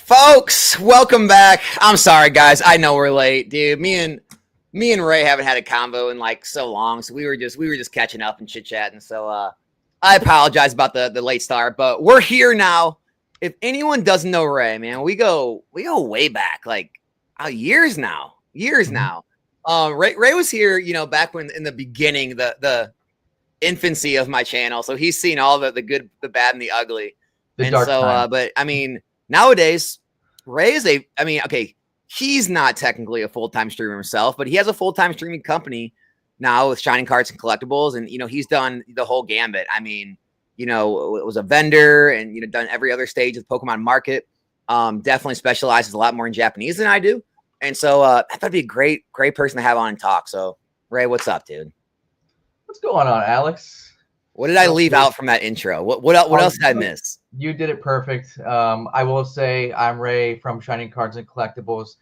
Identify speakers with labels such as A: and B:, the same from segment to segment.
A: Folks, welcome back. I'm sorry, guys. I know we're late, dude. Me and Ray haven't had a combo in like so long, so we were just catching up and chit chatting. So I apologize about the late start, but we're here now. If anyone doesn't know Ray, man, we go way back, like years now. Ray was here, back when in the beginning, the infancy of my channel. So he's seen all the good, the bad, and the ugly. But I mean, nowadays, Ray is he's not technically a full-time streamer himself, but he has a full-time streaming company now with Shining Cards and Collectibles. And, he's done the whole gambit. I mean, it was a vendor and, done every other stage of the Pokemon market. Definitely specializes a lot more in Japanese than I do. And so I thought it'd be a great person to have on and talk. So Ray, what's up, dude?
B: What's going on, Alex?
A: What did I leave out from that intro? What else did I miss?
B: You did it perfect. I will say I'm Ray from Shining Cards and Collectibles.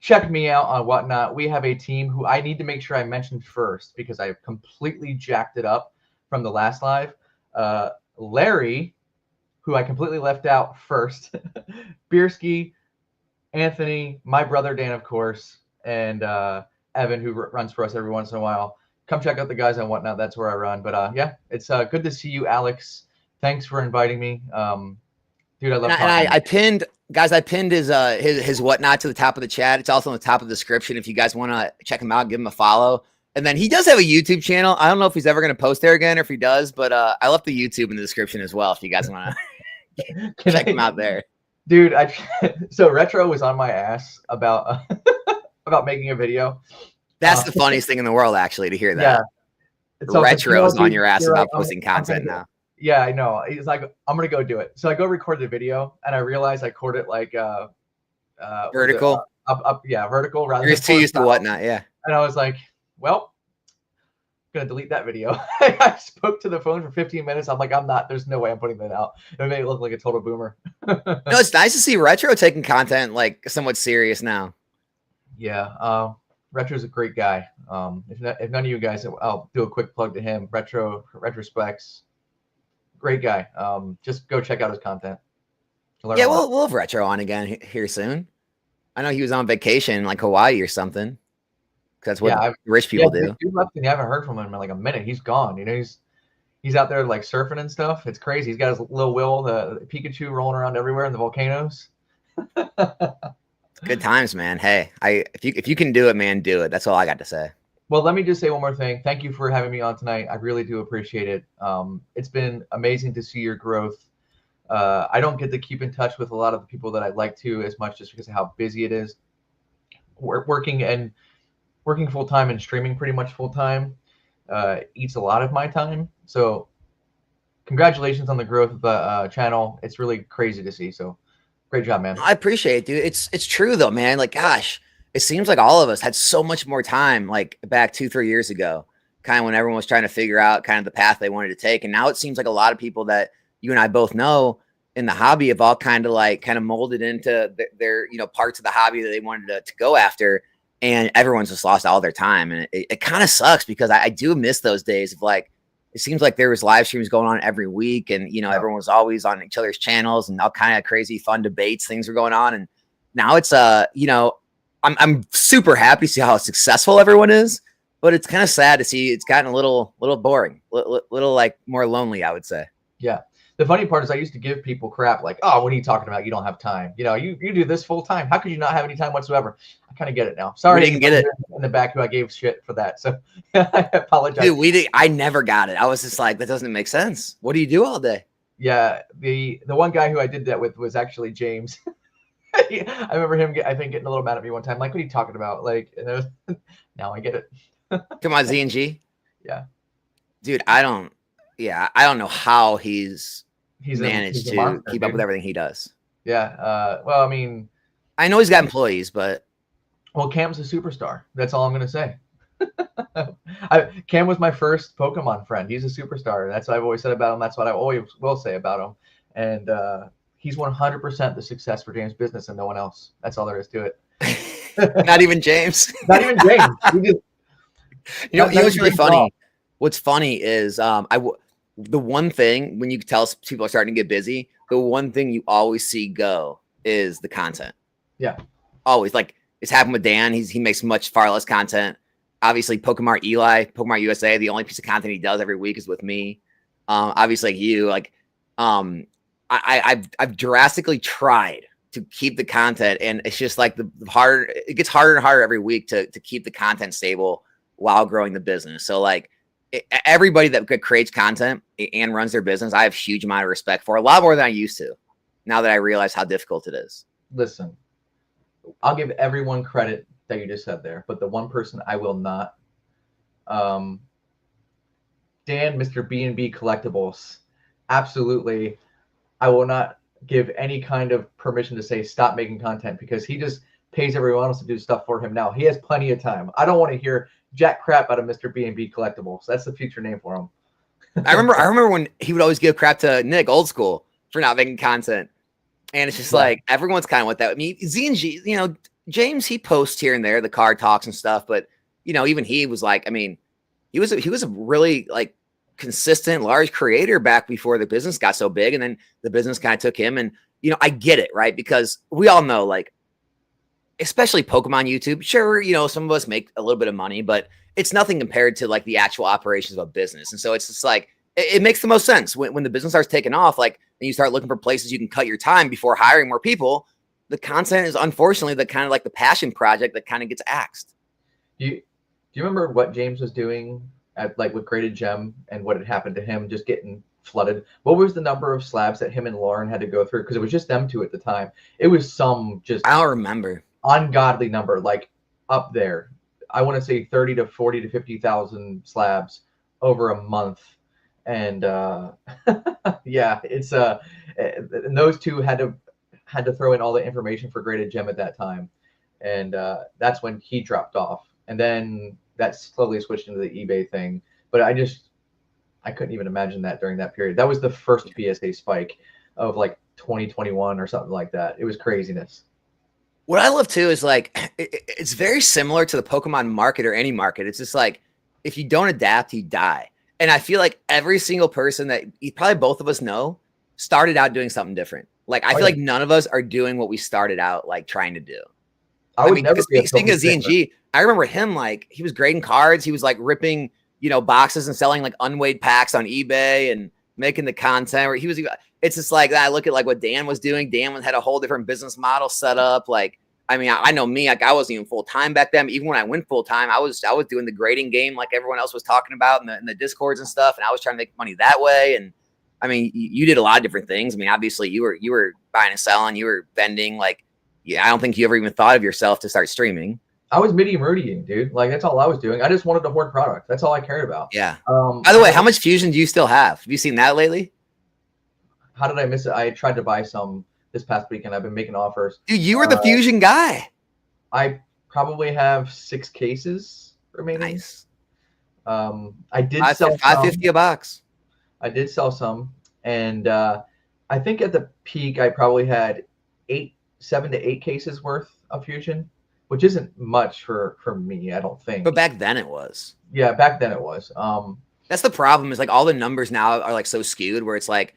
B: Check me out on Whatnot. We have a team who I need to make sure I mention first because I completely jacked it up from the last live. Larry, who I completely left out first. Bierski, Anthony, my brother Dan, of course, and Evan, who runs for us every once in a while. Come check out the guys on Whatnot. That's where I run. But yeah, it's good to see you, Alex. Thanks for inviting me. Dude, I love talking.
A: And I pinned his Whatnot to the top of the chat. It's also on the top of the description if you guys want to check him out, give him a follow. And then he does have a YouTube channel. I don't know if he's ever going to post there again or if he does, but I left the YouTube in the description as well if you guys want to check him out there.
B: Dude, so Retro was on my ass about about making a video.
A: That's the funniest thing in the world, actually, to hear that. Yeah. Retro is on your ass about posting content now.
B: Yeah, I know. He's like, I'm going to go do it. So I go record the video, and I realize I record it like
A: vertical.
B: Vertical. Rather
A: You're just too used to Whatnot, yeah.
B: And I was like, well, I'm going to delete that video. I spoke to the phone for 15 minutes. I'm like, there's no way I'm putting that out. It made it look like a total boomer.
A: No, it's nice to see Retro taking content like somewhat serious now.
B: Yeah, Retro's a great guy. If none of you guys, I'll do a quick plug to him. Retrospects, great guy. Just go check out his content.
A: Yeah, we'll have Retro on again here soon. I know he was on vacation, like Hawaii or something. That's what rich people do.
B: Dude left and you haven't heard from him in like a minute. He's gone. He's out there like surfing and stuff. It's crazy. He's got his little Will, the Pikachu, rolling around everywhere in the volcanoes.
A: Good times, man. Hey, if you can do it, man, do it. That's all I got to say.
B: Well, let me just say one more thing. Thank you for having me on tonight. I really do appreciate it. It's been amazing to see your growth. I don't get to keep in touch with a lot of the people that I'd like to as much just because of how busy it is. Working full time and streaming pretty much full time eats a lot of my time. So congratulations on the growth of the channel. It's really crazy to see. So great job, man.
A: I appreciate it, dude. It's true though, man. Like, gosh, it seems like all of us had so much more time, like back 2-3 years ago, kind of when everyone was trying to figure out kind of the path they wanted to take. And now it seems like a lot of people that you and I both know in the hobby have all kind of molded into their parts of the hobby that they wanted to go after. And everyone's just lost all their time. And it kind of sucks because I do miss those days of like, it seems like there was live streams going on every week and, everyone was always on each other's channels and all kind of crazy fun debates, things were going on. And now it's, I'm super happy to see how successful everyone is, but it's kind of sad to see it's gotten a little boring, little like more lonely, I would say.
B: Yeah. The funny part is I used to give people crap like, oh, what are you talking about? You don't have time. You do this full time. How could you not have any time whatsoever? I kind of get it now. Sorry.
A: We didn't get it
B: in the back who I gave shit for that. So I apologize.
A: Dude, I never got it. I was just like, that doesn't make sense. What do you do all day?
B: Yeah. The one guy who I did that with was actually James. I remember him, getting a little mad at me one time. Like, what are you talking about? Like, now I get it.
A: Come on, Z&G.
B: Yeah.
A: Dude, I don't know how he's managed to keep up with everything he does.
B: Yeah. Well, I mean,
A: I know he's got employees, but
B: Cam's a superstar. That's all I'm going to say. Cam was my first Pokemon friend. He's a superstar. That's what I've always said about him. That's what I always will say about him. And he's 100% the success for James' business and no one else. That's all there is to it.
A: Not even James.
B: Not even James.
A: What's really funny? What's funny is the one thing when you tell people are starting to get busy, the one thing you always see go is the content.
B: Yeah.
A: Always. Like it's happened with Dan. He makes much far less content. Obviously, Pokemon USA, the only piece of content he does every week is with me. Obviously, like you, like I've drastically tried to keep the content, and it's just like the harder it gets harder and harder every week to keep the content stable while growing the business. So like everybody that creates content and runs their business, I have a huge amount of respect for, a lot more than I used to. Now that I realize how difficult it is.
B: Listen, I'll give everyone credit that you just said there, but the one person I will not, Dan, Mr. B&B Collectibles, absolutely, I will not give any kind of permission to say stop making content, because he just pays everyone else to do stuff for him now. He has plenty of time. I don't want to hear jack crap out of Mr. B&B Collectibles. That's the future name for him.
A: I remember when he would always give crap to Nick, old school, for not making content. And it's just like everyone's kind of with that. I mean, Z&G, you know, James, he posts here and there the card talks and stuff, but you know, even he was like, I mean, he was a really like consistent large creator back before the business got so big, and then the business kind of took him. And you know, I get it, right? Because we all know, like, especially Pokemon YouTube, sure, you know, some of us make a little bit of money, but it's nothing compared to like the actual operations of a business. And so it's just like it makes the most sense when the business starts taking off, like, and you start looking for places you can cut your time before hiring more people. The content is unfortunately the kind of like the passion project that kind of gets axed.
B: Do you remember what James was doing at like with Graded Gem and what had happened to him just getting flooded? What was the number of slabs that him and Lauren had to go through? Because it was just them two at the time. It was some just
A: I don't remember.
B: Ungodly number, like up there. I want to say 30 to 40 to 50,000 slabs over a month. And yeah, it's and those two had to throw in all the information for Graded Gem at that time. And that's when he dropped off. And then that slowly switched into the eBay thing. But I couldn't even imagine that during that period. That was the first PSA spike of like 2021 or something like that. It was craziness.
A: What I love too is like, it's very similar to the Pokemon market or any market. It's just like, if you don't adapt, you die. And I feel like every single person that probably both of us know started out doing something different. Like, I feel like none of us are doing what we started out like trying to do.
B: I mean, never
A: speaking of Z&G, I remember him, like, he was grading cards. He was like ripping, you know, boxes and selling like unweighed packs on eBay and making the content where it's just like, I look at like what Dan was doing. Dan had a whole different business model set up. Like, I mean, I know me, like I wasn't even full time back then. Even when I went full time, I was doing the grading game like everyone else was talking about in the Discords and stuff. And I was trying to make money that way. And I mean, you did a lot of different things. I mean, obviously you were buying and selling, you were vending. Like, yeah, I don't think you ever even thought of yourself to start streaming.
B: I was medium Rudying, dude. Like, that's all I was doing. I just wanted to hoard product. That's all I cared about.
A: Yeah. By the way, how much Fusion do you still have? Have you seen that lately?
B: How did I miss it? I tried to buy some this past weekend. I've been making offers.
A: Dude, you were the Fusion guy.
B: I probably have 6 cases remaining.
A: Nice.
B: I did sell
A: $5.50 a box.
B: I did sell some, and I think at the peak I probably had 7 to 8 cases worth of Fusion, which isn't much for me, I don't think.
A: But back then it was.
B: Yeah, back then it was.
A: That's the problem, is like all the numbers now are like so skewed where it's like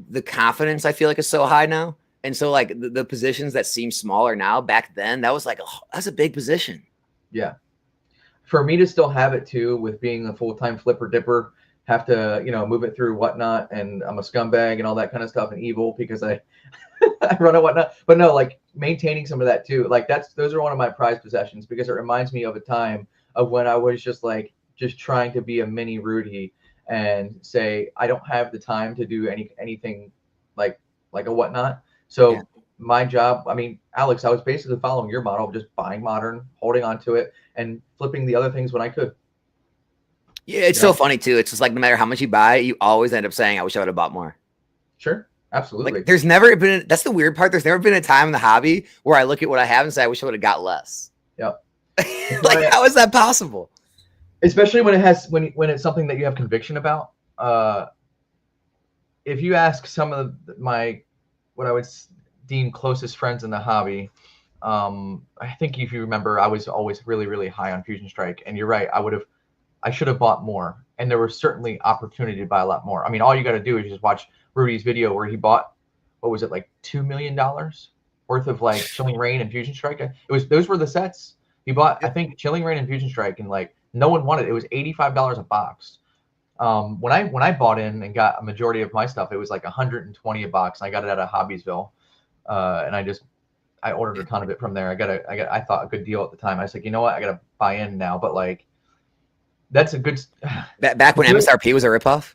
A: the confidence I feel like is so high now. And so like the positions that seem smaller now, back then, that was like, that's a big position.
B: Yeah. For me to still have it too, with being a full-time flipper dipper, have to, you know, move it through whatnot, and I'm a scumbag and all that kind of stuff and evil because I run a whatnot. But no, like maintaining some of that too. Like those are one of my prized possessions, because it reminds me of a time of when I was just trying to be a mini Rudy and say, I don't have the time to do anything like a whatnot. So yeah. My job, I mean, Alex, I was basically following your model of just buying modern, holding on to it, and flipping the other things when I could.
A: Yeah, it's so funny too. It's just like no matter how much you buy, you always end up saying, I wish I would have bought more.
B: Sure. Absolutely.
A: Like, there's never been, that's the weird part. There's never been a time in the hobby where I look at what I have and say, I wish I would have got less.
B: Yep.
A: Like, how is that possible?
B: Especially when when it's something that you have conviction about. If you ask some of what I would deem closest friends in the hobby, I think if you remember, I was always really, really high on Fusion Strike. And you're right. I should have bought more. And there was certainly opportunity to buy a lot more. I mean, all you got to do is just watch Rudy's video where he bought what was it, like $2 million worth of like Chilling Reign and Fusion Strike. Those were the sets he bought. I think Chilling Reign and Fusion Strike, and like no one wanted it. It was $85 a box. When I bought in and got a majority of my stuff, it was like $120 a box. And I got it out of Hobbiesville, and I ordered a ton of it from there. I thought a good deal at the time. I was like, you know what, I gotta buy in now. But like, that's a good.
A: Back when MSRP was a ripoff.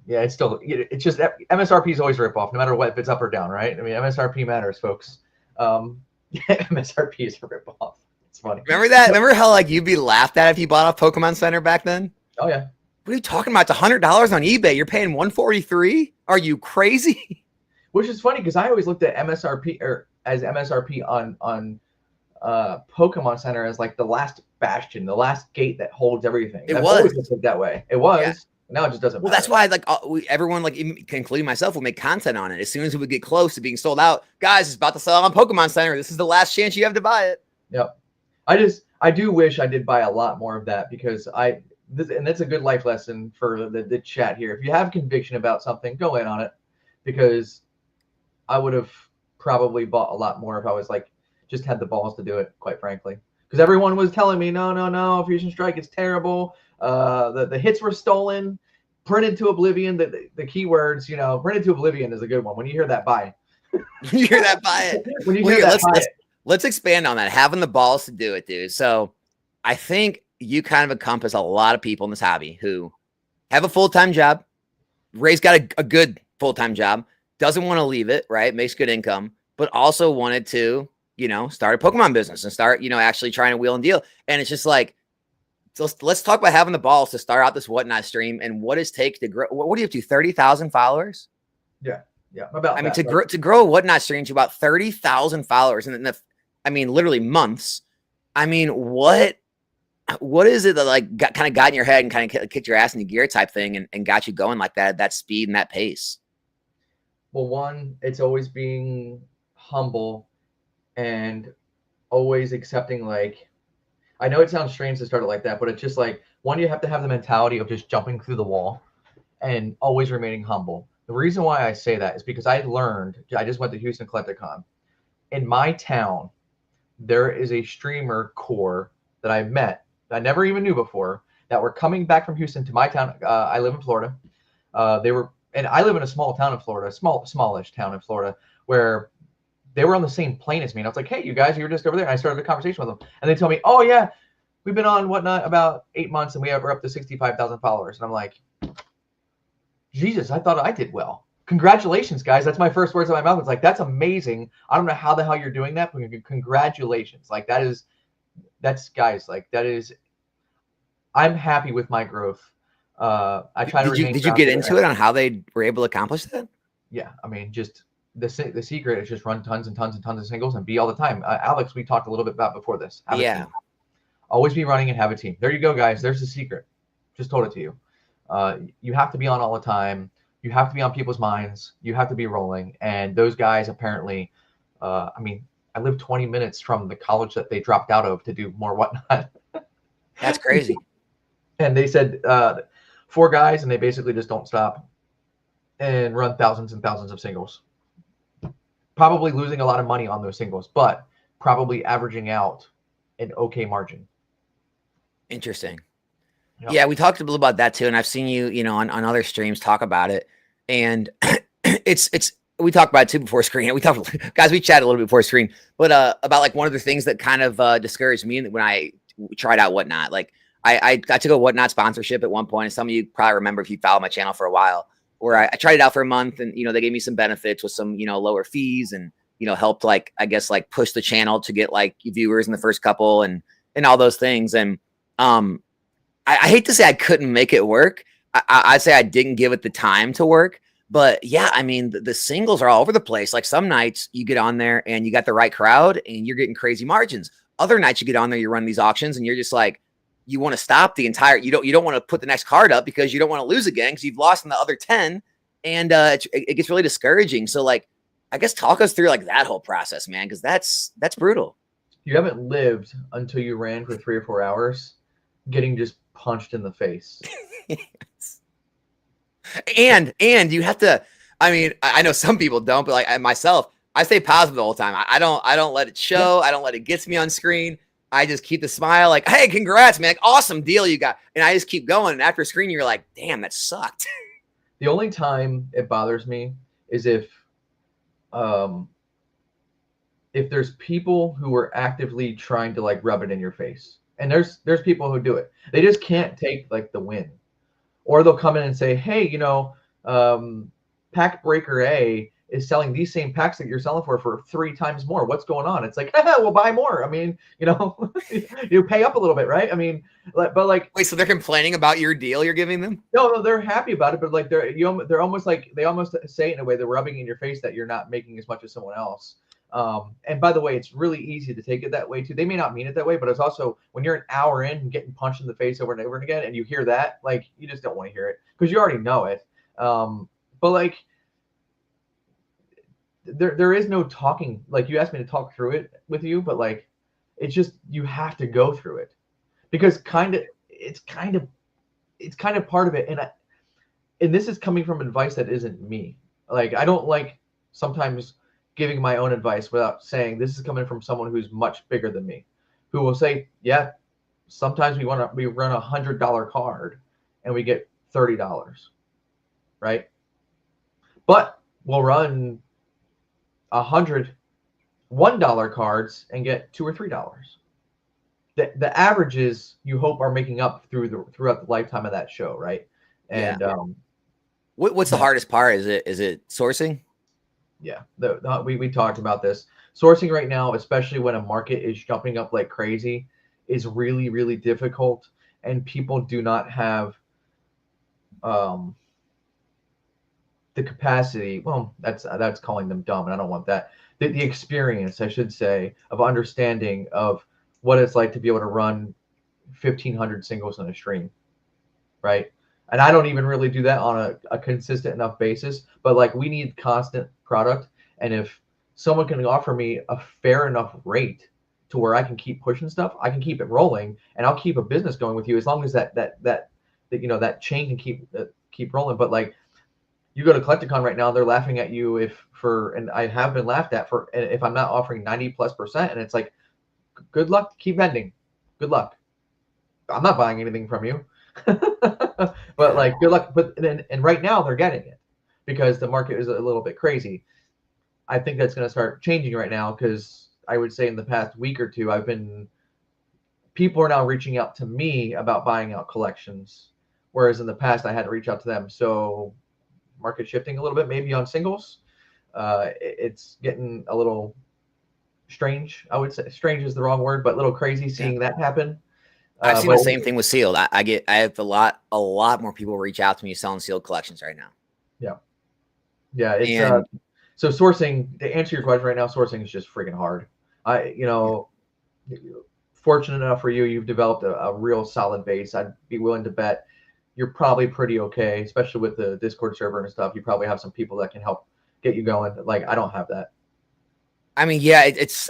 B: Yeah, it's just MSRP is always a ripoff, no matter what, if it's up or down, right? I mean, MSRP matters, folks. MSRP is a ripoff. It's funny.
A: Remember that? Remember how like you'd be laughed at if you bought off Pokemon Center back then?
B: Oh yeah.
A: What are you talking about? It's $100 on eBay. You're paying $143. Are you crazy?
B: Which is funny because I always looked at MSRP as MSRP on Pokemon Center as like the last bastion, the last gate that holds everything.
A: It was
B: always looked that way. It was. Yeah. Now it just doesn't.
A: Well,
B: matter.
A: That's why like everyone, like including myself, will make content on it as soon as we would get close to being sold out. Guys, it's about to sell on Pokemon Center. This is the last chance you have to buy it.
B: Yep. I do wish I did buy a lot more of that because and that's a good life lesson for the chat here. If you have conviction about something, go in on it, because I would have probably bought a lot more if I was like just had the balls to do it, quite frankly. Because everyone was telling me, no, Fusion Strike is terrible. The hits were stolen, printed to oblivion. The keywords, printed to oblivion is a good one. When you hear that, buy it.
A: You hear that, buy it.
B: When you hear that, buy it.
A: Let's expand on that. Having the balls to do it, dude. So I think you kind of encompass a lot of people in this hobby who have a full-time job. Ray's got a good full-time job, doesn't want to leave it, right? Makes good income, but also wanted to, start a Pokemon business and start, actually trying to wheel and deal. And it's just like, so let's talk about having the balls to start out this Whatnot stream and what it takes to grow. What do you have to 30,000 followers?
B: Yeah. About
A: to grow a Whatnot stream to about 30,000 followers in literally months. I mean, what is it that like kind of got in your head and kind of kicked your ass in the gear type thing and got you going like that speed and that pace?
B: Well, one, it's always being humble and always accepting, like, I know it sounds strange to start it like that, but it's just like, one, you have to have the mentality of just jumping through the wall and always remaining humble. The reason why I say that is because I just went to Houston Collecticon. In my town, there is a streamer core that I met that I never even knew before that were coming back from Houston to my town. I live in Florida. And I live in a small town in Florida, smallish town in Florida, where they were on the same plane as me. And I was like, hey, you guys, you're just over there. And I started a conversation with them. And they told me, oh, yeah, we've been on Whatnot about 8 months and we're up to 65,000 followers. And I'm like, Jesus, I thought I did well. Congratulations, guys. That's my first words out of my mouth. It's like, that's amazing. I don't know how the hell you're doing that, but congratulations. Like, I'm happy with my growth. I try to
A: Did you get into it on how they were able to accomplish that?
B: Yeah. I mean, just the secret is just run tons and tons and tons of singles and be all the time. Alex, we talked a little bit about before this.
A: Yeah.
B: Always be running and have a team. There you go, guys. There's the secret. Just told it to you. You have to be on all the time. You have to be on people's minds. You have to be rolling. And those guys apparently, I live 20 minutes from the college that they dropped out of to do more Whatnot.
A: That's crazy.
B: And they said 4 guys, and they basically just don't stop and run thousands and thousands of singles. Probably losing a lot of money on those singles, but probably averaging out an okay margin.
A: Interesting.
B: Yep.
A: Yeah, we talked a little about that too, and I've seen you, on other streams talk about it, and we talked about it too before screen. We chatted a little bit before screen, but about like one of the things that kind of discouraged me when I tried out Whatnot. Like I took a Whatnot sponsorship at one point, and some of you probably remember if you followed my channel for a while, where I tried it out for a month, and they gave me some benefits with some lower fees, and helped like I guess like push the channel to get like viewers in the first couple and all those things, and I hate to say I couldn't make it work. I'd say I didn't give it the time to work. But yeah, I mean, the singles are all over the place. Like some nights you get on there and you got the right crowd and you're getting crazy margins. Other nights you get on there, you run these auctions and you're just like, you want to stop the entire, you don't want to put the next card up because you don't want to lose again because you've lost in the other 10. And it gets really discouraging. So like, I guess talk us through like that whole process, man, because that's brutal.
B: You haven't lived until you ran for 3 or 4 hours getting just punched in the face.
A: Yes. And you have to, I mean, I know some people don't, but like myself, I stay positive the whole time. I don't let it show. I don't let it get to me on screen. I just keep the smile, like, hey, congrats, man. Like, awesome deal you got. And I just keep going. And after a screen, you're like, damn, that sucked.
B: The only time it bothers me is um if there's people who are actively trying to like rub it in your face. And there's people who do it. They just can't take like the win. Or they'll come in and say, hey, pack breaker A is selling these same packs that you're selling for 3 times more. What's going on? It's like, we'll buy more. I mean, you pay up a little bit, right? I mean, but like,
A: wait, so they're complaining about your deal you're giving them?
B: No, they're happy about it, but like they're almost like they almost say it in a way they're rubbing in your face that you're not making as much as someone else. And by the way, it's really easy to take it that way too. They may not mean it that way, but it's also when you're an hour in and getting punched in the face over and over again, and you hear that, like you just don't want to hear it because you already know it. But like there is no talking. Like you asked me to talk through it with you, but like it's just you have to go through it because it's kind of part of it. And this is coming from advice that isn't me. Like I don't like sometimes giving my own advice without saying this is coming from someone who's much bigger than me, who will say, yeah, sometimes we run a $100 card and we get $30, right? But we'll run $101 cards and get $2 or $3. The averages you hope are making up throughout the lifetime of that show, right? And
A: what's the hardest part? Is it sourcing?
B: Yeah, we talked about this. Sourcing right now, especially when a market is jumping up like crazy, is really, really difficult, and people do not have the capacity. Well, that's calling them dumb, and I don't want that. The experience, I should say, of understanding of what it's like to be able to run 1,500 singles in a stream, right? And I don't even really do that on a consistent enough basis, but like we need constant product. And if someone can offer me a fair enough rate to where I can keep pushing stuff, I can keep it rolling and I'll keep a business going with you as long as that chain can keep rolling. But like you go to Collecticon right now, they're laughing at you and I have been laughed at if I'm not offering 90+%. And it's like, good luck, keep vending. Good luck. I'm not buying anything from you. But like good luck. And right now they're getting it because the market is a little bit crazy. I think that's going to start changing right now because I would say in the past week or two people are now reaching out to me about buying out collections, whereas in the past I had to reach out to them. So market shifting a little bit, maybe on singles. It's getting a little strange. I would say strange is the wrong word, but a little crazy seeing that happen.
A: I've seen the same thing with sealed. I have a lot more people reach out to me selling sealed collections right now.
B: Yeah. It's so sourcing, to answer your question right now, sourcing is just freaking hard. Fortunate enough for you, you've developed a real solid base. I'd be willing to bet you're probably pretty okay, especially with the Discord server and stuff. You probably have some people that can help get you going. Like I don't have that.
A: I mean, yeah, it's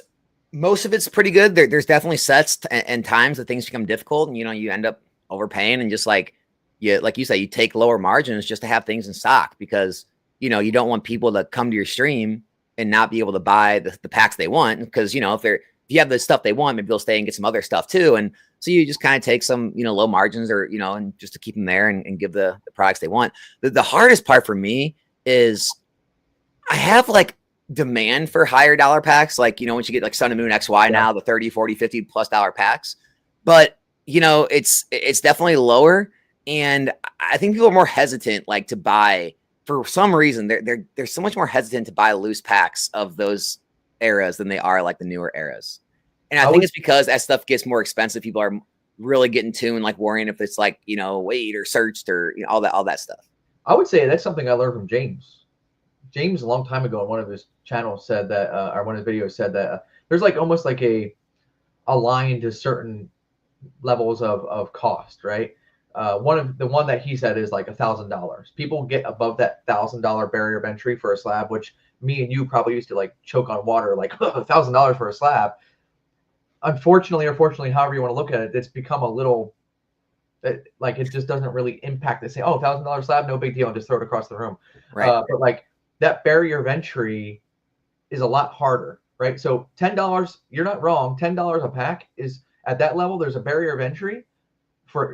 A: most of it's pretty good. There's definitely sets and times that things become difficult, and you end up overpaying and just like you say, you take lower margins just to have things in stock because you don't want people to come to your stream and not be able to buy the packs they want because if you have the stuff they want, maybe they'll stay and get some other stuff too, and so you just kind of take some low margins or and just to keep them there and give the products they want. The hardest part for me is I have like demand for higher dollar packs, like once you get like Sun and Moon XY now, the 30, 40, 50 plus dollar packs, but it's definitely lower, and I think people are more hesitant like to buy for some reason. They're so much more hesitant to buy loose packs of those eras than they are like the newer eras, and I think it's because as stuff gets more expensive, people are really getting tuned, like worrying if it's like weight or searched or all that stuff.
B: I would say that's something I learned from James. James a long time ago on one of his channels said that, or one of his videos said that there's like almost like a line to certain levels of cost, right? One that he said is like $1,000. People get above that $1,000 barrier of entry for a slab, which me and you probably used to like choke on water, like $1,000 for a slab. Unfortunately, or fortunately, however you want to look at it, it's become a little like it just doesn't really impact the say, $1,000 slab, no big deal, and just throw it across the room.
A: Right.
B: But like that barrier of entry is a lot harder, right? So $10, you're not wrong. $10 a pack is at that level. There's a barrier of entry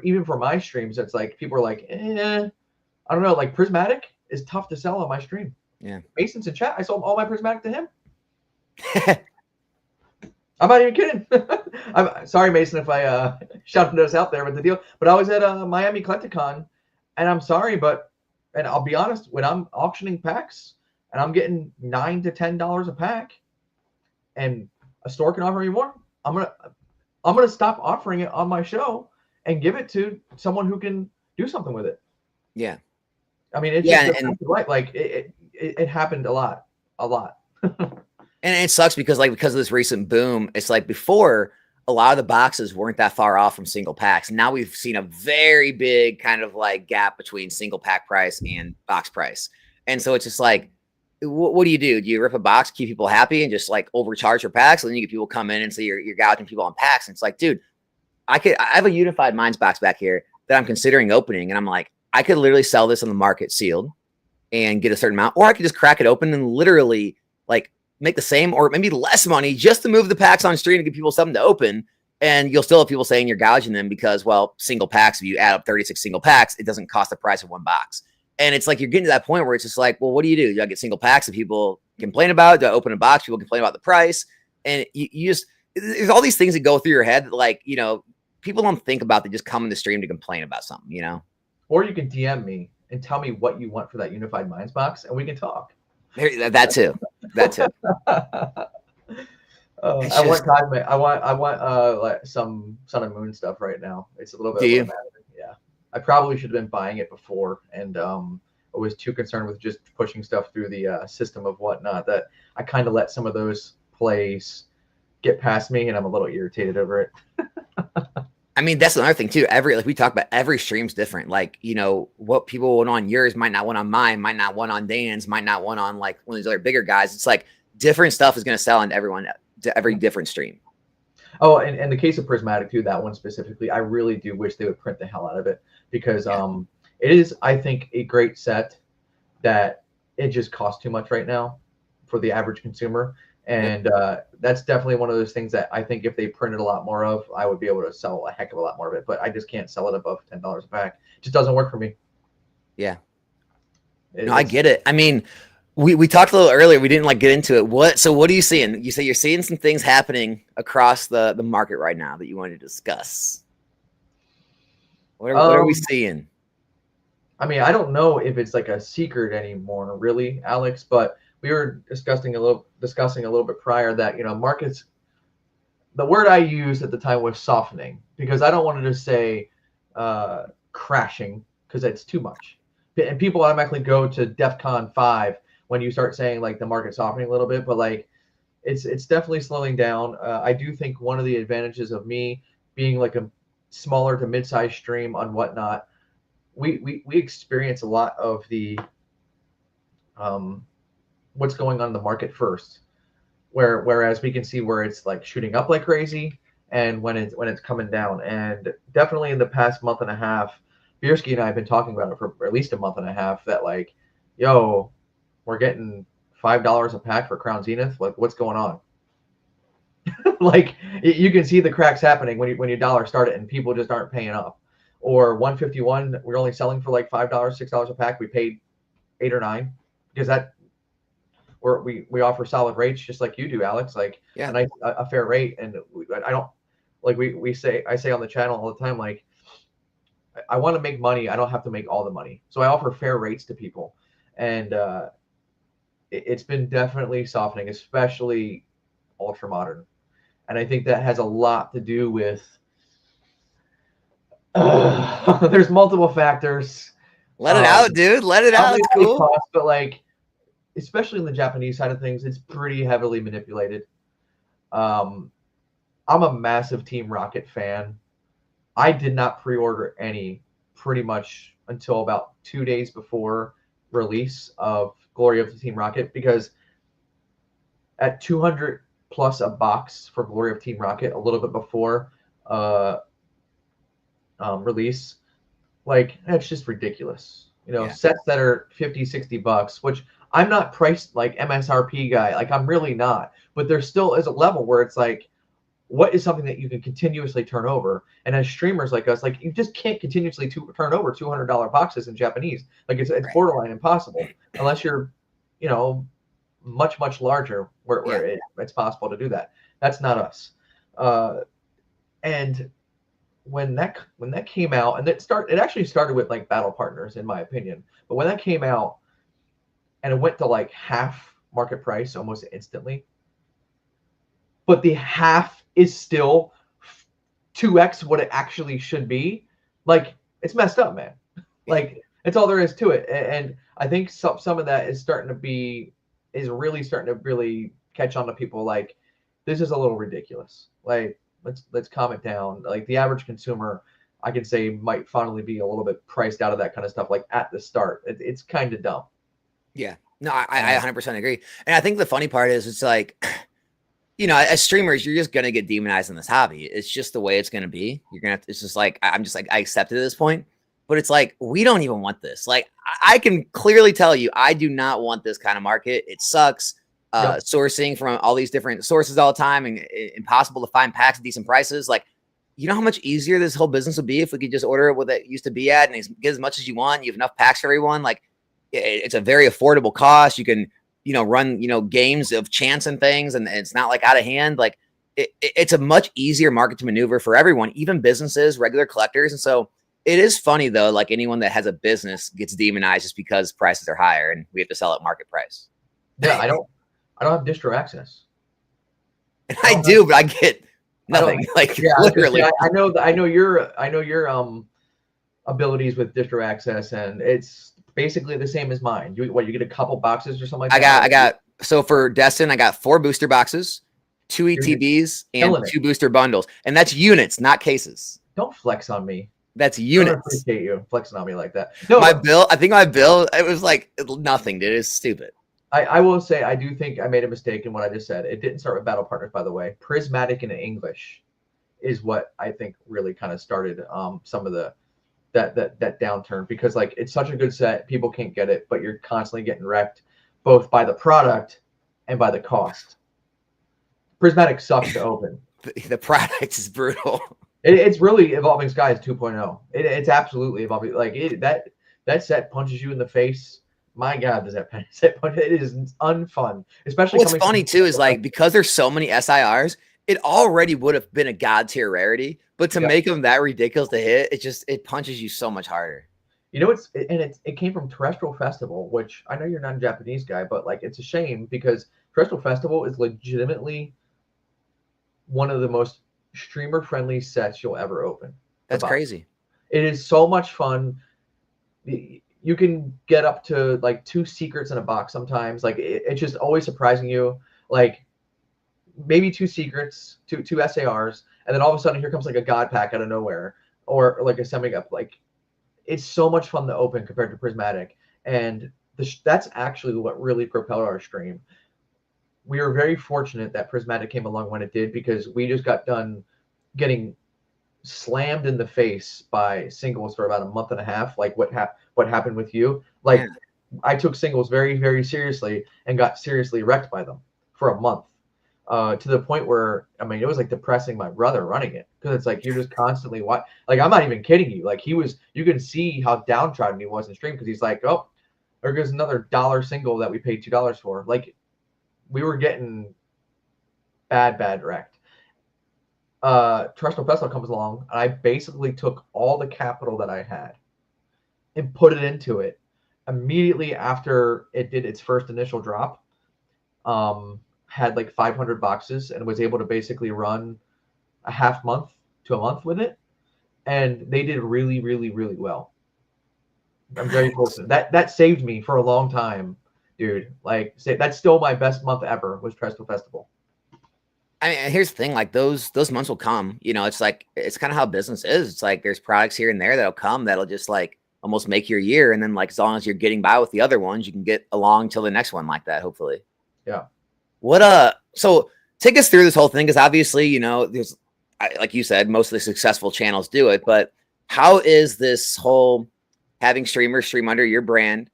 B: even for my streams. It's like people are like, I don't know. Like Prismatic is tough to sell on my stream.
A: Yeah.
B: Mason's in chat. I sold all my Prismatic to him. I'm not even kidding. I'm sorry, Mason, if I shouted us out there with the deal. But I was at Miami Collecticon, and I'm sorry, and I'll be honest, when I'm auctioning packs and I'm getting $9 to $10 a pack, and a store can offer me more, I'm gonna stop offering it on my show and give it to someone who can do something with it.
A: Yeah.
B: I mean, it's just right. Like it happened a lot.
A: And it sucks because of this recent boom, it's like before a lot of the boxes weren't that far off from single packs. Now we've seen a very big kind of like gap between single pack price and box price. And so it's just like, what do? Do you rip a box, keep people happy, and just like overcharge for packs? And then you get people come in and say you're gouging people on packs. And it's like, dude, I have a Unified Minds box back here that I'm considering opening. And I'm like, I could literally sell this on the market sealed and get a certain amount, or I could just crack it open and literally like make the same or maybe less money just to move the packs on stream to give people something to open. And you'll still have people saying you're gouging them because, well, single packs, if you add up 36 single packs, it doesn't cost the price of one box. And it's like you're getting to that point where it's just like, well, what do? Do I get single packs and people complain about it? Do I open a box? People complain about the price. And you just, there's all these things that go through your head that, like, you know, people don't think about. They just come in the stream to complain about something, you know?
B: Or you can DM me and tell me what you want for that Unified Minds box, and we can talk.
A: That too.
B: I want Cosmic. I want like some Sun and Moon stuff right now. It's a little bit.
A: Do you?
B: Yeah, I probably should have been buying it before, and I was too concerned with just pushing stuff through the system of whatnot that I kind of let some of those plays get past me, and I'm a little irritated over it.
A: I mean, that's another thing too. Like we talk about, every stream's different. Like, you know, what people want on yours might not want on mine, might not want on Dan's, might not want on like one of these other bigger guys. It's like different stuff is going to sell on every different stream.
B: Oh, and in the case of Prismatic too, that one specifically, I really do wish they would print the hell out of it because it is, I think, a great set that it just costs too much right now for the average consumer. And that's definitely one of those things that I think if they printed a lot more of, I would be able to sell a heck of a lot more of it. But I just can't sell it above $10 a pack. It just doesn't work for me.
A: Yeah. No, I get it. I mean, we talked a little earlier. We didn't like get into it. What are you seeing? You say you're seeing some things happening across the market right now that you wanted to discuss. What are we seeing?
B: I mean, I don't know if it's like a secret anymore, really, Alex, but we were discussing a little bit prior that, you know, markets, the word I used at the time was softening, because I don't want to just say crashing, because it's too much. And people automatically go to DEFCON 5 when you start saying like the market softening a little bit, but like it's definitely slowing down. I do think one of the advantages of me being like a smaller to mid-sized stream on whatnot, we experience a lot of the what's going on in the market first, whereas we can see where it's like shooting up like crazy and when it's coming down. And definitely in the past month and a half, Bierski and I have been talking about it for at least a month and a half, that like, yo, we're getting $5 a pack for Crown Zenith. Like, what's going on? Like, you can see the cracks happening when you dollar start it and people just aren't paying up. Or 151, we're only selling for like $5, $6 a pack. We paid $8 or $9 because that we offer solid rates just like you do, Alex. Like, yeah, a fair rate. And I don't like I say on the channel all the time, like, I want to make money. I don't have to make all the money. So I offer fair rates to people. And it's been definitely softening, especially ultra modern. And I think that has a lot to do with there's multiple factors.
A: Let it out, dude. Let it out. It's cool.
B: Cost, but like, especially in the Japanese side of things, it's pretty heavily manipulated. I'm a massive Team Rocket fan. I did not pre-order any pretty much until about 2 days before release of Glory of the Team Rocket, because at 200 plus a box for Glory of Team Rocket a little bit before release, like, that's just ridiculous. You know, sets that are $50-$60, which I'm not priced like MSRP guy. Like I'm really not. But there still is a level where it's like, what is something that you can continuously turn over? And as streamers like us, like you just can't continuously turn over $200 boxes in Japanese. Like it's
A: Right.
B: borderline impossible unless you're, you know, much larger where,
A: Yeah.
B: it's possible to do that. That's not us. Uh, and when that came out, and it actually started with like battle partners in my opinion. But when that came out and it went to like half market price almost instantly, but the half is still 2x what it actually should be, like it's messed up, man.
A: Yeah.
B: Like that's all there is to it. And I think some of that is really starting to really catch on to people. Like this is a little ridiculous. Like let's calm it down. Like the average consumer, I can say, might finally be a little bit priced out of that kind of stuff. Like at the start, it's kind of dumb.
A: Yeah. No, I 100% agree. And I think the funny part is it's like, as streamers, you're just going to get demonized in this hobby. It's just the way it's going to be. You're going to, it's just like, I'm just like, I accept it at this point, but it's like, we don't even want this. Like, I can clearly tell you, I do not want this kind of market. It sucks.
B: Yep.
A: Sourcing from all these different sources all the time and impossible to find packs at decent prices. Like, you know how much easier this whole business would be if we could just order what it used to be at and get as much as you want. You have enough packs for everyone. Like, it's a very affordable cost. You can, run, games of chance and things, and it's not like out of hand. Like it's a much easier market to maneuver for everyone, even businesses, regular collectors. And so it is funny though, like anyone that has a business gets demonized just because prices are higher and we have to sell at market price.
B: Yeah, I don't have distro access.
A: And I do, but I get nothing. Like
B: yeah,
A: literally.
B: I know your abilities with distro access, and it's basically the same as mine. You get a couple boxes or something like that?
A: I got so for Destin, I got 4 booster boxes, 2 ETBs, and 2 booster bundles. And that's units, not cases.
B: Don't flex on me.
A: That's units.
B: I don't appreciate you flexing on me like that. No,
A: I think my bill, it was like nothing, dude. It's stupid.
B: I will say, I do think I made a mistake in what I just said. It didn't start with battle partners, by the way. Prismatic in English is what I think really kind of started some of that downturn, because like it's such a good set, people can't get it, but you're constantly getting wrecked both by the product and by the cost. Prismatic sucks to open.
A: The product is brutal.
B: It's really Evolving Skies 2.0. It's absolutely evolving. Like that set punches you in the face. My God, does that set punch? It is unfun. Especially
A: what's funny too is like, because there's so many SIRs, it already would have been a god tier rarity, but to make them that ridiculous to hit, it punches you so much harder.
B: It came from Terrestrial Festival, which I know you're not a Japanese guy, but like it's a shame because Terrestrial Festival is legitimately one of the most streamer friendly sets you'll ever open.
A: That's crazy.
B: It is so much fun. You can get up to like 2 secrets in a box sometimes. Like it's just always surprising you. Like maybe 2 secrets, two SARs, and then all of a sudden here comes like a god pack out of nowhere, or like a semi-up. Like it's so much fun to open compared to Prismatic, and that's actually what really propelled our stream. We were very fortunate that Prismatic came along when it did, because we just got done getting slammed in the face by singles for about a month and a half. Like what happened with you. Like yeah. I took singles very, very seriously and got seriously wrecked by them for a month, to the point where, I mean, it was like depressing my brother running it, because it's like you're just constantly like, I'm not even kidding you. Like you can see how downtrodden he was in stream, because he's like, oh, there goes another $1 single that we paid $2 for. Like we were getting bad wrecked. Terrestrial Festival comes along, and I basically took all the capital that I had and put it into it immediately after it did its first initial drop. Had like 500 boxes and was able to basically run a half month to a month with it, and they did really, really, really well. I'm very fortunate. That saved me for a long time, dude. Like, that's still my best month ever was Terrestrial Festival.
A: I mean, here's the thing, like those months will come, it's like, it's kind of how business is. It's like, there's products here and there that'll come, that'll just like almost make your year. And then like, as long as you're getting by with the other ones, you can get along till the next one like that, hopefully.
B: Yeah.
A: So take us through this whole thing. Cause obviously, there's, like you said, most of the successful channels do it, but how is this whole having streamers stream under your brand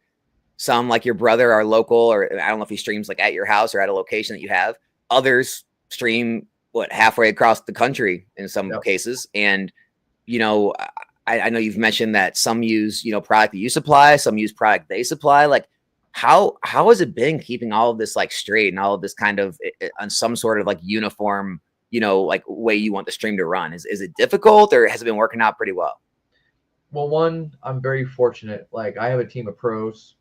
A: Some, like your brother, are local, or I don't know if he streams like at your house or at a location that you have. Others stream halfway across the country in some cases. And, you know, I know you've mentioned that some use, you know, product that you supply, some use product they supply. Like, how has it been keeping all of this like straight and all of this kind of on some sort of like uniform, you know, like way you want the stream to run? Is it difficult, or has it been working out pretty well?
B: Well, one, I'm very fortunate. Like, I have a team of pros.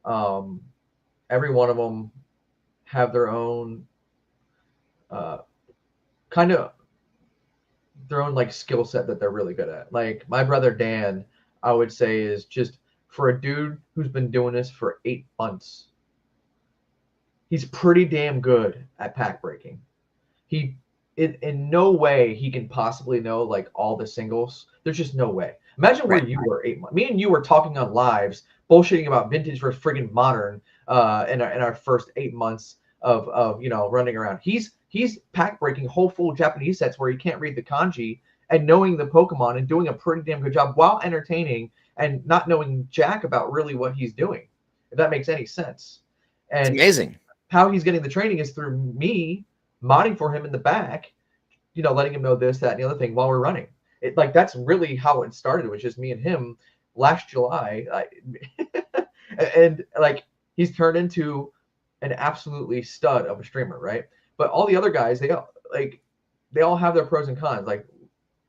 B: Every one of them have their own kind of their own like skill set that they're really good at. Like my brother Dan, I would say, is just, for a dude who's been doing this for 8 months, he's pretty damn good at pack breaking. He in no way he can possibly know like all the singles. There's just no way. Imagine where you were 8 months. Me and you were talking on lives, bullshitting about vintage versus friggin' modern in our first 8 months of you know, running around. He's pack breaking whole full Japanese sets where he can't read the kanji and knowing the Pokemon and doing a pretty damn good job while entertaining and not knowing jack about really what he's doing, if that makes any sense. And
A: it's amazing.
B: How he's getting the training is through me modding for him in the back, you know, letting him know this, that, and the other thing while we're running. It, like, that's really how it started. It was just me and him last July. And like, he's turned into an absolutely stud of a streamer, right? But all the other guys, they all have their pros and cons. Like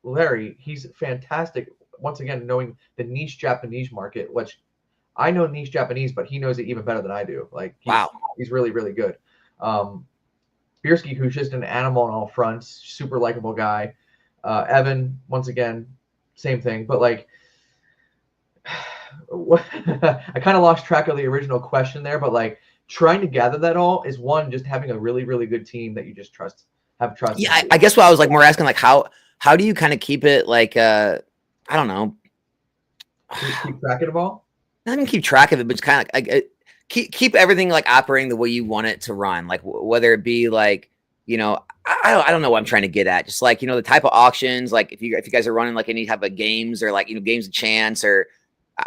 B: Larry, he's fantastic. Once again, knowing the niche Japanese market, which I know niche Japanese, but he knows it even better than I do. Like, he's really, really good. Bierski, who's just an animal on all fronts, super likable guy. Evan, once again, same thing. But like, I kind of lost track of the original question there. But like, trying to gather that all is, one, just having a really, really good team that you just have trust.
A: Yeah, I guess what I was like more asking, like, how do you kind of keep it like I don't know,
B: keep track of it all?
A: Not even keep track of it, but just kind of like keep everything like operating the way you want it to run. Like whether it be like, you know, I don't know what I'm trying to get at. Just like, you know, the type of auctions, like if you guys are running like any type of games or like, you know, games of chance, or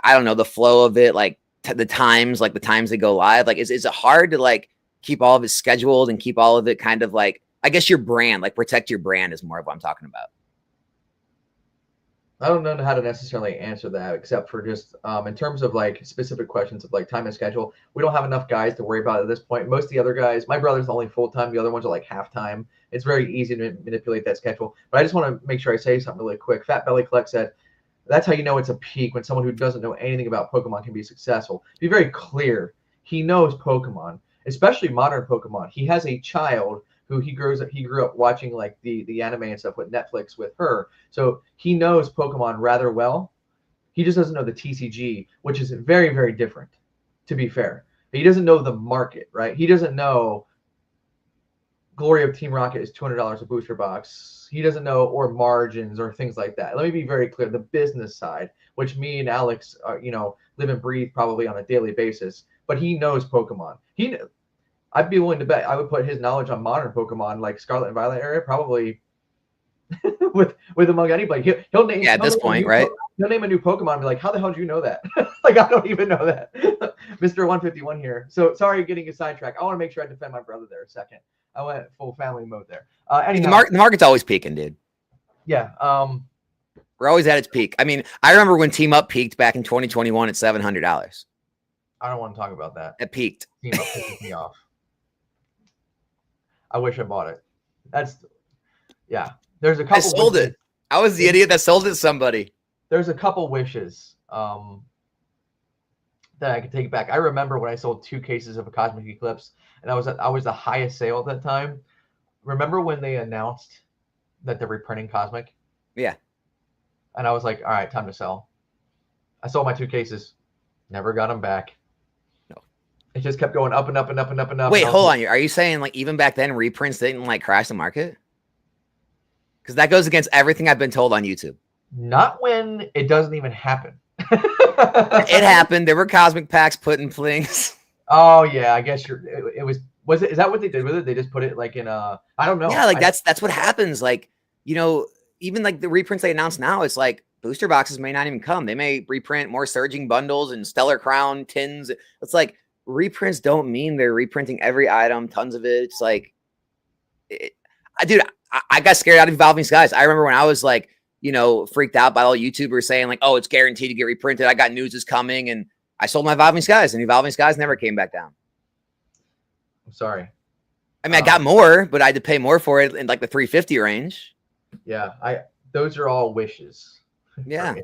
A: I don't know, the flow of it, like the times they go live. Like, is it hard to like keep all of it scheduled and keep all of it kind of like, I guess your brand, like protect your brand is more of what I'm talking about.
B: I don't know how to necessarily answer that, except for just in terms of like specific questions of like time and schedule. We don't have enough guys to worry about at this point. Most of the other guys, my brother's only full time. The other ones are like half time. It's very easy to manipulate that schedule. But I just want to make sure I say something really quick. Fat Belly Collect said, that's how you know it's a peak, when someone who doesn't know anything about Pokemon can be successful. Be very clear. He knows Pokemon, especially modern Pokemon. He has a child who he grew up watching like the anime and stuff with Netflix with her. So he knows Pokemon rather well. He just doesn't know the TCG, which is very, very different, to be fair. He doesn't know the market, right? He doesn't know Glory of Team Rocket is $200 a booster box. He doesn't know, or margins or things like that. Let me be very clear. The business side, which me and Alex, you know, live and breathe probably on a daily basis, but he knows Pokemon. I'd be willing to bet I would put his knowledge on modern Pokemon, like Scarlet and Violet area, probably with among anybody. He'll name,
A: at this point, right?
B: He'll name a new Pokemon and be like, how the hell do you know that? Like, I don't even know that. Mr. 151 here. So sorry, getting a sidetrack. I want to make sure I defend my brother there a second. I went full family mode there. Anyhow,
A: the market's always peaking, dude.
B: Yeah.
A: We're always at its peak. I mean, I remember when Team Up peaked back in 2021 at $700.
B: I don't want to talk about that.
A: It peaked.
B: Team Up pisses me off. I wish I bought it. Yeah. There's a couple.
A: I sold it. I was the idiot that sold it to somebody.
B: There's a couple wishes that I could take back. I remember when I sold 2 cases of a Cosmic Eclipse, and I was the highest sale at that time. Remember when they announced that they're reprinting Cosmic?
A: Yeah.
B: And I was like, all right, time to sell. I sold my 2 cases. Never got them back.
A: No.
B: It just kept going up and up and up and up and up.
A: Wait, hold on. Are you saying like even back then reprints didn't like crash the market? Because that goes against everything I've been told on YouTube. Not
B: when it doesn't even happen.
A: It happened. There were Cosmic packs put in flings.
B: Oh yeah, I guess is that what they did with it? They just put it like in I don't know.
A: Yeah, like that's what happens. Like, you know, even like the reprints they announce now, it's like booster boxes may not even come. They may reprint more surging bundles and stellar crown tins. It's like reprints don't mean they're reprinting every item, tons of it. It's like, dude, I got scared out of Evolving Skies. I remember when I was like, freaked out by all YouTubers saying like, oh, it's guaranteed to get reprinted. I got news is coming, and I sold my Evolving Skies, and Evolving Skies never came back down.
B: I'm sorry.
A: I mean, I got more, but I had to pay more for it in like the 350 range.
B: Yeah, those are all wishes.
A: Yeah.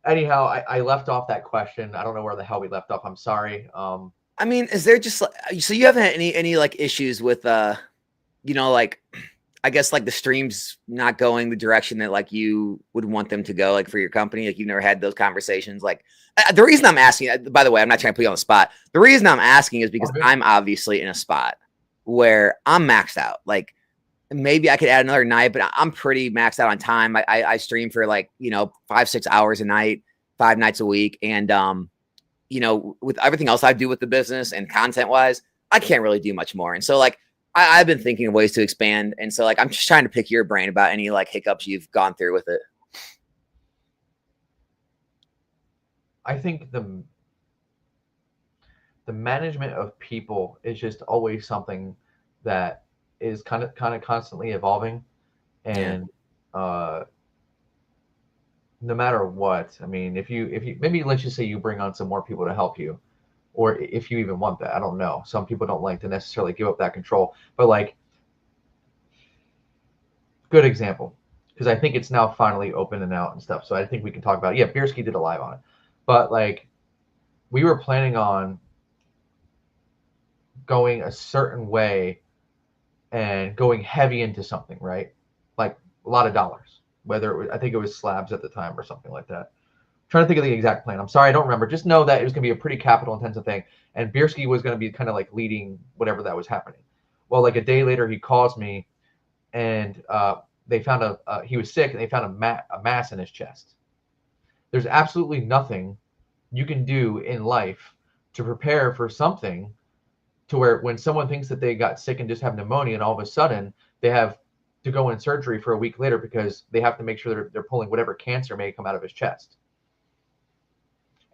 B: Anyhow, I left off that question. I don't know where the hell we left off. I'm sorry.
A: I mean, is there just so you haven't had any like issues with like I guess like the streams not going the direction that like you would want them to go, like for your company? Like you've never had those conversations? Like the reason I'm asking, by the way, I'm not trying to put you on the spot. The reason I'm asking is because I'm obviously in a spot where I'm maxed out. Like maybe I could add another night, but I'm pretty maxed out on time. I stream for like, 5-6 hours a night, 5 nights a week. And, with everything else I do with the business and content wise, I can't really do much more. And so like, I've been thinking of ways to expand. And so like, I'm just trying to pick your brain about any like hiccups you've gone through with it.
B: I think the management of people is just always something that is kind of constantly evolving. And, no matter what, I mean, if you maybe let's just say you bring on some more people to help you, or if you even want that, I don't know. Some people don't like to necessarily give up that control, but like, good example, because I think it's now finally open and out and stuff. So I think we can talk about it. Yeah, Bierski did a live on it, but like, we were planning on going a certain way and going heavy into something, right? Like a lot of dollars. Whether it was, I think it was slabs at the time or something like that. I'm trying to think of the exact plan. I'm sorry, I don't remember. Just know that it was going to be a pretty capital intensive thing, and Bierski was going to be kind of like leading whatever that was happening. Well, like a day later, he calls me, and they found he was sick, and they found a mass in his chest. There's absolutely nothing you can do in life to prepare for something to where when someone thinks that they got sick and just have pneumonia, and all of a sudden they have to go in surgery for a week later because they have to make sure they're pulling whatever cancer may come out of his chest.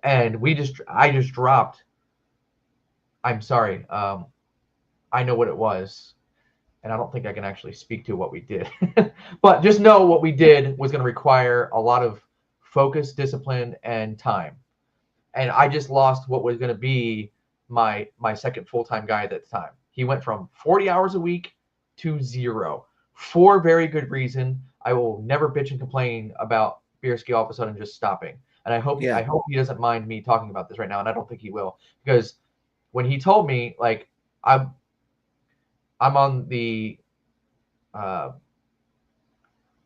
B: And I just dropped. I'm sorry. I know what it was, and I don't think I can actually speak to what we did. But just know what we did was going to require a lot of focus, discipline, and time. And I just lost what was going to be my second full-time guy at that time. He went from 40 hours a week to 0. For very good reason. I will never bitch and complain about Bierski all of a sudden just stopping. And I hope he doesn't mind me talking about this right now, and I don't think he will, because when he told me, like, I'm on the I'm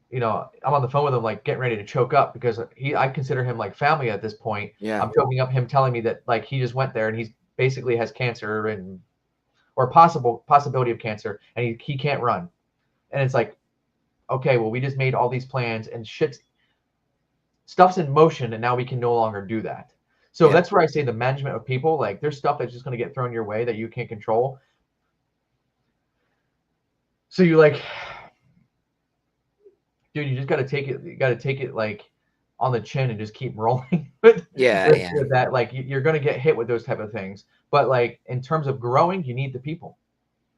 B: on the phone with him, like getting ready to choke up, because I consider him like family at this point.
A: Yeah.
B: I'm choking up him telling me that like he just went there and he's basically has cancer or possibility of cancer, and he can't run. And it's like, okay, well, we just made all these plans and stuff's in motion, and now we can no longer do that. So that's where I say the management of people, like there's stuff that's just going to get thrown your way that you can't control. So you like, dude, you just got to take it. You got to take it like on the chin and just keep rolling with that. Like you're going to get hit with those type of things. But like in terms of growing, you need the people.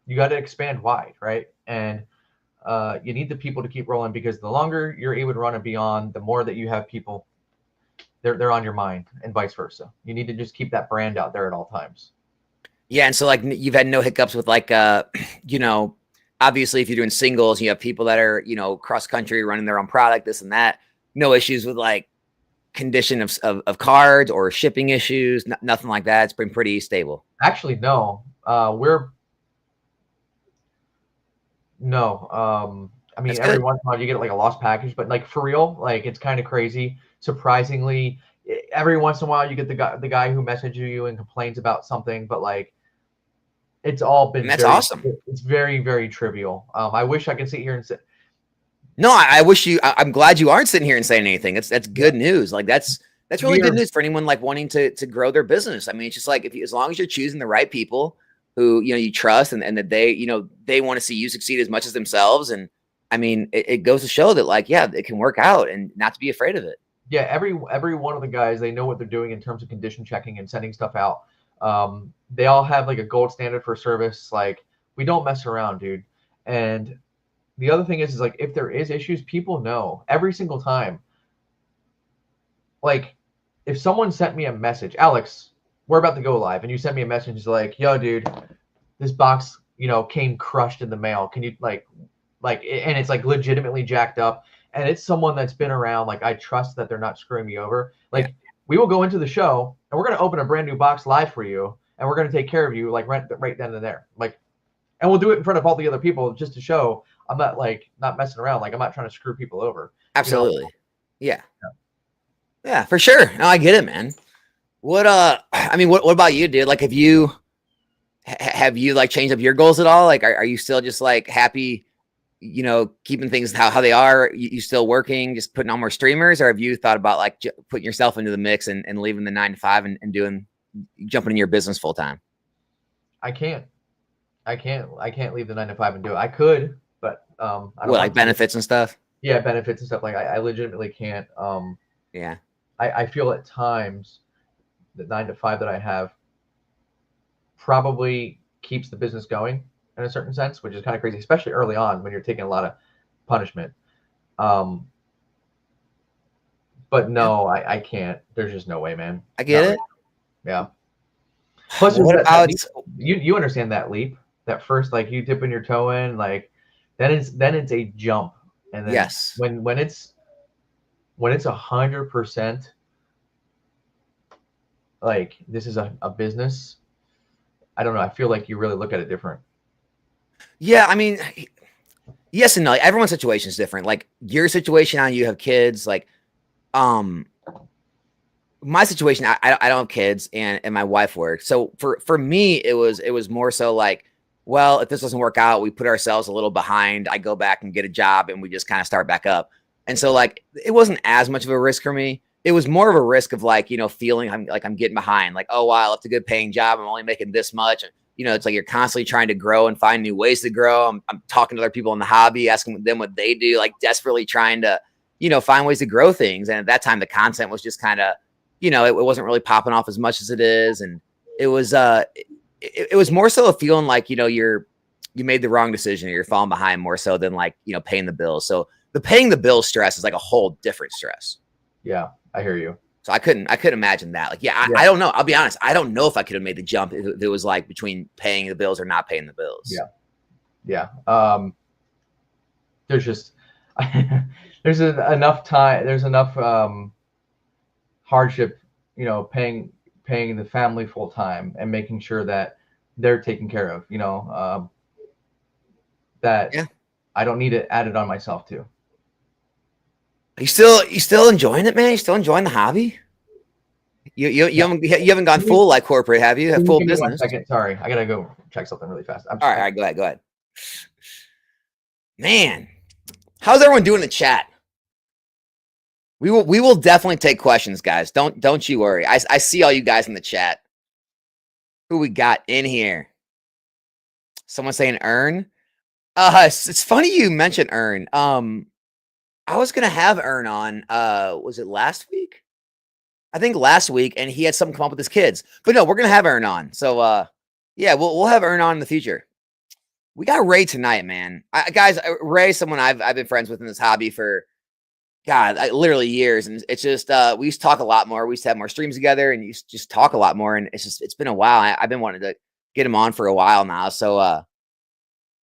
B: You got to expand wide, right? And you need the people to keep rolling, because the longer you're able to run and beyond, the more that you have people, they're on your mind, and vice versa. You need to just keep that brand out there at all times.
A: Yeah, and so like you've had no hiccups with like obviously if you're doing singles, you have people that are cross country running their own product, this and that. No issues with like condition of cards or shipping issues, nothing like that. It's been pretty stable.
B: Actually, no. No. I mean, every once in a while you get like a lost package, but like for real, like it's kind of crazy. Surprisingly, every once in a while you get the guy who messages you and complains about something, but like it's all been
A: awesome.
B: It's very, very trivial. I wish I could sit here and say.
A: No, I wish you. I'm glad you aren't sitting here and saying anything. That's good news. Like that's really good news for anyone like wanting to grow their business. I mean, it's just like as long as you're choosing the right people who you trust and that they want to see you succeed as much as themselves, and I mean, it goes to show that like, yeah, it can work out and not to be afraid of it.
B: Yeah, every one of the guys, they know what they're doing in terms of condition checking and sending stuff out. They all have like a gold standard for service. Like, we don't mess around, dude. And the other thing is like, if there is issues, people know every single time. Like, if someone sent me a message, Alex, we're about to go live, and you sent me a message like, yo, dude, this box, came crushed in the mail. Can you and it's like legitimately jacked up, and it's someone that's been around. Like, I trust that they're not screwing me over. Like,
A: Yeah.
B: we will go into the show and we're gonna open a brand new box live for you, and we're gonna take care of you like right then and there. Like, and we'll do it in front of all the other people just to show I'm not messing around. Like, I'm not trying to screw people over.
A: Absolutely. Yeah. Yeah, for sure. No, I get it, man. What I mean, what about you, dude? Like, have you like changed up your goals at all? Like, are you still just like happy, keeping things how they are? You still working, just putting on more streamers, or have you thought about like putting yourself into the mix and leaving the 9 to 5 and jumping in your business full time?
B: I can't leave the 9 to 5 and do it. I could, but I don't
A: What, like benefits and stuff?
B: Yeah, benefits and stuff. Like, I legitimately can't.
A: Yeah.
B: I feel at times the 9 to 5 that I have probably keeps the business going in a certain sense, which is kind of crazy, especially early on when you're taking a lot of punishment. But no, I can't. There's just no way, man.
A: I get it.
B: Yeah. Plus,
A: what about
B: you understand that leap, that first, like, you dipping your toe in, like, then it's a jump, and then
A: yes,
B: when it's 100%, like, this is a business. I don't know. I feel like you really look at it different.
A: Yeah, I mean, yes and no. Everyone's situation is different. Like, your situation, now you have kids. Like, my situation, I don't have kids, and my wife works. So for me, it was more so like, well, if this doesn't work out, we put ourselves a little behind. I go back and get a job, and we just kind of start back up. And so, like, it wasn't as much of a risk for me. It was more of a risk of like, feeling I'm getting behind. Like, oh wow, I left a good paying job. I'm only making this much. It's like you're constantly trying to grow and find new ways to grow. I'm talking to other people in the hobby, asking them what they do, like desperately trying to, find ways to grow things. And at that time, the content was just kind of, it wasn't really popping off as much as it is. And it was more so a feeling like, you made the wrong decision, or you're falling behind more so than like, paying the bills. So the paying the bills stress is like a whole different stress.
B: Yeah, I hear you.
A: So I couldn't imagine that. Like, I don't know. I'll be honest. I don't know if I could have made the jump if it was like between paying the bills or not paying the bills.
B: Yeah. There's just, there's enough time. There's enough hardship, paying the family full time and making sure that they're taken care of, that I don't need it added on myself too.
A: You still enjoying it, man? You still enjoying the hobby? You haven't gone full like corporate, have you? Have full business?
B: 1 second. Sorry, I gotta go check something really fast.
A: All right, go ahead. Man, how's everyone doing in the chat? We will definitely take questions, guys. Don't you worry. I see all you guys in the chat. Who we got in here? Someone saying Earn. It's funny you mentioned Earn. I was gonna have Earn on. Was it last week? I think last week, and he had something come up with his kids. But no, we're gonna have Earn on. So yeah, we'll have Earn on in the future. We got Ray tonight, man. Guys, Ray, someone I've been friends with in this hobby for literally years, and it's just we used to talk a lot more. We used to have more streams together, and used to just talk a lot more. And it's been a while. I've been wanting to get him on for a while now. So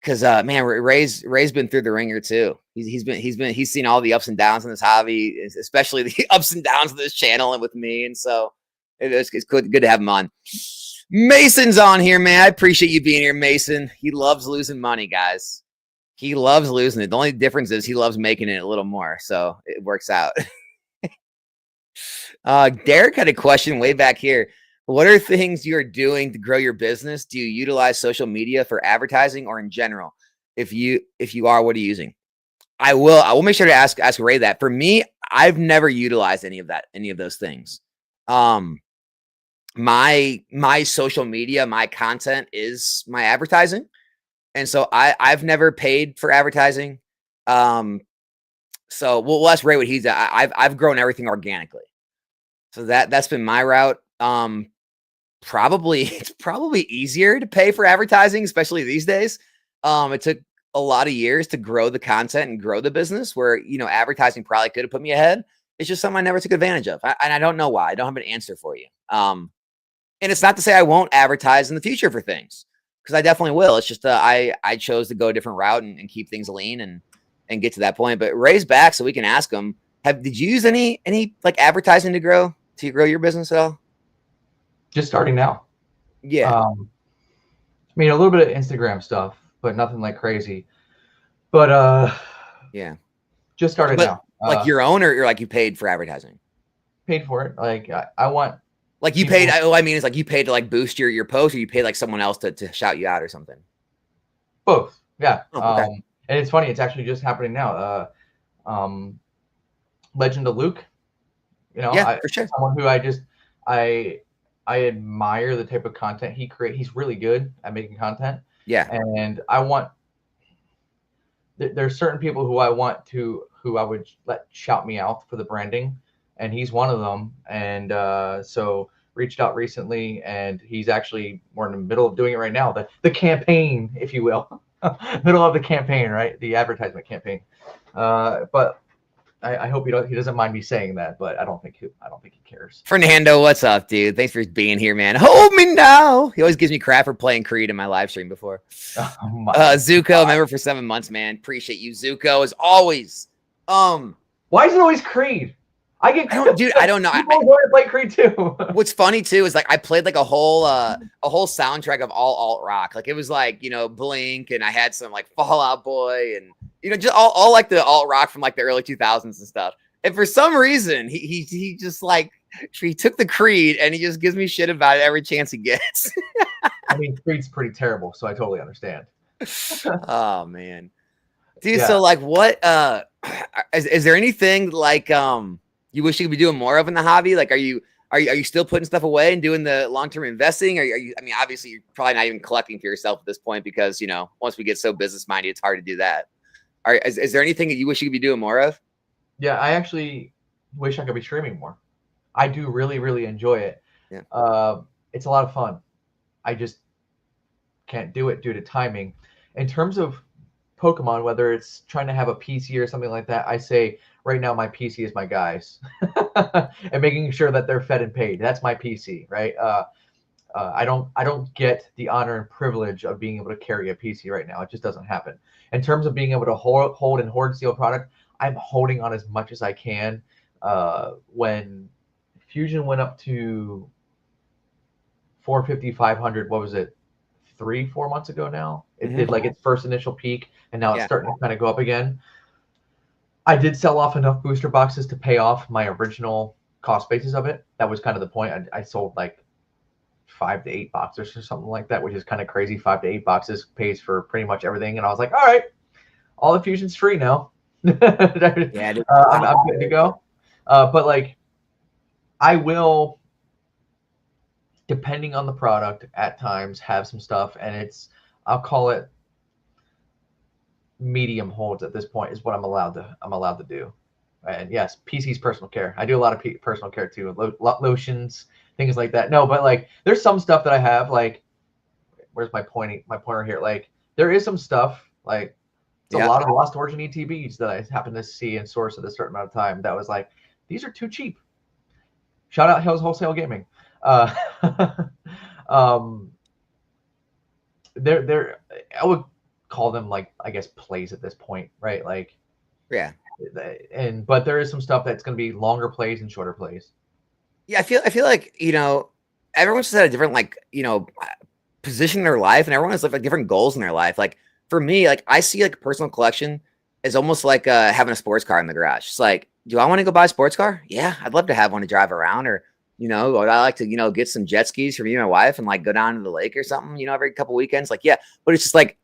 A: because man, Ray's been through the ringer too. He's seen all the ups and downs in this hobby, especially the ups and downs of this channel and with me. And so it's good to have him on. Mason's on here, man. I appreciate you being here, Mason. He loves losing money, guys. He loves losing it. The only difference is he loves making it a little more, so it works out. Derek had a question way back here. What are things you're doing to grow your business? Do you utilize social media for advertising or in general? If you are, what are you using? I will make sure to ask Ray that. For me, I've never utilized any of those things. My social media, my content is my advertising. And so I've never paid for advertising. So we'll ask Ray what he's at. I've grown everything organically. So that's been my route. It's probably easier to pay for advertising, especially these days. It took a lot of years to grow the content and grow the business where, advertising probably could have put me ahead. It's just something I never took advantage of. And I don't know why. I don't have an answer for you. And it's not to say I won't advertise in the future for things, because I definitely will. It's just I chose to go a different route and keep things lean and get to that point. But Ray's back, so we can ask him. Did you use any like advertising to grow your business at all?
B: Just starting now.
A: Yeah.
B: I mean, a little bit of Instagram stuff, but nothing like crazy. But
A: yeah,
B: just started now.
A: Like your own, or like you paid for advertising?
B: Paid for it. Like I want.
A: Like you paid. I mean, it's like you paid to like boost your post, or you paid like someone else to shout you out or something.
B: Both. Yeah.
A: Oh, okay.
B: And it's funny. It's actually just happening now. Legend of Luke.
A: Yeah, for sure.
B: Someone who I admire the type of content he creates. He's really good at making content.
A: Yeah.
B: And I want. There's certain people who I would let shout me out for the branding, and he's one of them. And so reached out recently, and he's actually we're in the middle of doing it right now. The campaign, if you will, middle of the campaign, right? The advertisement campaign. But I hope he doesn't mind me saying that, but I don't think he cares.
A: Fernando, what's up, dude? Thanks for being here, man. Hold me now. He always gives me crap for playing Creed in my live stream before. Zuko, member for 7 months, man. Appreciate you, Zuko, as always.
B: Why is it always Creed? I don't know.
A: People
B: want to play Creed too.
A: What's funny too is like I played like a whole soundtrack of all alt rock. Like it was like Blink, and I had some like Fall Out Boy, and just all like the alt rock from like the early 2000s and stuff. And for some reason, he just like he took the Creed, and he just gives me shit about it every chance he gets.
B: I mean, Creed's pretty terrible, so I totally understand.
A: Oh man, dude. Yeah. So like, what is there anything like you wish you could be doing more of in the hobby? Like, are you still putting stuff away and doing the long-term investing? Are you, I mean, obviously you're probably not even collecting for yourself at this point, because, once we get so business-minded, it's hard to do that. Is there anything that you wish you could be doing more of?
B: Yeah, I actually wish I could be streaming more. I do really, really enjoy it.
A: Yeah.
B: It's a lot of fun. I just can't do it due to timing. In terms of Pokemon, whether it's trying to have a PC or something like that, I say right now my PC is my guys, and making sure that they're fed and paid. That's my PC, right? I don't get the honor and privilege of being able to carry a PC right now. It just doesn't happen. In terms of being able to hold and hoard steel product, I'm holding on as much as I can. When Fusion went up to 450, 500, what was it? 3-4 months ago now. It did like its first initial peak, and now it's starting to kind of go up again. I did sell off enough booster boxes to pay off my original cost basis of it. That was kind of the point. I sold like 5 to 8 boxes or something like that, which is kind of crazy. 5 to 8 boxes pays for pretty much everything. And I was like, all right, all the Fusion's free now. I'm good to go. But like, I will, depending on the product, at times have some stuff, and I'll call it medium holds at this point is what I'm allowed to do. And yes, PC's personal care. I do a lot of personal care too, lotions, things like that. No, but like there's some stuff that I have, like, where's my pointer here? Like there is some stuff, like it's a lot of Lost Origin ETBs that I happen to see and source at a certain amount of time that was like, these are too cheap. Shout out Hills Wholesale Gaming. They're I would call them, like, I guess, plays at this point, right? Like,
A: yeah.
B: But there is some stuff that's going to be longer plays and shorter plays.
A: Yeah, I feel like everyone's just at a different position in their life, and everyone has like different goals in their life. Like for me, like I see like personal collection is almost like having a sports car in the garage. It's like, do I want to go buy a sports car? Yeah, I'd love to have one to drive around, or would I like to get some jet skis for me and my wife and like go down to the lake or something, every couple weekends. Like, yeah, but it's just like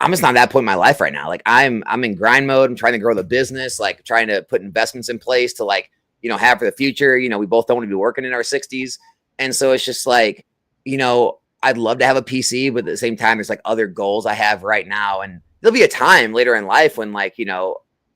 A: I'm just not at that point in my life right now. Like I'm in grind mode. I'm trying to grow the business, like trying to put investments in place to like, have for the future. We both don't want to be working in our 60s. And so it's just like, I'd love to have a PC, but at the same time, there's like other goals I have right now. And there'll be a time later in life when like,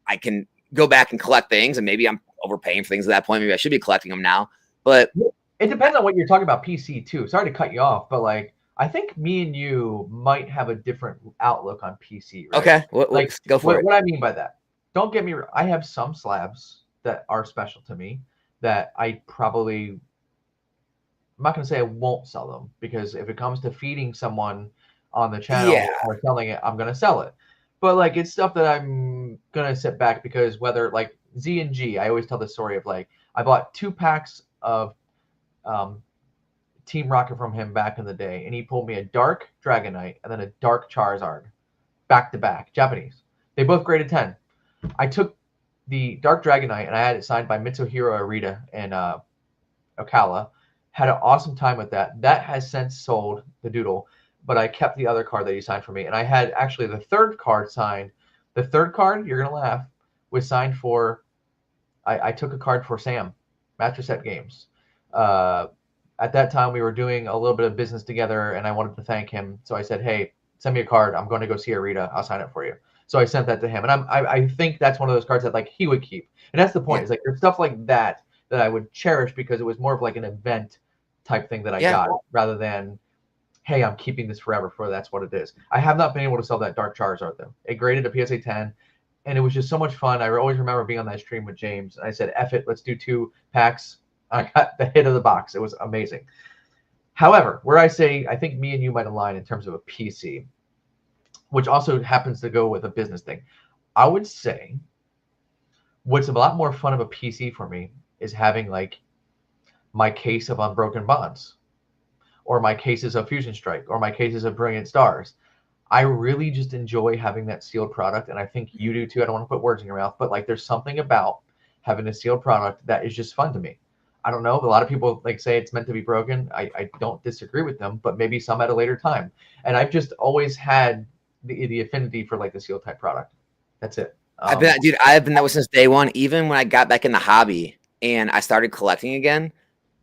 A: I can go back and collect things, and maybe I'm overpaying for things at that point. Maybe I should be collecting them now. But
B: it depends on what you're talking about PC too. Sorry to cut you off, but like I think me and you might have a different outlook on PC, right?
A: okay,
B: Like
A: go for it.
B: What I mean by that, don't get me wrong. I have some slabs that are special to me that I'm not going to say I won't sell them, because if it comes to feeding someone on the channel or selling it, I'm going to sell it. But like it's stuff that I'm going to sit back, because whether like Z and G, I always tell the story of like I bought 2 packs of Team Rocket from him back in the day, and he pulled me a dark Dragonite and then a dark Charizard back to back, Japanese. They both graded 10. I took the dark Dragonite and I had it signed by Mitsuhiro Arita and Okala. Had an awesome time with that. That has since sold, the doodle, but I kept the other card that he signed for me. And I had actually the 3rd card signed. The 3rd card, you're going to laugh, was signed for, I took a card for Sam, Master Set Games. At that time, we were doing a little bit of business together, and I wanted to thank him. So I said, hey, send me a card. I'm going to go see Arita. I'll sign it for you. So I sent that to him. And I think that's one of those cards that like he would keep. And that's the point. Is like there's stuff like that I would cherish, because it was more of like an event type thing that I got, rather than, hey, I'm keeping this forever, for that's what it is. I have not been able to sell that Dark Charizard though. It graded a PSA 10, and it was just so much fun. I always remember being on that stream with James, and I said, F it, let's do 2 packs. I got the hit of the box. It was amazing. However, where I say I think me and you might align in terms of a PC, which also happens to go with a business thing, I would say what's a lot more fun of a PC for me is having like my case of Unbroken Bonds, or my cases of Fusion Strike, or my cases of Brilliant Stars. I really just enjoy having that sealed product, and I think you do too. I don't want to put words in your mouth, but like there's something about having a sealed product that is just fun to me. I don't know. A lot of people like say it's meant to be broken. I don't disagree with them, but maybe some at a later time. And I've just always had the affinity for like the sealed type product. That's it.
A: I've been that way since day one. Even when I got back in the hobby and I started collecting again,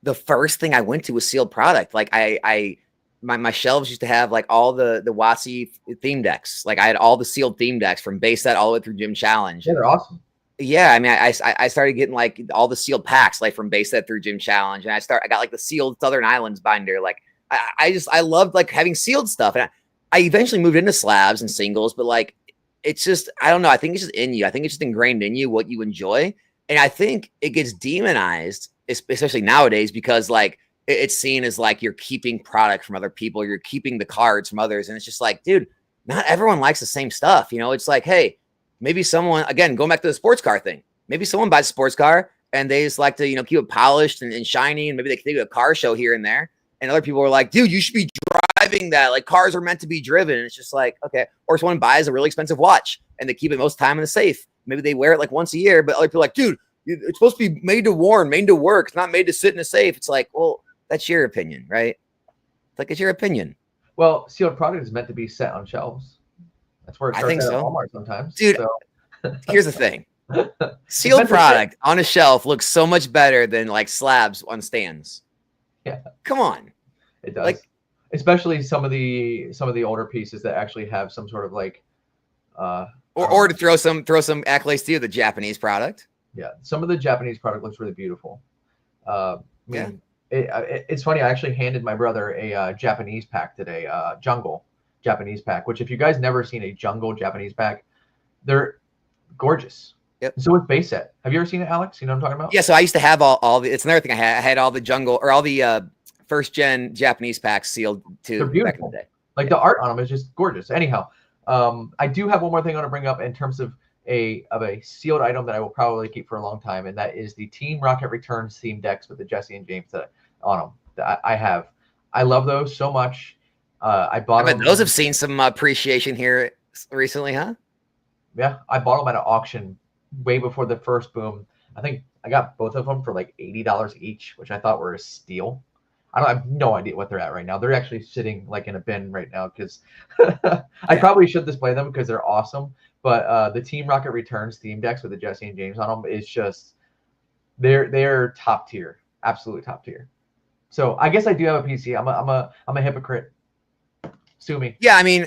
A: the first thing I went to was sealed product. Like my shelves used to have like all the WotC theme decks. Like I had all the sealed theme decks from base set all the way through Gym Challenge.
B: Yeah, they're awesome.
A: Yeah, I mean, I started getting like all the sealed packs, like from base set through Gym Challenge, and I got like the sealed Southern Islands binder. Like I loved like having sealed stuff, and I eventually moved into slabs and singles, but like it's just, I don't know. I think it's just in you. I think it's just ingrained in you what you enjoy, and I think it gets demonized, especially nowadays, because like it's seen as like you're keeping product from other people, you're keeping the cards from others, and it's just like, dude, not everyone likes the same stuff. It's like, hey. Maybe someone, again, going back to the sports car thing, maybe someone buys a sports car and they just like to, keep it polished and shiny, and maybe they can do a car show here and there. And other people are like, dude, you should be driving that. Like cars are meant to be driven. And it's just like, okay. Or someone buys a really expensive watch and they keep it most time in the safe. Maybe they wear it like once a year, but other people are like, dude, it's supposed to be made to worn, made to work. It's not made to sit in a safe. It's like, well, that's your opinion, right? It's like, it's your opinion.
B: Well, sealed product is meant to be set on shelves. That's where it starts at Walmart sometimes.
A: Dude, here's the thing. Sealed product on a shelf looks so much better than like slabs on stands.
B: Yeah.
A: Come on.
B: It does. Like, especially some of the older pieces that actually have some sort of like
A: or to throw some accolades to the Japanese product.
B: Yeah. Some of the Japanese product looks really beautiful. It's funny. I actually handed my brother a Japanese pack today, Jungle Japanese pack, which if you guys never seen a Jungle Japanese pack, they're gorgeous.
A: Yep.
B: So it's base set. Have you ever seen it, Alex? You know what I'm talking about?
A: Yeah. So I used to have all the, it's another thing I had all the Jungle or all the first gen Japanese packs sealed too.
B: They're beautiful. Back in the day. Like the art on them is just gorgeous. Anyhow, I do have one more thing I want to bring up in terms of a sealed item that I will probably keep for a long time, and that is the Team Rocket Returns theme decks with the Jesse and James on them. That I have. I love those so much. I bought them.
A: Those have seen some appreciation here recently, huh?
B: Yeah, I bought them at an auction way before the first boom. I think I got both of them for like $80 each, which I thought were a steal. I have no idea what they're at right now. They're actually sitting like in a bin right now because I probably should display them because they're awesome. But the Team Rocket Returns theme decks with the Jesse and James on them is just they're top tier, absolutely top tier. So I guess I do have a PC. I'm a hypocrite. Sue me.
A: Yeah, I mean,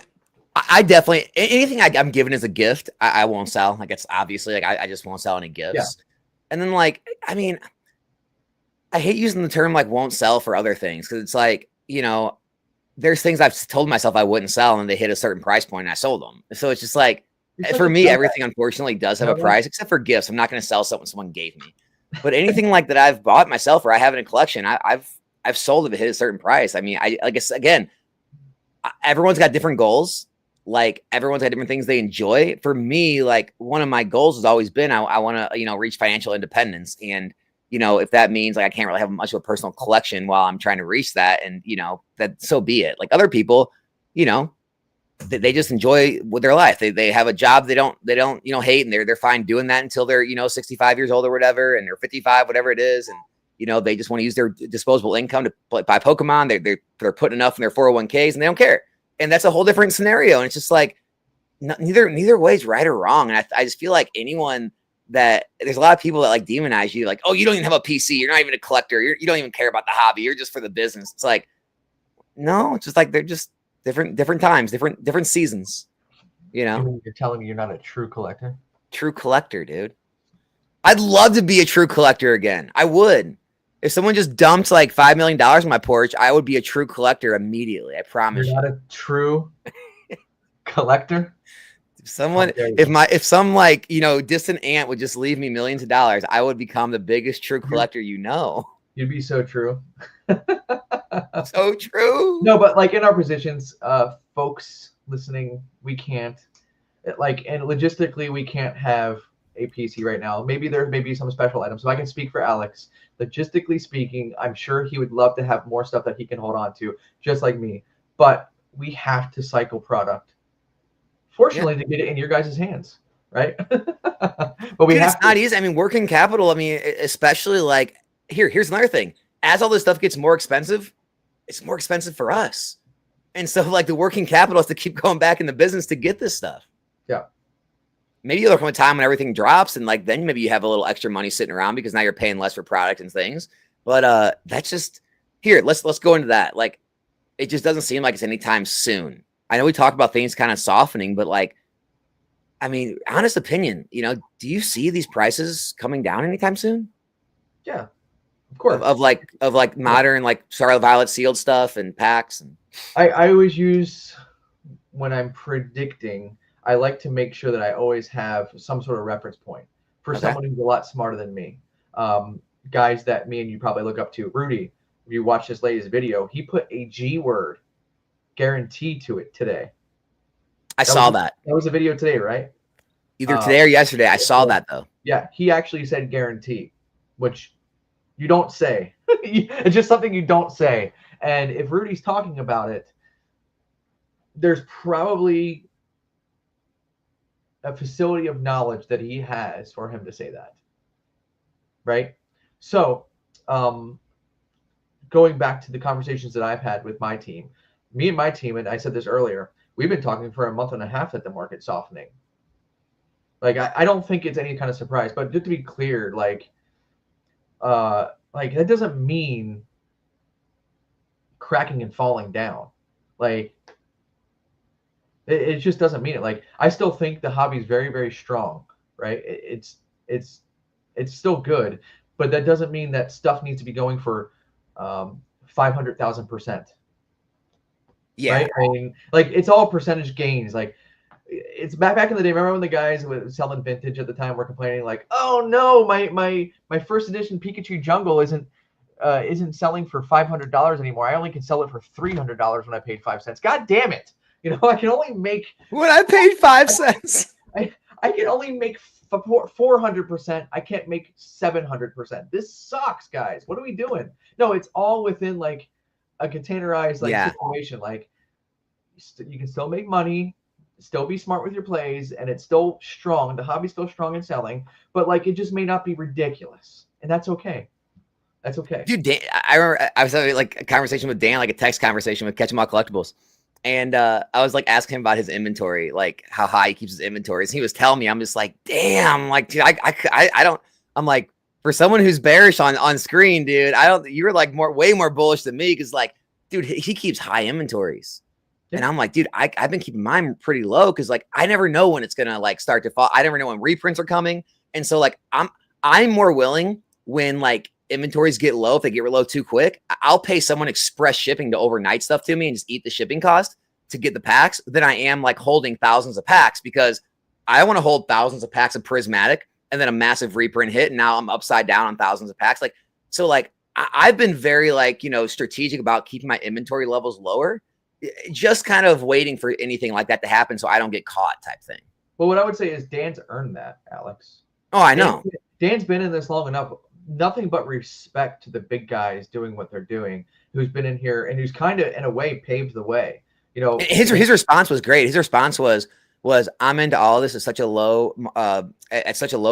A: I definitely anything I'm given as a gift, I won't sell. Like it's obviously like I just won't sell any gifts.
B: Yeah.
A: And then like I mean, I hate using the term like won't sell for other things because it's like there's things I've told myself I wouldn't sell and they hit a certain price point and I sold them. So it's just like for me, everything unfortunately does have a price except for gifts. I'm not going to sell something someone gave me, but anything like that I've bought myself or I have in a collection, I've sold if it hit a certain price. I mean, I guess again, everyone's got different goals. Like everyone's got different things they enjoy. For me, like one of my goals has always been I want to reach financial independence and if that means like I can't really have much of a personal collection while I'm trying to reach that, and that so be it. Like other people, they just enjoy with their life. They have a job they don't hate, and they're fine doing that until they're 65 years old or whatever, and they're 55, whatever it is, and they just want to use their disposable income to buy Pokemon. They're putting enough in their 401ks, and they don't care. And that's a whole different scenario. And it's just like neither way is right or wrong. And I just feel like anyone that there's a lot of people that like demonize you, like, oh, you don't even have a PC, you're not even a collector, you don't even care about the hobby, you're just for the business. It's like, no, it's just like they're just different times, different seasons.
B: You're telling me you're not a true collector?
A: True collector, dude. I'd love to be a true collector again. I would. If someone just dumped like $5 million on my porch, I would be a true collector immediately. I promise you.
B: You're not a true collector?
A: If some like distant aunt would just leave me millions of dollars, I would become the biggest true collector.
B: You'd be so true.
A: So true.
B: No, but like in our positions, folks listening, we can't and logistically we can't have a PC right now. Maybe there may be some special items. So I can speak for Alex. Logistically speaking, I'm sure he would love to have more stuff that he can hold on to, just like me. But we have to cycle product. Fortunately, to get it in your guys' hands, right? But
A: it's not easy. I mean, working capital. I mean, especially like here's another thing. As all this stuff gets more expensive, it's more expensive for us, and so like the working capital has to keep going back in the business to get this stuff.
B: Yeah.
A: Maybe you'll come a time when everything drops, and like then maybe you have a little extra money sitting around because now you're paying less for product and things. But that's just here. Let's go into that. Like, it just doesn't seem like it's anytime soon. I know we talked about things kind of softening, but like, I mean, honest opinion, do you see these prices coming down anytime soon?
B: Yeah, of course.
A: Of like modern, like Scarlet Violet sealed stuff and packs. And
B: I always use, when I'm predicting, I like to make sure that I always have some sort of reference point for someone who's a lot smarter than me. Guys that me and you probably look up to. Rudy, if you watch this latest video, he put a G word guarantee to it today.
A: I saw that.
B: That was a video today, right?
A: Either today or yesterday. I saw that though.
B: Yeah, he actually said guarantee, which you don't say. It's just something you don't say. And if Rudy's talking about it, there's probably a facility of knowledge that he has for him to say that. Right? So, going back to the conversations that I've had with my team, me and my team, and I said this earlier, we've been talking for a month and a half that the market's softening. Like, I don't think it's any kind of surprise, but just to be clear, like that doesn't mean cracking and falling down. Like, it just doesn't mean it. Like, I still think the hobby is very, very strong, right? It's still good, but that doesn't mean that stuff needs to be going for 500,000%.
A: Yeah.
B: Right? I mean, like, it's all percentage gains. Like, it's back in the day. Remember when the guys were selling vintage at the time were complaining, like, oh no, my first edition Pikachu Jungle isn't selling for $500 anymore. I only can sell it for $300 when I paid 5 cents. God damn it. I can only make
A: when I paid 5 cents.
B: I can only make 400%. I can't make 700%. This sucks, guys. What are we doing? No, it's all within like a containerized situation. Like, you can still make money, still be smart with your plays, and it's still strong. The hobby's still strong and selling, but like, it just may not be ridiculous, and that's okay. That's okay.
A: Dude, Dan, I remember I was having like a conversation with Dan, like a text conversation with Catch 'em All Collectibles. And I was like asking him about his inventory, like how high he keeps his inventories. He was telling me, I'm just like, damn, like, dude, I don't, I'm like, for someone who's bearish on screen, dude, you're like way more bullish than me. Cause like, dude, he keeps high inventories. And I'm like, dude, I've been keeping mine pretty low because like I never know when it's gonna like start to fall. I never know when reprints are coming. And so like I'm more willing when like inventories get low, if they get low too quick, I'll pay someone express shipping to overnight stuff to me and just eat the shipping cost to get the packs than I am like holding thousands of packs, because I want to hold thousands of packs of prismatic and then a massive reprint hit. And now I'm upside down on thousands of packs. Like, so like I've been very like, strategic about keeping my inventory levels lower, just kind of waiting for anything like that to happen so I don't get caught type thing.
B: Well, what I would say is Dan's earned that, Alex.
A: Oh, I know.
B: Dan's been in this long enough. Nothing but respect to the big guys doing what they're doing, who's been in here and who's kind of, in a way, paved the way.
A: His response was great. His response was I'm into all of this at such a low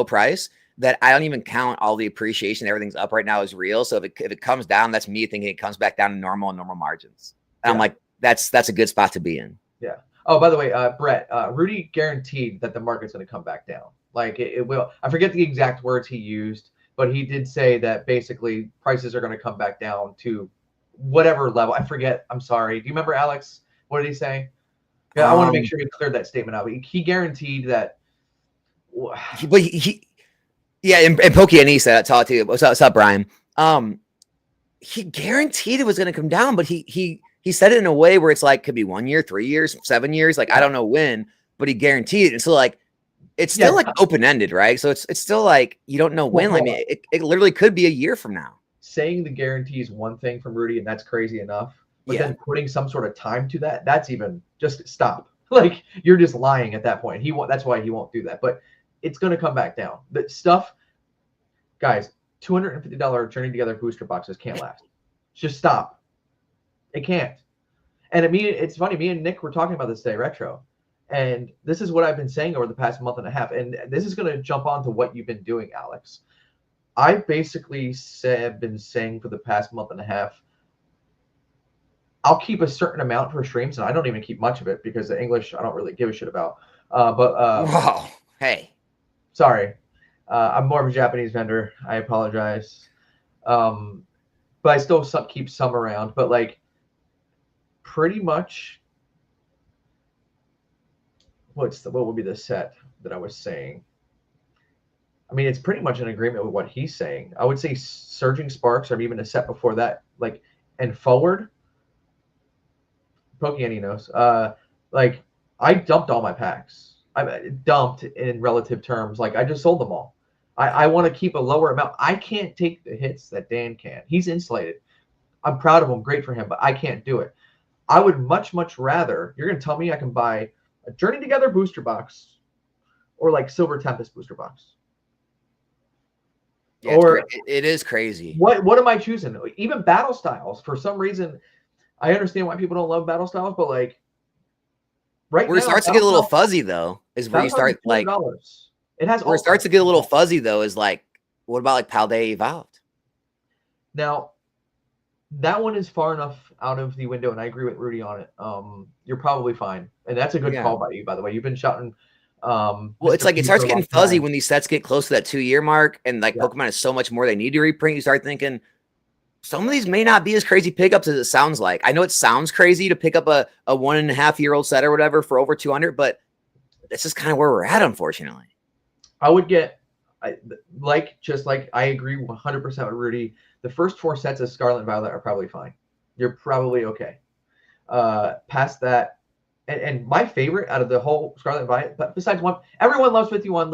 A: price that I don't even count all the appreciation. Everything's up right now is real. So if it comes down, that's me thinking it comes back down to normal margins. And I'm like, that's a good spot to be in.
B: Yeah. Oh, by the way, Brett, Rudy guaranteed that the market's going to come back down. Like it will. I forget the exact words he used, but he did say that basically prices are going to come back down to whatever level. I forget. I'm sorry. Do you remember, Alex? What did he say? Yeah, I want to make sure he cleared that statement out. He guaranteed that.
A: But yeah, and Pokey and he said, talk to you. What's up, Brian? He guaranteed it was going to come down, but he said it in a way where it's like could be 1 year, 3 years, 7 years. Like I don't know when, but he guaranteed it. And so like it's still like open ended, right? So it's still like you don't know when. I mean, it literally could be a year from now.
B: Saying the guarantee is one thing from Rudy, and that's crazy enough. But then putting some sort of time to that's even just stop. Like you're just lying at that point. That's why he won't do that. But it's going to come back down. The stuff, guys, $250 Journey Together booster boxes can't last. Just stop. It can't. And it's funny. Me and Nick were talking about this today, Retro. And this is what I've been saying over the past month and a half. And this is going to jump onto what you've been doing, Alex. I basically been saying for the past month and a half, I'll keep a certain amount for streams, and I don't even keep much of it because the English I don't really give a shit about.
A: Wow. Hey.
B: Sorry. I'm more of a Japanese vendor. I apologize. But I still keep some around. But like pretty much what would be the set that I was saying? I mean, it's pretty much in agreement with what he's saying. I would say Surging Sparks or even a set before that, like, and forward. Pokey knows. Like, I dumped all my packs. I dumped in relative terms. Like, I just sold them all. I want to keep a lower amount. I can't take the hits that Dan can. He's insulated. I'm proud of him. Great for him, but I can't do it. I would much, much rather, you're going to tell me I can buy a Journey Together booster box or like Silver Tempest booster box.
A: Yeah, or it is crazy.
B: What am I choosing? Even battle styles. For some reason, I understand why people don't love battle styles, but like
A: where now, it starts to get a little fuzzy though is where you start like
B: it has
A: where it starts to get a little fuzzy though is like what about like Paldea Evolved?
B: Now that one is far enough out of the window, and I agree with Rudy on it. You're probably fine, and that's a good call by you, by the way. You've been shouting.
A: Well, it's like it starts getting fuzzy when these sets get close to that 2-year mark, and like Pokemon has so much more they need to reprint. You start thinking some of these may not be as crazy pickups as it sounds like. I know it sounds crazy to pick up a 1.5-year-old set or whatever for over 200, but this is kind of where we're at, unfortunately.
B: I would get I agree 100% with Rudy. The first 4 sets of Scarlet and Violet are probably fine. You're probably okay. Past that. And my favorite out of the whole Scarlet and Violet, but besides one, everyone loves 51.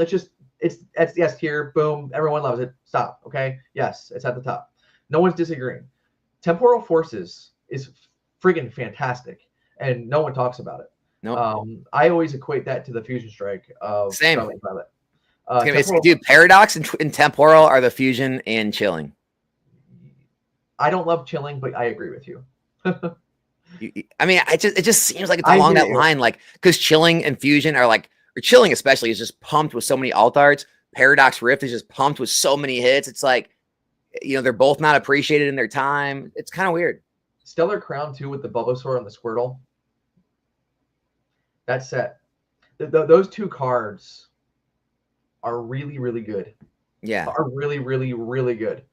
B: It's S tier. Boom. Everyone loves it. Stop. Okay. Yes. It's at the top. No one's disagreeing. Temporal Forces is friggin' fantastic. And no one talks about it.
A: No.
B: I always equate that to the Fusion Strike of Scarlet and Violet.
A: Dude, Paradox and Temporal are the fusion and chilling.
B: I don't love chilling, but I agree with you.
A: I mean, it just seems like it's along that line, like because chilling and fusion are like, or chilling especially is just pumped with so many alt arts. Paradox Rift is just pumped with so many hits. It's like, they're both not appreciated in their time. It's kind of weird.
B: Stellar Crown 2 with the Bulbasaur and the Squirtle. That set, those 2 cards are really, really good.
A: Yeah,
B: are really, really, really good.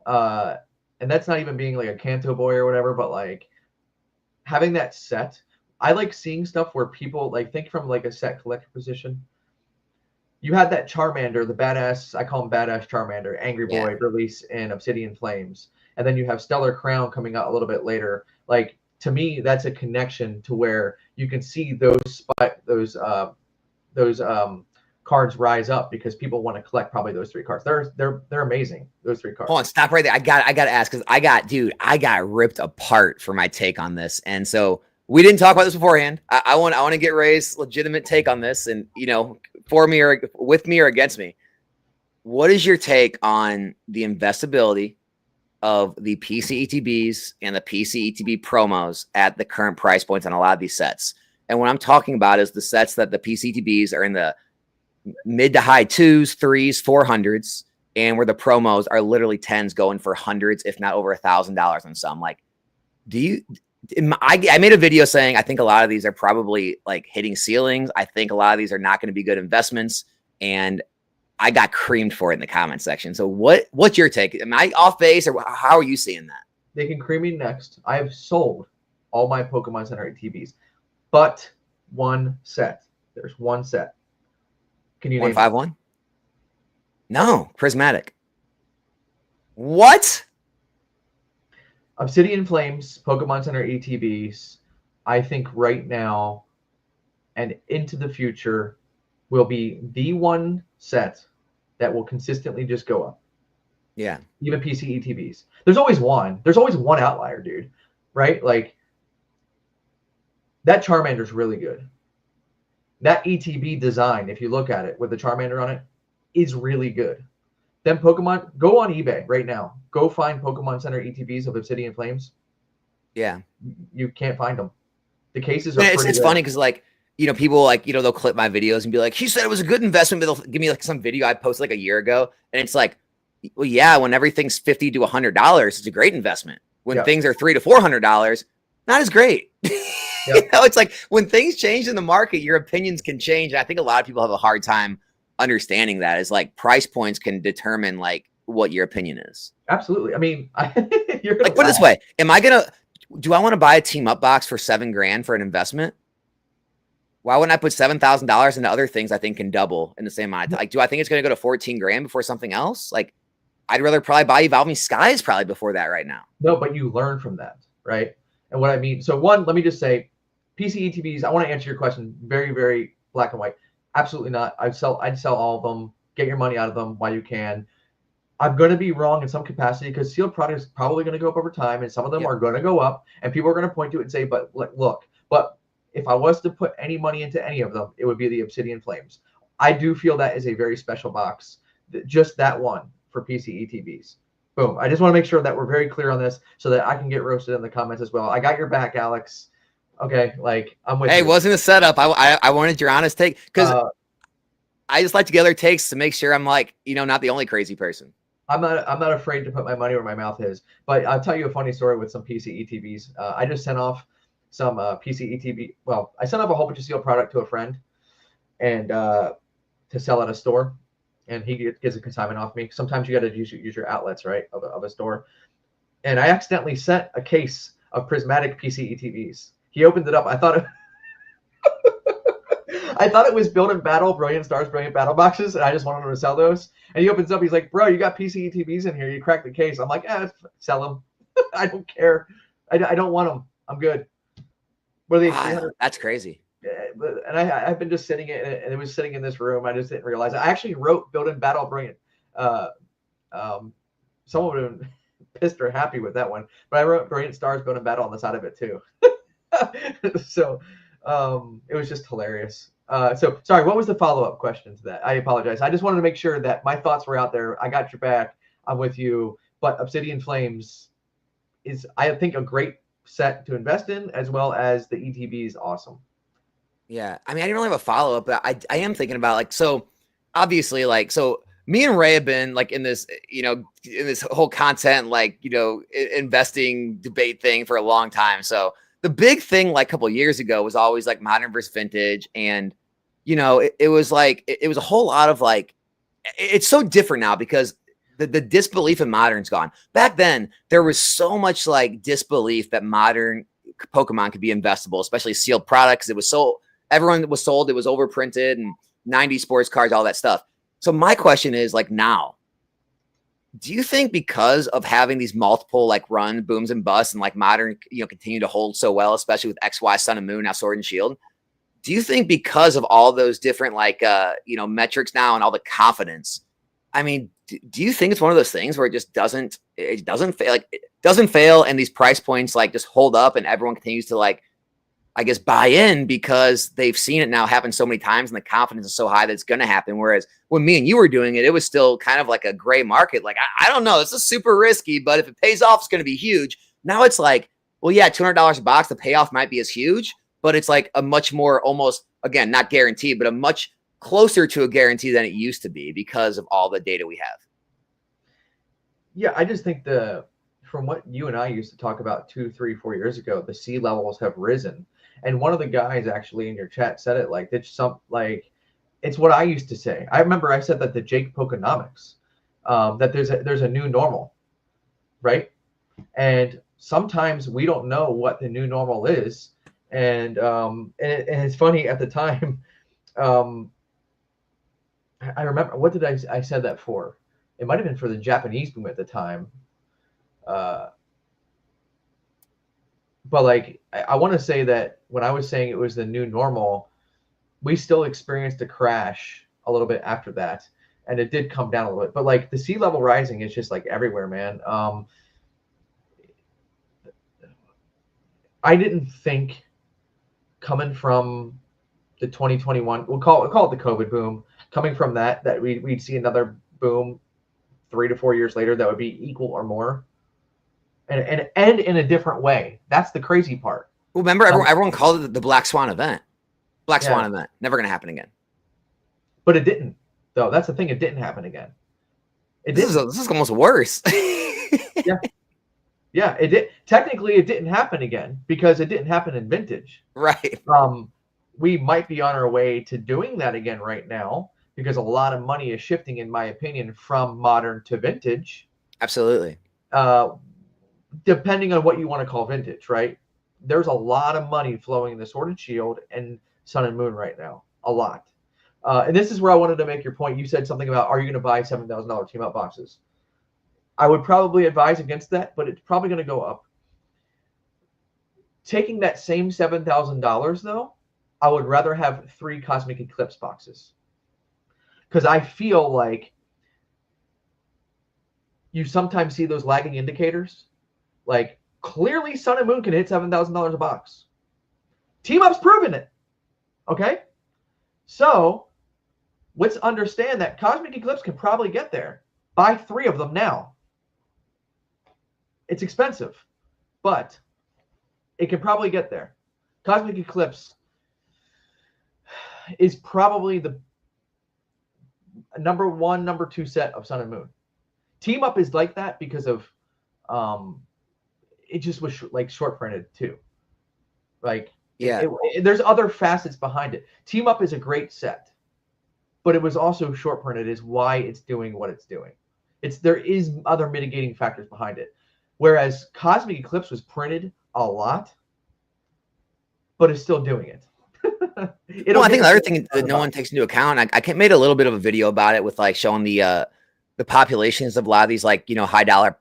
B: And that's not even being like a Kanto boy or whatever, but like having that set, I like seeing stuff where people like think from like a set collector position. You had that Charmander, the badass, I call him badass Charmander, Angry Boy release in Obsidian Flames. And then you have Stellar Crown coming out a little bit later. Like, to me, that's a connection to where you can see those cards rise up because people want to collect probably those 3 cards. They're amazing, those 3 cards.
A: Hold on, stop right there. I got to ask, because I got ripped apart for my take on this. And so we didn't talk about this beforehand. I want to get Ray's legitimate take on this, and for me or with me or against me. What is your take on the investability of the PC ETBs and the PC ETB promos at the current price points on a lot of these sets? And what I'm talking about is the sets that the PC ETBs are in the mid to high 2s, 3s, 400s, and where the promos are literally 10s going for hundreds, if not over $1,000 on some. Like, I made a video saying I think a lot of these are probably like hitting ceilings. I think a lot of these are not going to be good investments, and I got creamed for it in the comment section. So what's your take? Am I off base, or how are you seeing that?
B: They can cream me next. I have sold all my Pokemon Center ATVs, but one set. There's one set. Can you name
A: 151? No, Prismatic. What?
B: Obsidian Flames, Pokemon Center ATVs, I think right now and into the future will be the one set that will consistently just go up.
A: Yeah.
B: Even PC ETVs. There's always one. There's always one outlier, dude. Right? Like, that Charmander's really good. That ETB design, if you look at it with the Charmander on it, is really good. Then Pokemon, go on eBay right now. Go find Pokemon Center ETBs of Obsidian Flames.
A: Yeah.
B: You can't find them. The cases are
A: it's funny because, like, people like, they'll clip my videos and be like, he said it was a good investment, but they'll give me like some video I posted like a year ago. And it's like, well, yeah, when everything's $50 to $100, it's a great investment. When things are $300 to $400, not as great. It's like when things change in the market, your opinions can change. And I think a lot of people have a hard time understanding that. Is like price points can determine like what your opinion is.
B: Absolutely. I mean, you're
A: like, put it this way: do I want to buy a team up box for $7,000 for an investment? Why wouldn't I put $7,000 into other things I think can double in the same amount? Like, do I think it's going to go to $14,000 before something else? Like, I'd rather probably buy Evolving Skies probably before that right now.
B: No, but you learn from that, right? And what I mean, so one, let me just say, PC ETBs, I want to answer your question very, very black and white. Absolutely not. I'd sell all of them. Get your money out of them while you can. I'm going to be wrong in some capacity because sealed product is probably going to go up over time, and some of them are going to go up, and people are going to point to it and say, but look, but if I was to put any money into any of them, it would be the Obsidian Flames. I do feel that is a very special box, just that one for PC ETBs. Boom. I just want to make sure that we're very clear on this so that I can get roasted in the comments as well. I got your back, Alex. Okay, like, I'm with you.
A: Hey, it wasn't a setup. I wanted your honest take because I just like to get other takes to make sure I'm like, not the only crazy person.
B: I'm not afraid to put my money where my mouth is. But I'll tell you a funny story with some PC ETBs. I just sent off some PC ETB. Well, I sent off a whole bunch of sealed product to a friend and to sell at a store. And he gets a consignment off me. Sometimes you got to use your outlets, right, of a store. And I accidentally sent a case of prismatic PC ETBs. He opened it up. I thought it was Build and Battle, Brilliant Stars, Brilliant Battle boxes, and I just wanted him to sell those. And he opens up. He's like, "Bro, you got PC ETBs in here. You cracked the case." I'm like, sell them. I don't care. I don't want them. I'm good. What are they?
A: That's crazy.
B: And I've been just sitting in it, and it was sitting in this room. I just didn't realize it. I actually wrote Build and Battle Brilliant. Someone would have been pissed or happy with that one, but I wrote Brilliant Stars, Build and Battle on the side of it too. So it was just hilarious. So sorry, what was the follow-up question to that? I apologize. I just wanted to make sure that my thoughts were out there. I got your back. I'm with you. But Obsidian Flames is, I think, a great set to invest in, as well as the ETB is awesome.
A: Yeah. I mean, I didn't really have a follow-up, but I am thinking about, like, so obviously, like, so me and Ray have been like in this, in this whole content, like, investing debate thing for a long time. So the big thing, like a couple of years ago, was always like modern versus vintage. And, it was like, it was a whole lot of like, it's so different now because the disbelief in modern's gone. Back then, there was so much like disbelief that modern Pokemon could be investable, especially sealed products. It was so everyone was sold. It was overprinted and 90 sports cards, all that stuff. So my question is like now, do you think because of having these multiple like run booms and busts and like modern, continue to hold so well, especially with XY, Sun and Moon, now Sword and Shield, do you think because of all those different like, metrics now and all the confidence, I mean, do you think it's one of those things where it doesn't fail and these price points like just hold up and everyone continues to like, I guess, buy in because they've seen it now happen so many times and the confidence is so high that it's going to happen. Whereas when me and you were doing it, it was still kind of like a gray market. Like, I don't know, this is super risky, but if it pays off, it's going to be huge. Now it's like, well, yeah, $200 a box, the payoff might be as huge, but it's like a much more almost, again, not guaranteed, but a much closer to a guarantee than it used to be because of all the data we have.
B: Yeah, I just think from what you and I used to talk about 2, 3, 4 years ago, the sea levels have risen. And one of the guys actually in your chat said it like it's what I used to say. I remember I said that to Jake Pokenomics, that there's a new normal, right? And sometimes we don't know what the new normal is. And it's funny at the time. I remember, what did I said that for? It might have been for the Japanese boom at the time. But like, I want to say that when I was saying it was the new normal, we still experienced a crash a little bit after that. And it did come down a little bit. But like the sea level rising is just like everywhere, man. I didn't think coming from the 2021, we'll call it the COVID boom, coming from that we'd see another boom 3 to 4 years later that would be equal or more. And in a different way. That's the crazy part.
A: Well, remember, everyone called it the Black Swan event. Swan event. Never going to happen again.
B: But it didn't, though. That's the thing. It didn't happen again.
A: This is almost worse.
B: Yeah, it did. Technically, it didn't happen again because it didn't happen in vintage.
A: Right.
B: We might be on our way to doing that again right now because a lot of money is shifting, in my opinion, from modern to vintage.
A: Absolutely.
B: Depending on what you want to call vintage, right? There's a lot of money flowing in the Sword and Shield and Sun and Moon right now. A lot. And this is where I wanted to make your point. You said something about, are you going to buy $7,000 team up boxes? I would probably advise against that, but it's probably going to go up. Taking that same $7,000, though, I would rather have 3 Cosmic Eclipse boxes. Because I feel like you sometimes see those lagging indicators. Like, clearly Sun and Moon can hit $7,000 a box. Team Up's proven it. Okay? So, let's understand that Cosmic Eclipse can probably get there. Buy 3 of them now. It's expensive, but it can probably get there. Cosmic Eclipse is probably the number 1, number 2 set of Sun and Moon. Team Up is like that because of it just was like short printed too. Like,
A: yeah,
B: there's other facets behind it. Team Up is a great set, but it was also short printed is why it's doing what it's doing. There is other mitigating factors behind it. Whereas Cosmic Eclipse was printed a lot, but it's still doing it.
A: I think the other thing that no one takes into account, I made a little bit of a video about it with like showing the populations of a lot of these like, high dollar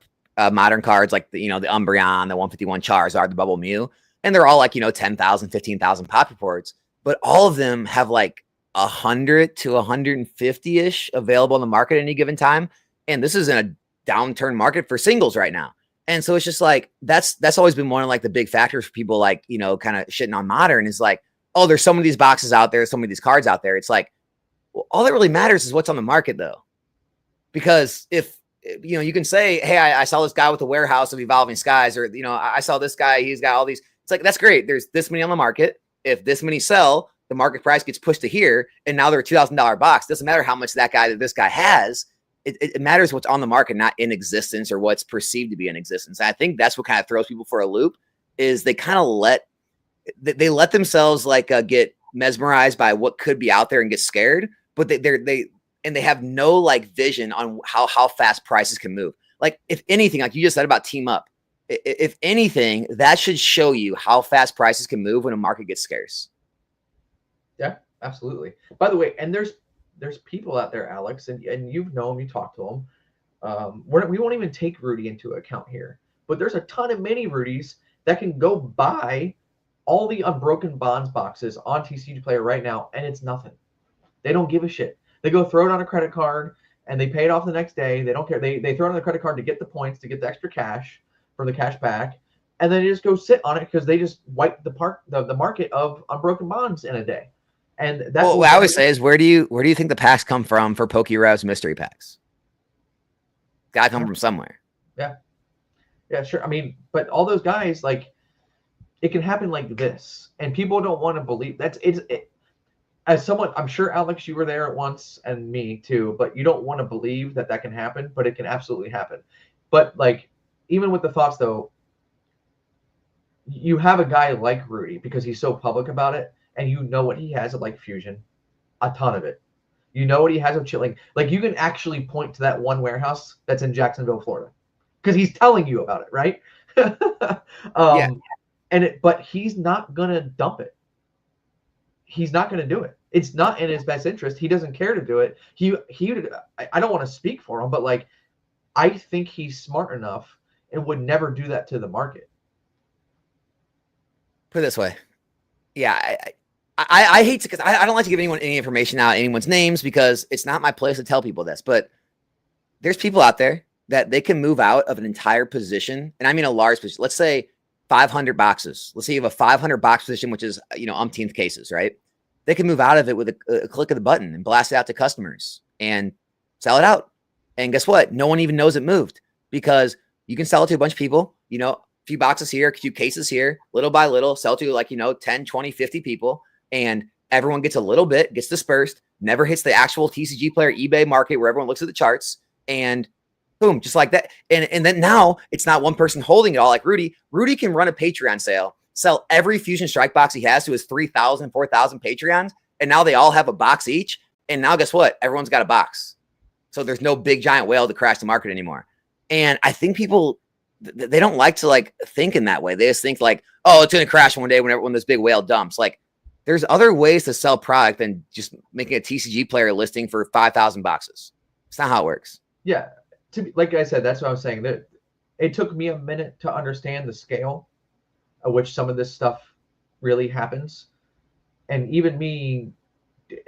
A: modern cards, like the Umbreon, the 151 Charizard, the Bubble Mew, and they're all like, 10,000, 15,000 pop reports, but all of them have like 100 to 150-ish available in the market at any given time. And this is in a downturn market for singles right now. And so it's just like, that's always been one of like the big factors for people like, kind of shitting on modern is like, oh, there's so many of these boxes out there, so many of these cards out there. It's like, well, all that really matters is what's on the market though. Because if, you can say, hey, I saw this guy with a warehouse of Evolving Skies, or, I saw this guy, he's got all these. It's like, that's great. There's this many on the market. If this many sell, the market price gets pushed to here, and now they're a $2,000 box. Doesn't matter how much this guy has. It matters what's on the market, not in existence or what's perceived to be in existence. And I think that's what kind of throws people for a loop is they kind of let themselves like get mesmerized by what could be out there and get scared, but they have no like vision on how fast prices can move. Like if anything, like you just said about Team Up, if anything, that should show you how fast prices can move when a market gets scarce.
B: Yeah, absolutely. By the way, and there's people out there, Alex, and you've known, you talk to them. We won't even take Rudy into account here, but there's a ton of mini Rudies that can go buy all the unbroken bonds boxes on TCG Player right now, and it's nothing. They don't give a shit. They go throw it on a credit card and they pay it off the next day. They don't care. They throw it on the credit card to get the points, to get the extra cash from the cash back, and then they just go sit on it because they just wipe the market of unbroken bonds in a day. And that's
A: what I always say is, where do you think the packs come from for PokeRevs mystery packs? Gotta come from somewhere.
B: Yeah, sure. I mean, but all those guys, like, it can happen like this, and people don't want to believe as someone, I'm sure, Alex, you were there at once, and me too, but you don't want to believe that can happen, but it can absolutely happen. But like, even with the thoughts though, you have a guy like Rudy because he's so public about it, and you know what he has at like Fusion, a ton of it. You know what he has of chilling. Like, you can actually point to that one warehouse that's in Jacksonville, Florida, because he's telling you about it, right?
A: Yeah.
B: But he's not gonna dump it. He's not gonna do it. It's not in his best interest. He doesn't care to do it. I don't want to speak for him, but like, I think he's smart enough and would never do that to the market.
A: Put it this way. Yeah, I hate to, because I don't like to give anyone any information out, anyone's names, because it's not my place to tell people this, but there's people out there that they can move out of an entire position. And I mean a large position. Let's say 500 boxes. Let's say you have a 500 box position, which is, umpteenth cases, right? They can move out of it with a click of the button and blast it out to customers and sell it out. And guess what? No one even knows it moved, because you can sell it to a bunch of people, a few boxes here, a few cases here, little by little, sell to 10, 20, 50 people. And everyone gets a little bit, gets dispersed, never hits the actual TCG Player eBay market where everyone looks at the charts, and boom, just like that. And then now it's not one person holding it all like Rudy. Rudy can run a Patreon sale, sell every Fusion Strike box he has to his 3,000, 4,000 Patreons, and now they all have a box each. And now guess what? Everyone's got a box. So there's no big giant whale to crash the market anymore. And I think people, they don't like to think in that way. They just think oh, it's going to crash one day when this big whale dumps. Like, there's other ways to sell product than just making a TCG Player listing for 5,000 boxes. It's not how it works.
B: Yeah. Like I said, that's what I was saying. That it took me a minute to understand the scale at which some of this stuff really happens. And even me,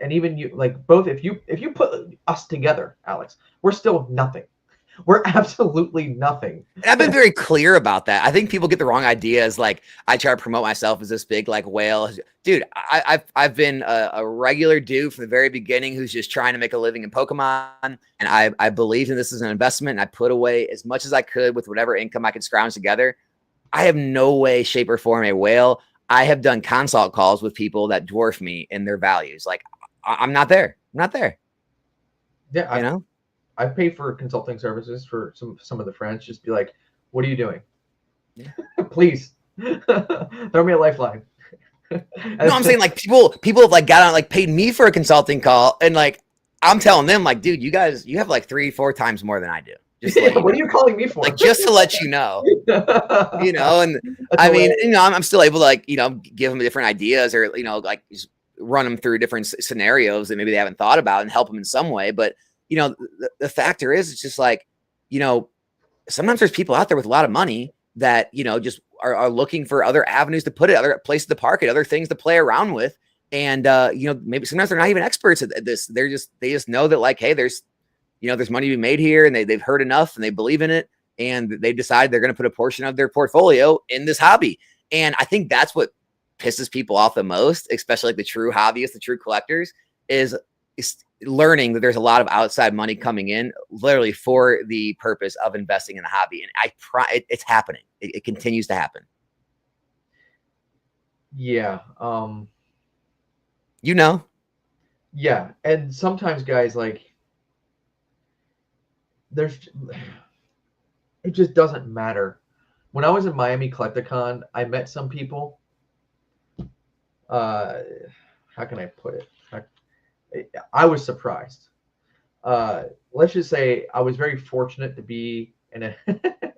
B: and even you, like, both, if you put us together, Alex, we're still nothing. We're absolutely nothing.
A: And I've been very clear about that. I think people get the wrong ideas. Like, I try to promote myself as this big whale. Dude, I've been a regular dude from the very beginning who's just trying to make a living in Pokemon. And I believed in this as an investment, and I put away as much as I could with whatever income I could scrounge together. I have no way, shape, or form a whale. I have done consult calls with people that dwarf me in their values. Like, I'm not there. I'm not there.
B: Yeah, I pay for consulting services for some of the friends. Just be like, what are you doing? Yeah. Please throw me a lifeline.
A: No, I'm saying people have got on, paid me for a consulting call, and I'm telling them dude, you have 3-4 times more than I do. Just
B: what are you calling me for?
A: Just to let you know, and I mean, I'm still able to give them different ideas, or just run them through different scenarios that maybe they haven't thought about and help them in some way. But the factor is, it's just sometimes there's people out there with a lot of money that, just are looking for other avenues to put it, other places to park it, other things to play around with. And, maybe sometimes they're not even experts at this. They just know that hey, there's money to be made here, and they've heard enough and they believe in it. And they decide they're going to put a portion of their portfolio in this hobby. And I think that's what pisses people off the most, especially the true hobbyists, the true collectors, is learning that there's a lot of outside money coming in literally for the purpose of investing in the hobby. And it's happening. It continues to happen.
B: Yeah.
A: Yeah.
B: And sometimes guys, it just doesn't matter. When I was in Miami Collecticon, I met some people. How can I put it? I was surprised. Let's just say I was very fortunate to be and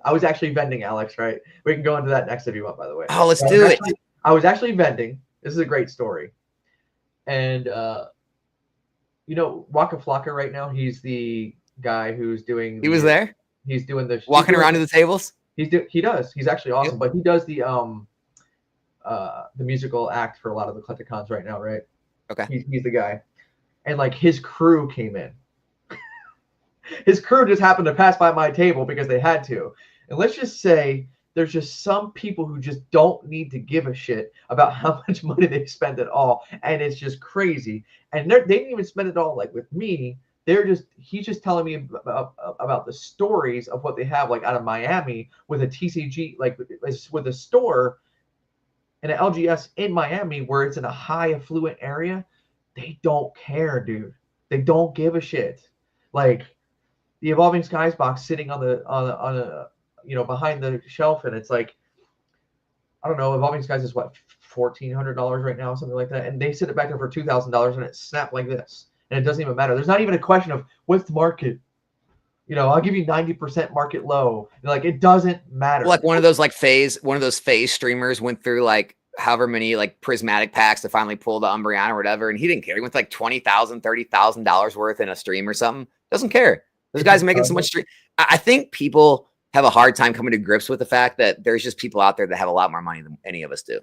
B: I was actually vending, Alex. Right? We can go into that next if you want. By the way.
A: Oh, let's do it.
B: I was actually vending. This is a great story. And you know, Waka Flocka right now, he's the guy who's doing.
A: He was there.
B: He's doing the
A: walking around to the tables.
B: He does. He's actually awesome,
A: Yep.
B: but he does the musical act for a lot of the Collecticons right now, right?
A: Okay.
B: He's the guy, and like his crew came in. His crew just happened to pass by my table because they had to, and let's just say there's just some people who just don't need to give a shit about how much money they've spent at all, and it's just crazy. And they didn't even spend it all like with me. He's just telling me about the stories of what they have like out of Miami with a TCG, like with a store and an LGS in Miami where it's in a high affluent area. They don't care, dude. They don't give a shit. Like the Evolving Skies box sitting on a behind the shelf, and it's like, I don't know, Evolving Skies is what, $1,400 right now, something like that, and they sit it back there for $2,000, and it snapped like this. And it doesn't even matter. There's not even a question of what's the market. You know, I'll give you 90% market low. Like, it doesn't matter.
A: Like one of those phase streamers went through like however many like prismatic packs to finally pull the Umbreon or whatever, and he didn't care. He went to like $20,000, $30,000 worth in a stream or something. Doesn't care. Those guys are making so much stream. I think people have a hard time coming to grips with the fact that there's just people out there that have a lot more money than any of us do.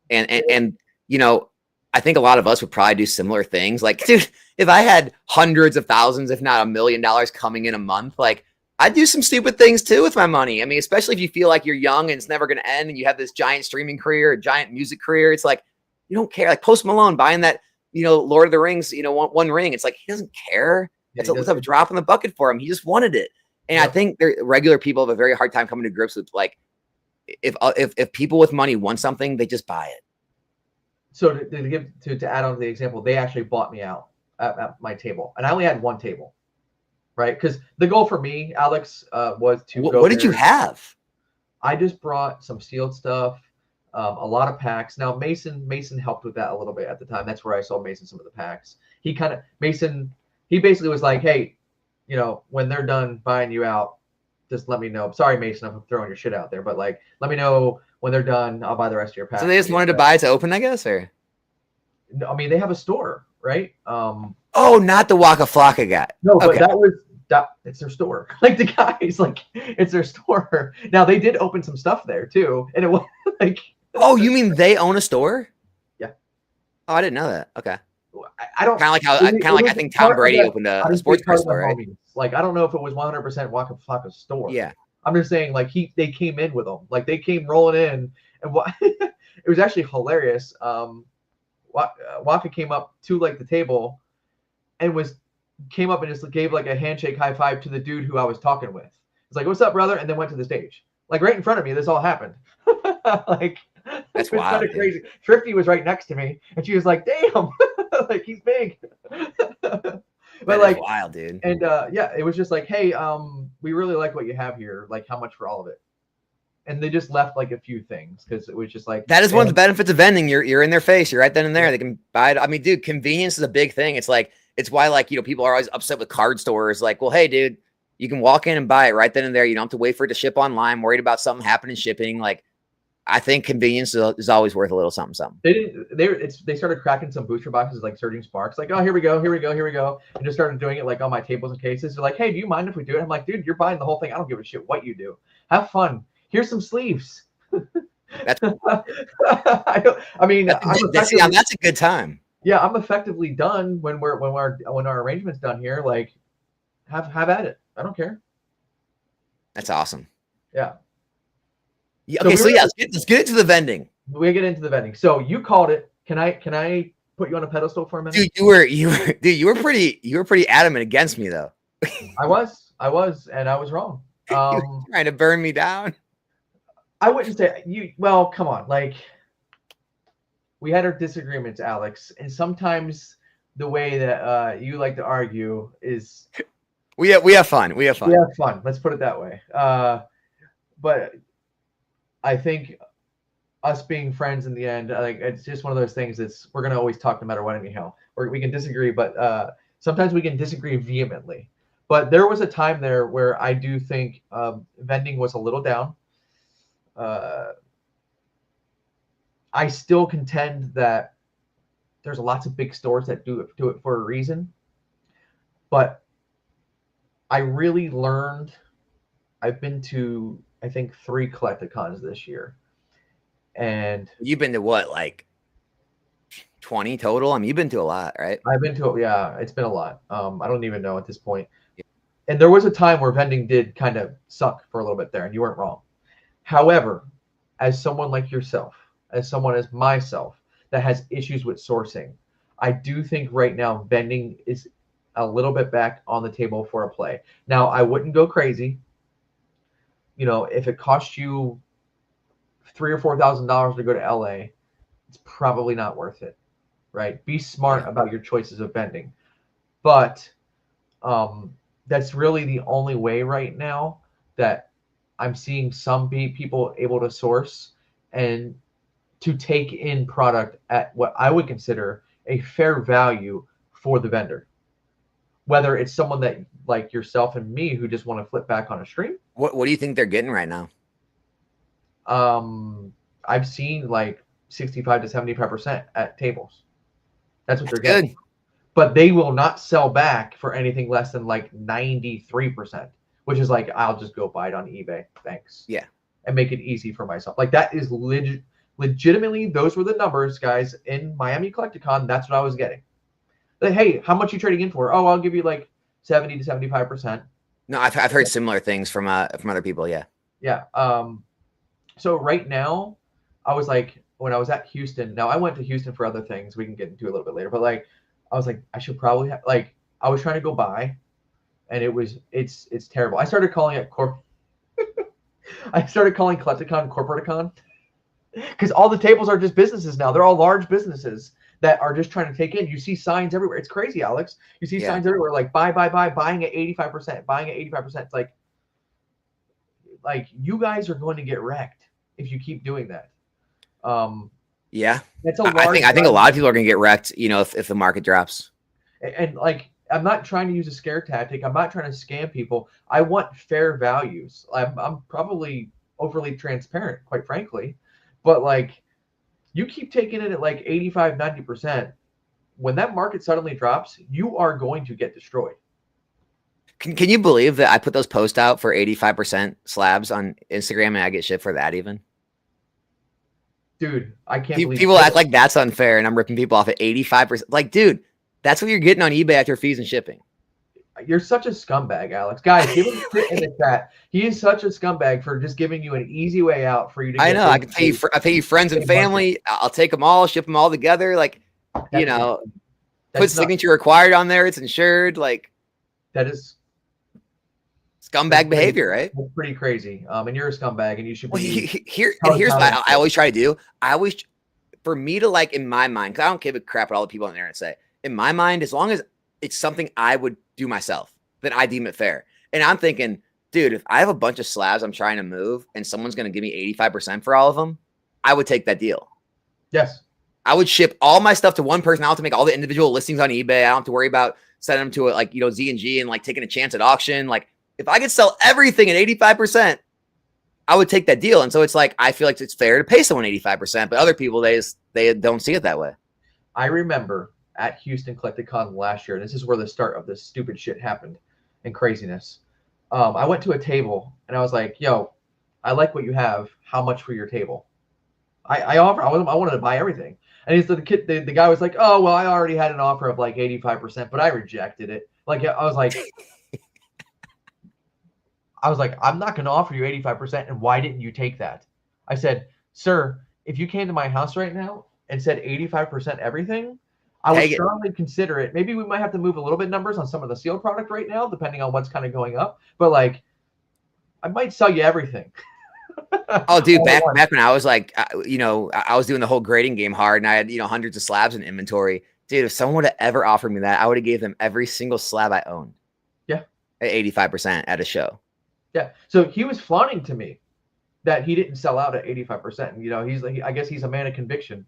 A: And you know, I think a lot of us would probably do similar things. Like, dude, if I had hundreds of thousands, if not $1 million coming in a month, like I'd do some stupid things too with my money. I mean, especially if you feel like you're young and it's never going to end and you have this giant streaming career, a giant music career. It's like, you don't care. Like Post Malone buying that, you know, Lord of the Rings, you know, one ring. It's like, he doesn't care. It's a drop in the bucket for him. He just wanted it. And I think regular people have a very hard time coming to grips with like, if people with money want something, they just buy it.
B: So to add on to the example, they actually bought me out at my table, and I only had one table, right? Because the goal for me, Alex, was to go.
A: What did you have? I
B: just brought some sealed stuff, a lot of packs. Now Mason helped with that a little bit at the time. That's where I sold Mason some of the packs. He basically was like, hey, you know, when they're done buying you out, just let me know. Sorry, Mason, I'm throwing your shit out there, but like, let me know when they're done. I'll buy the rest of your packs.
A: So they just wanted to buy it to open, I guess, or?
B: No, I mean, they have a store, right?
A: Oh, not the Waka Flocka guy.
B: No, but it's their store. Like the guys, like it's their store. Now they did open some stuff there too, and it was like.
A: Oh, you mean they own a store?
B: Yeah.
A: Oh, I didn't know that. Okay.
B: I don't
A: kind of like I think Tom Brady opened a sports car store, right?
B: Like I don't know if it was 100% Waka Flocka's store.
A: Yeah.
B: I'm just saying, like they came in with them, like they came rolling in, and it was actually hilarious. Waka came up to like the table, and came up and just gave like a handshake high five to the dude who I was talking with. It's like, "What's up, brother?" And then went to the stage, like right in front of me. This all happened. Like
A: that's
B: wild, kind of crazy. Thrifty was right next to me, and she was like, "Damn, like he's big." But like
A: wild, dude.
B: And yeah, it was just like, hey, we really like what you have here. Like, how much for all of it? And they just left like a few things because it was just like
A: that is one of the benefits of vending. You're in their face. You're right then and there. They can buy it. I mean, dude, convenience is a big thing. It's like it's why like, you know, people are always upset with card stores. Like, well, hey, dude, you can walk in and buy it right then and there. You don't have to wait for it to ship online. Worried about something happening shipping. Like, I think convenience is always worth a little something.
B: They started cracking some booster boxes like Surging Sparks. Like, oh, here we go, and just started doing it like on my tables and cases. They're like, hey, do you mind if we do it? I'm like, dude, you're buying the whole thing. I don't give a shit what you do. Have fun. Here's some sleeves.
A: That's.
B: I mean,
A: that's a good time.
B: Yeah, I'm effectively done when our arrangement's done here. Like, have at it. I don't care.
A: That's awesome.
B: Yeah.
A: Yeah, okay, so let's get into the vending.
B: We get into the vending. So you called it. Can I put you on a pedestal for a minute?
A: Dude, you were pretty adamant against me though.
B: I was, and I was wrong.
A: You were trying to burn me down.
B: I wouldn't say you. Well, come on, like we had our disagreements, Alex, and sometimes the way that you like to argue is
A: we have fun. We have fun.
B: Let's put it that way. But I think us being friends in the end, like it's just one of those things that's we're gonna always talk no matter what anyhow. Or we can disagree, but sometimes we can disagree vehemently. But there was a time there where I do think vending was a little down. I still contend that there's lots of big stores that do it for a reason. But I really learned. I've been to, I think, 3 Collecticons this year. And
A: you've been to what, like 20 total? I mean, you've been to a lot, right?
B: I've been to, yeah, it's been a lot. I don't even know at this point. And there was a time where vending did kind of suck for a little bit there, and you weren't wrong. However, as someone like yourself, as someone as myself that has issues with sourcing, I do think right now vending is a little bit back on the table for a play. Now, I wouldn't go crazy. You know, if it costs you $3,000 or $4,000 to go to LA, it's probably not worth it, right? Be smart about your choices of vending. But that's really the only way right now that I'm seeing some people able to source and to take in product at what I would consider a fair value for the vendor. Whether it's someone that like yourself and me who just want to flip back on a stream.
A: What do you think they're getting right now?
B: I've seen like 65 to 75% at tables. That's what they're getting.
A: Good.
B: But they will not sell back for anything less than like 93%, which is like, I'll just go buy it on eBay. Thanks.
A: Yeah.
B: And make it easy for myself. Like that is legitimately, those were the numbers, guys, in Miami Collecticon. That's what I was getting. Like, hey, how much you trading in for? Oh, I'll give you like 70 to 75%.
A: No, I've heard similar things from other people. Yeah.
B: Yeah. So right now, I was like, when I was at Houston, now I went to Houston for other things we can get into a little bit later, but like, I was like, I should probably have, like, I was trying to go buy, and it's terrible. I started calling it I started calling Collecticon Corporaticon, because all the tables are just businesses now. They're all large businesses that are just trying to take in. You see signs everywhere. It's crazy, Alex. You see signs everywhere like buy, buying at 85%, buying at 85%. It's like you guys are going to get wrecked if you keep doing that.
A: Yeah.
B: That's
A: I think a lot of people are going to get wrecked, you know, if the market drops.
B: And like, I'm not trying to use a scare tactic. I'm not trying to scam people. I want fair values. I'm probably overly transparent, quite frankly, but like, you keep taking it at like 85, 90%. When that market suddenly drops, you are going to get destroyed.
A: Can you believe that I put those posts out for 85% slabs on Instagram and I get shit for that even?
B: Dude, I can't believe
A: people act like that's unfair and I'm ripping people off at 85%. Like, dude, that's what you're getting on eBay after fees and shipping.
B: You're such a scumbag, Alex. Guys, give him shit in the chat. He is such a scumbag for just giving you an easy way out for you to.
A: I know. I can pay you. I pay you friends and family. I'll take them all, ship them all together. Like, you know, put signature required on there. It's insured. Like,
B: that is
A: scumbag behavior, right?
B: That's pretty crazy. And you're a scumbag, and you should be.
A: Here's what I always try to do. For me to like, in my mind, because I don't give a crap what all the people on the internet say. In my mind, as long as it's something I would do myself, then I deem it fair. And I'm thinking, dude, if I have a bunch of slabs I'm trying to move and someone's going to give me 85% for all of them, I would take that deal.
B: Yes.
A: I would ship all my stuff to one person. I don't have to make all the individual listings on eBay. I don't have to worry about sending them to like, you know, Z&G and like taking a chance at auction. Like if I could sell everything at 85%, I would take that deal. And so it's like, I feel like it's fair to pay someone 85%, but other people, they don't see it that way.
B: I remember at Houston Collecticon last year, this is where the start of this stupid shit happened and craziness. I went to a table and I was like, yo, I like what you have. How much for your table? I wanted to buy everything. And the guy was like, oh, well, I already had an offer of like 85%, but I rejected it. Like, I was like, I'm not going to offer you 85%. And why didn't you take that? I said, sir, if you came to my house right now and said 85% everything, I would strongly consider it. Maybe we might have to move a little bit numbers on some of the sealed product right now, depending on what's kind of going up. But like, I might sell you everything.
A: Oh, dude, back when I was like, you know, I was doing the whole grading game hard, and I had, you know, hundreds of slabs in inventory. Dude, if someone would have ever offered me that, I would have gave them every single slab I owned.
B: Yeah,
A: at 85% at a show.
B: Yeah, so he was flaunting to me that he didn't sell out at 85%. And, you know, he's like, I guess he's a man of conviction,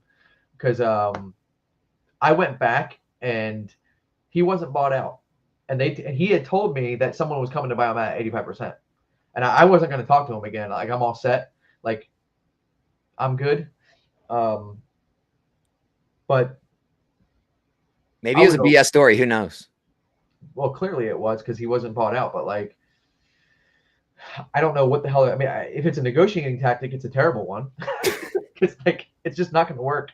B: because I went back and he wasn't bought out. and he had told me that someone was coming to buy them at 85%, and I wasn't going to talk to him again. Like, I'm all set. Like, I'm good. But
A: maybe it was a BS story. Who knows?
B: Well, clearly it was, because he wasn't bought out. But like, I don't know what the hell. I mean, if it's a negotiating tactic, it's a terrible one. Because like, it's just not going to work.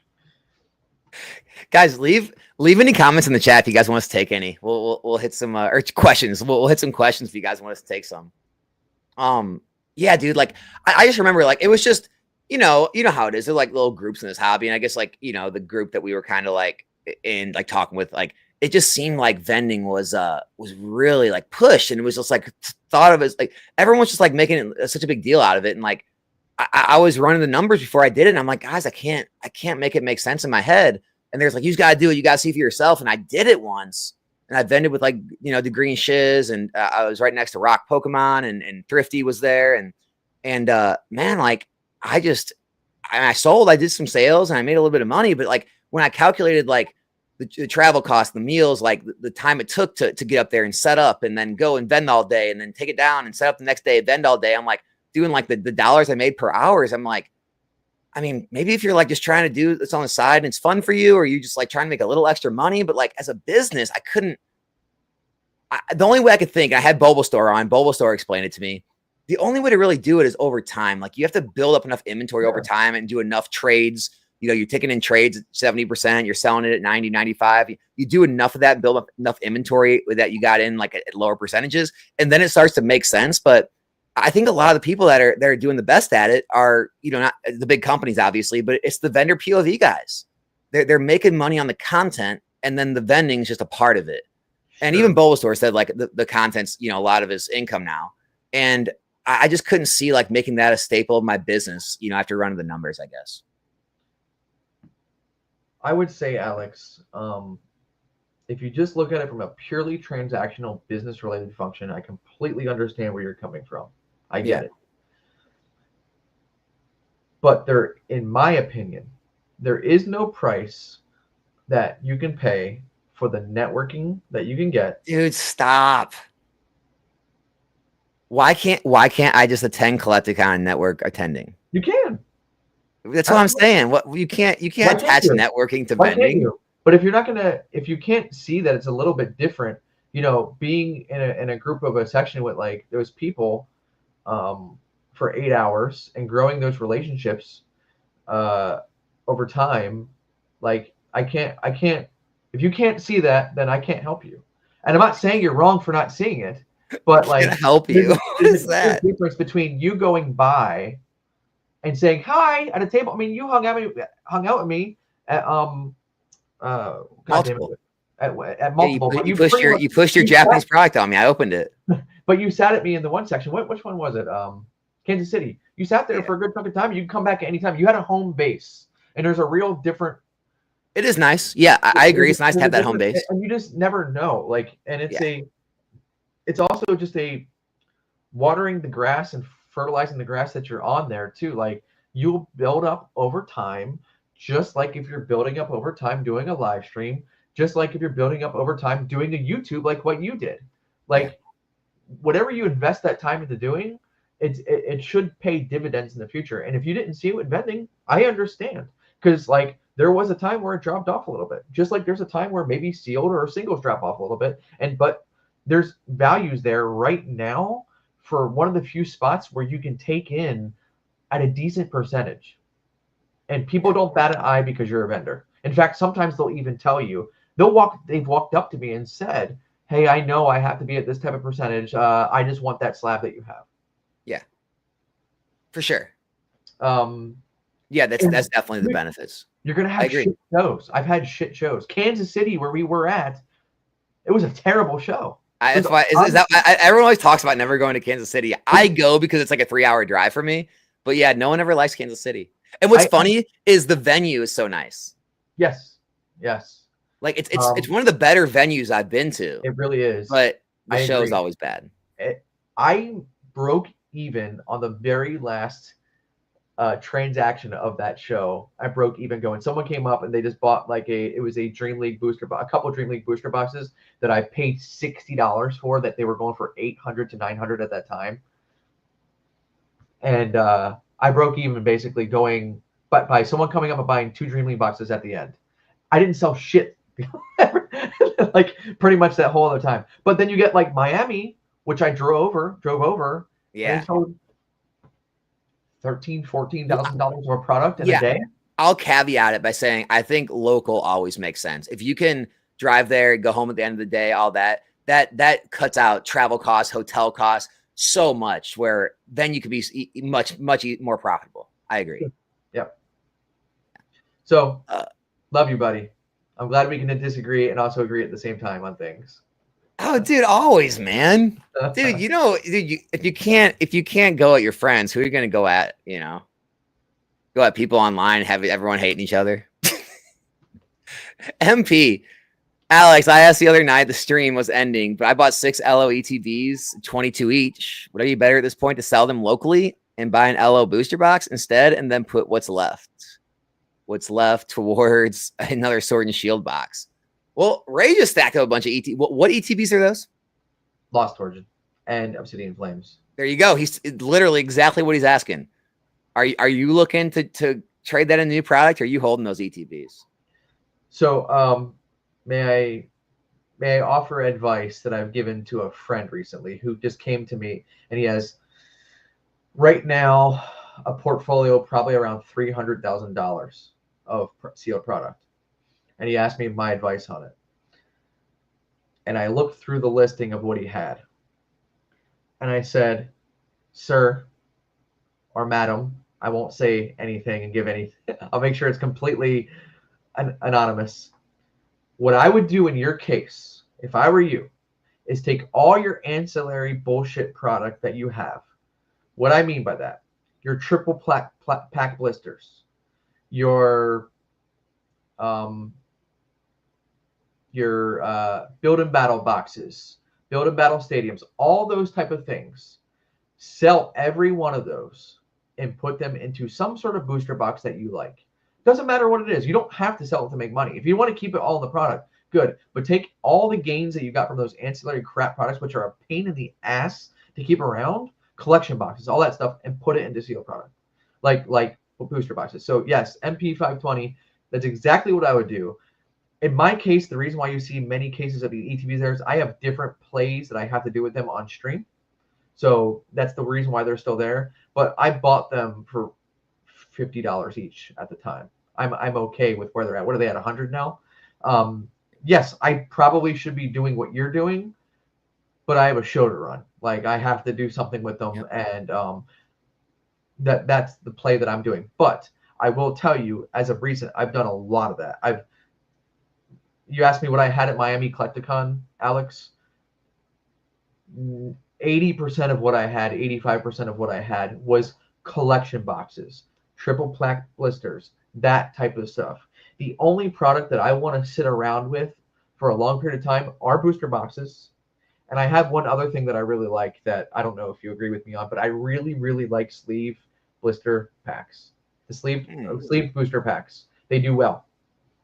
A: Guys, leave any comments in the chat if you guys want us to take any. We'll hit some or questions. We'll hit some questions if you guys want us to take some. Yeah, dude. Like, I just remember, like, it was just, you know how it is. They're like little groups in this hobby, and I guess, like, the group that we were kind of like in, like, talking with, like, it just seemed like vending was really like pushed, and it was just like thought of as like everyone was just like making it such a big deal out of it, and like I was running the numbers before I did it, and I'm like, guys, I can't make it make sense in my head. And there's like, you got to do it. You got to see for yourself. And I did it once, and I vended with, like, the green shiz, and I was right next to Rock Pokemon, and Thrifty was there. And man, like, I sold, I did some sales, and I made a little bit of money. But like, when I calculated like the travel costs, the meals, like the time it took to get up there and set up, and then go and vend all day, and then take it down and set up the next day, vend all day. I'm like, doing like the dollars I made per hours. I'm like, I mean, maybe if you're like just trying to do this on the side and it's fun for you, or you just like trying to make a little extra money, but like as a business, I couldn't. The only way I could think, I had Bulbasaur on. Bulbasaur explained it to me. The only way to really do it is over time. Like, you have to build up enough inventory over time and do enough trades. You're taking in trades at 70%, you're selling it at 90, 95. You do enough of that and build up enough inventory that you got in like at lower percentages, and then it starts to make sense. But I think a lot of the people that are doing the best at it are, not the big companies, obviously, but it's the vendor POV guys. They're making money on the content, and then the vending is just a part of it. Sure. And even Bulbasaur said like the content's, a lot of his income now. And I just couldn't see like making that a staple of my business, after running the numbers, I guess.
B: I would say, Alex, if you just look at it from a purely transactional business related function, I completely understand where you're coming from. I get it. But in my opinion, there is no price that you can pay for the networking that you can get.
A: Dude, stop. Why can't I just attend Collecticon network attending?
B: You can.
A: That's what I'm saying. What you can't attach networking to vending.
B: But if you can't see that it's a little bit different, being in a group of a section with like those people for 8 hours and growing those relationships over time, like I can't. If you can't see that, then I can't help you. And I'm not saying you're wrong for not seeing it, but like,
A: help you. What is that?
B: The difference between you going by and saying hi at a table. I mean, you hung out with me at
A: multiple.
B: At multiple.
A: Yeah, you pushed your Japanese product on me. I opened it.
B: But you sat at me in the one section. Which one was it? Kansas City. You sat there for a good chunk of time. You can come back at any time. You had a home base, and there's a real different.
A: It is nice. Yeah, I agree. It's nice to have that home base.
B: And you just never know. Like, and it's also just a watering the grass and fertilizing the grass that you're on there too. Like, you'll build up over time, just like if you're building up over time doing a live stream, just like if you're building up over time doing a YouTube, like what you did. Like, whatever you invest that time into doing, it should pay dividends in the future. And if you didn't see it with vending, I understand, because like there was a time where it dropped off a little bit, just like there's a time where maybe sealed or singles drop off a little bit. But there's values there right now for one of the few spots where you can take in at a decent percentage, and people don't bat an eye because you're a vendor. In fact, sometimes they'll even tell you, they've walked up to me and said, hey, I know I have to be at this type of percentage. I just want that slab that you have.
A: Yeah, for sure.
B: Yeah,
A: that's definitely the benefits.
B: You're going to have shit shows. I've had shit shows. Kansas City, where we were at, it was a terrible show.
A: Everyone always talks about never going to Kansas City. I go because it's like a 3-hour drive for me. But yeah, no one ever likes Kansas City. And what's funny is the venue is so nice.
B: Yes.
A: Like it's one of the better venues I've been to.
B: It really is.
A: But the show is always bad.
B: I broke even on the very last transaction of that show, I broke even going. Someone came up and they just bought like it was a Dream League booster box, a couple Dream League booster boxes that I paid $60 for, that they were going for 800 to 900 at that time. And I broke even basically going, but by someone coming up and buying 2 Dream League boxes at the end. I didn't sell shit like pretty much that whole other time. But then you get like Miami, which I drove over.
A: Yeah.
B: And sold $14,000 of a product in a day.
A: I'll caveat it by saying I think local always makes sense. If you can drive there, go home at the end of the day, all that cuts out travel costs, hotel costs so much, where then you could be much more profitable. I agree.
B: Yep. So love you, buddy. I'm glad we can disagree and also agree at the same time on things.
A: Oh, dude, always, man. Dude, if you can't go at your friends, who are you going to go at? Go at people online and have everyone hating each other. MP, Alex, I asked the other night, the stream was ending, but I bought 6 LO ETBs, 22 each. Would I be better at this point to sell them locally and buy an LO booster box instead, and then put what's left towards another Sword and Shield box? Well, Ray just stacked up a bunch of What ETBs are those?
B: Lost Origin and Obsidian Flames. There
A: you go. He's literally exactly what he's asking. Are you looking to trade that in a new product, or are you holding those ETBs?
B: So may I offer advice that I've given to a friend recently who just came to me, and he has right now a portfolio probably around $300,000 of sealed product. And he asked me my advice on it. And I looked through the listing of what he had. And I said, sir or madam, I won't say anything and give anything. I'll make sure it's completely anonymous. What I would do in your case, if I were you, is take all your ancillary bullshit product that you have. What I mean by that, your triple pack blisters, your build and battle boxes, build and battle stadiums, all those type of things. Sell every one of those and put them into some sort of booster box that you like. Doesn't matter what it is. You don't have to sell it to make money. If you want to keep it all in the product, good. But take all the gains that you got from those ancillary crap products, which are a pain in the ass to keep around, collection boxes, all that stuff, and put it into sealed product, like booster boxes. So yes, MP520, that's exactly what I would do. In my case, the reason why you see many cases of the ETBs there is I have different plays that I have to do with them on stream. So that's the reason why they're still there. But I bought them for $50 each at the time. I'm okay with where they're at. What are they at, 100 now? Yes, I probably should be doing what you're doing, but I have a show to run. Like, I have to do something with them, and that's the play that I'm doing. But I will tell you, as of recent, I've done a lot of that. You asked me what I had at Miami Collecticon, Alex. 80% of what I had, 85% of what I had was collection boxes, triple plaque blisters, that type of stuff. The only product that I want to sit around with for a long period of time are booster boxes. And I have one other thing that I really like that I don't know if you agree with me on, but I really, really like sleeve blister packs. The sleeve booster packs. They do well.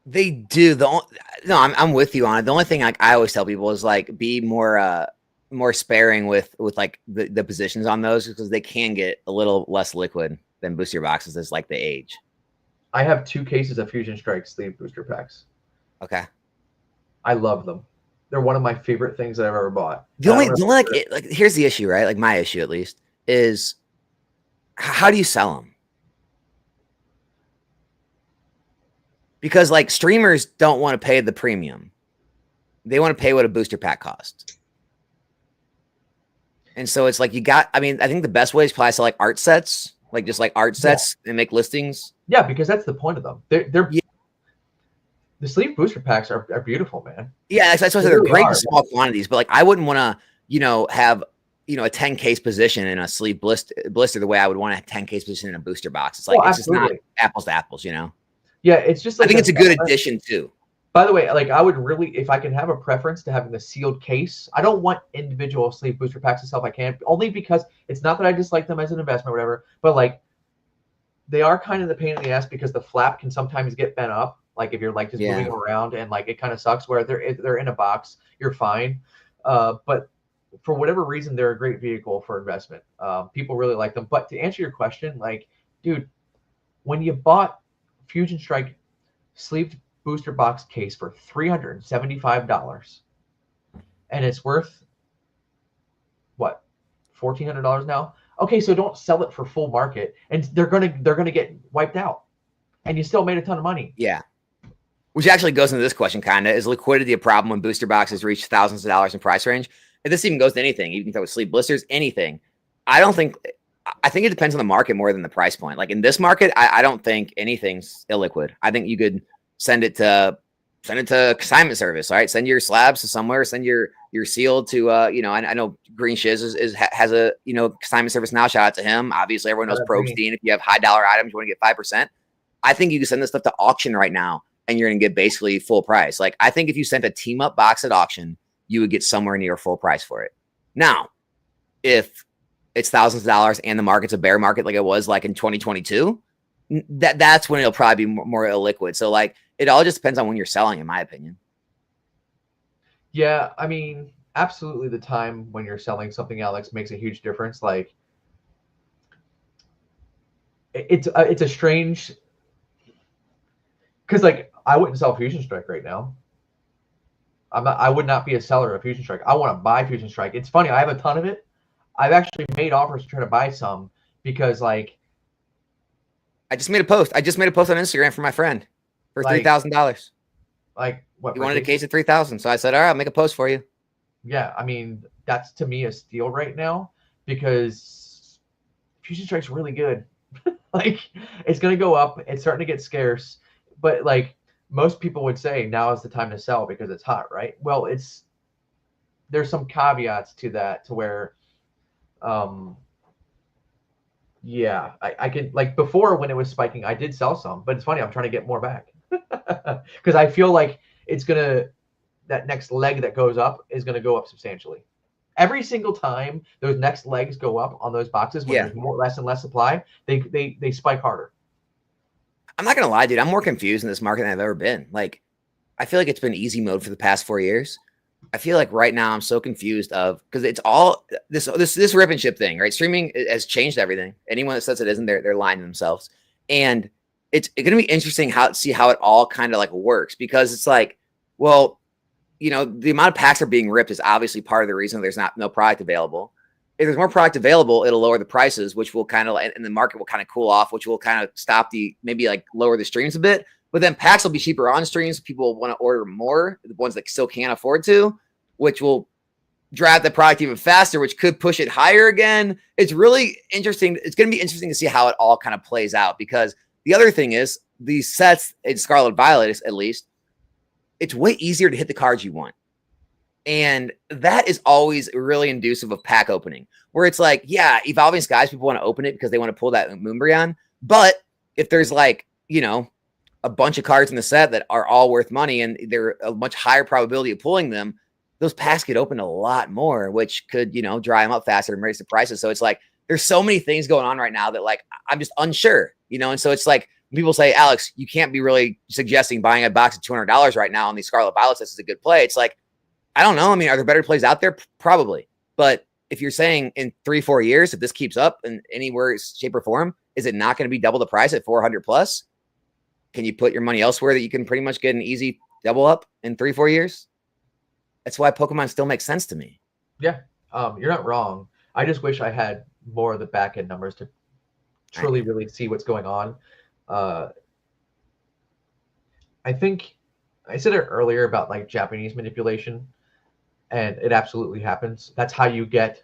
A: They do. I'm with you on it. The only thing I always tell people is like be more sparing with like the positions on those, because they can get a little less liquid than booster boxes as like the age.
B: I have 2 cases of Fusion Strike sleeve booster packs.
A: Okay.
B: I love them. They're one of my favorite things that I've ever bought.
A: Here's the issue, right? Like my issue at least is how do you sell them? Because like streamers don't want to pay the premium. They want to pay what a booster pack costs. And so it's like I think the best way is probably to like art sets, like just like art sets and make listings.
B: Yeah, because that's the point of them. They're the sleeve booster packs are beautiful, man.
A: Yeah, that's why they're great in small quantities, but like I wouldn't want to, have a 10 case position in a sleeve blister the way I would want a 10 case position in a booster box. It's like it's just not apples to apples,
B: Yeah, it's just like
A: I think it's a good addition too.
B: By the way, like I would really, if I can have a preference to having the sealed case, I don't want individual sleeve booster packs itself. I can't, only because it's not that I dislike them as an investment or whatever, but like they are kind of the pain in the ass because the flap can sometimes get bent up. Like if you're like just moving
A: Yeah.
B: them around and like it kind of sucks. Where if they're in a box, you're fine. But for whatever reason, they're a great vehicle for investment. People really like them. But to answer your question, like, dude, when you bought Fusion Strike sleeved booster box case for $375, and it's worth what, $1,400 now? Okay, so don't sell it for full market, and they're gonna get wiped out, and you still made a ton of money.
A: Yeah. Which actually goes into this question, kind of. Is liquidity a problem when booster boxes reach thousands of dollars in price range? And this even goes to anything. You can throw sleeve blisters, anything. I don't think, I think it depends on the market more than the price point. Like in this market, I don't think anything's illiquid. I think you could send it to consignment service, all right? Send your slabs to somewhere, send your sealed to, you know, I know Green Shiz has a, you know, consignment service now. Shout out to him. Obviously, everyone knows Probstein. If you have high dollar items, you want to get 5%. I think you can send this stuff to auction right now and you're going to get basically full price. Like, I think if you sent a team up box at auction, you would get somewhere near full price for it. Now, if it's thousands of dollars and the market's a bear market like it was like in 2022, that's when it'll probably be more illiquid. So like, it all just depends on when you're selling, in my opinion.
B: Yeah, I mean, absolutely. The time when you're selling something, Alex, makes a huge difference. Like, it's a strange, because like I wouldn't sell Fusion Strike right now. I would not be a seller of Fusion Strike. I want to buy Fusion Strike. It's funny, I have a ton of it. I've actually made offers to try to buy some because like
A: I just made a post. on Instagram for my friend for $3,000.
B: Like what?
A: He wanted a case of 3,000, so I said, "All right, I'll make a post for you."
B: Yeah, I mean that's to me a steal right now because Fusion Strike's really good. Like it's gonna go up. It's starting to get scarce, but like most people would say now is the time to sell because it's hot, right? Well, there's some caveats to that to where yeah, I could like before when it was spiking, I did sell some, but it's funny, I'm trying to get more back. Because I feel like that next leg that goes up is gonna go up substantially. Every single time those next legs go up on those boxes when there's less and less supply, they spike harder.
A: I'm not gonna lie, dude. I'm more confused in this market than I've ever been. Like, I feel like it's been easy mode for the past 4 years. I feel like right now I'm so confused because it's all this rip and ship thing, right? Streaming has changed everything. Anyone that says it isn't, they're lying to themselves. And it's going to be interesting see how it all kind of like works, because it's like, well, you know, the amount of packs are being ripped is obviously part of the reason there's no product available. If there's more product available, it'll lower the prices, which will kind of, and the market will kind of cool off, which will kind of stop maybe like lower the streams a bit. But then packs will be cheaper on streams. People will want to order more, the ones that still can't afford to, which will drive the product even faster, which could push it higher again. It's really interesting. It's going to be interesting to see how it all kind of plays out, because the other thing is these sets in Scarlet Violet, at least, it's way easier to hit the cards you want. And that is always really inducive of pack opening, where it's like, yeah, Evolving Skies, people want to open it because they want to pull that Moonbryon. But if there's like, you know, a bunch of cards in the set that are all worth money and they're a much higher probability of pulling them, those packs get opened a lot more, which could, you know, dry them up faster and raise the prices. So it's like, there's so many things going on right now that like, I'm just unsure, you know? And so it's like, people say, Alex, you can't be really suggesting buying a box of $200 right now on these Scarlet Violets. This is a good play. It's like, I don't know. I mean, are there better plays out there? Probably. But if you're saying in 3-4 years, if this keeps up in anywhere, shape or form, is it not going to be double the price at 400 plus? Can you put your money elsewhere that you can pretty much get an easy double up in 3-4 years? That's why Pokemon still makes sense to me.
B: Yeah, you're not wrong. I just wish I had more of the back end numbers to truly really see what's going on. I think I said it earlier about like Japanese manipulation, and it absolutely happens. That's how you get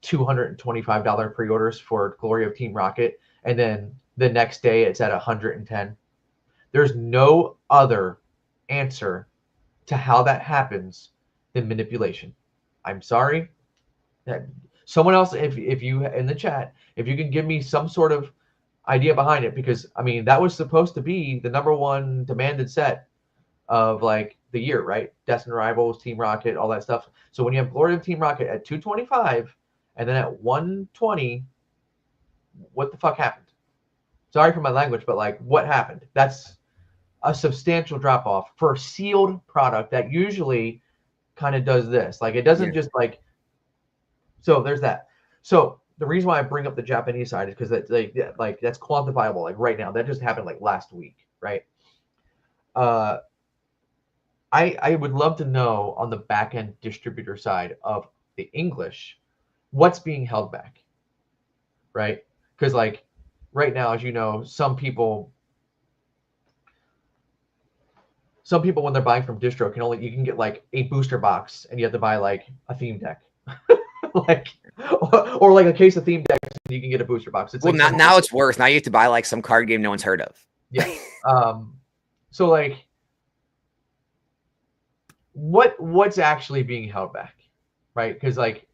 B: $225 pre-orders for Glory of Team Rocket, and then the next day it's at 110. There's no other answer to how that happens than manipulation. I'm sorry. Someone else, if you in the chat, if you can give me some sort of idea behind it, because I mean that was supposed to be the #1 demanded set of like the year, right? Destined Rivals, Team Rocket, all that stuff. So when you have Glory of Team Rocket at 225 and then at 120, what the fuck happened? Sorry for my language, but like, what happened? That's a substantial drop off for a sealed product that usually kind of does this. Like, it doesn't just like. So there's that. So the reason why I bring up the Japanese side is because like that's quantifiable. Like right now, that just happened like last week, right? I would love to know on the back end distributor side of the English, what's being held back, right? Because like right now, as you know, some people when they're buying from distro you can get like a booster box and you have to buy like a theme deck, like or like a case of theme decks and you can get a booster box. It's
A: well,
B: like
A: now it's worse. Now you have to buy like some card game no one's heard of.
B: Yeah. So like, what's actually being held back, right? Because like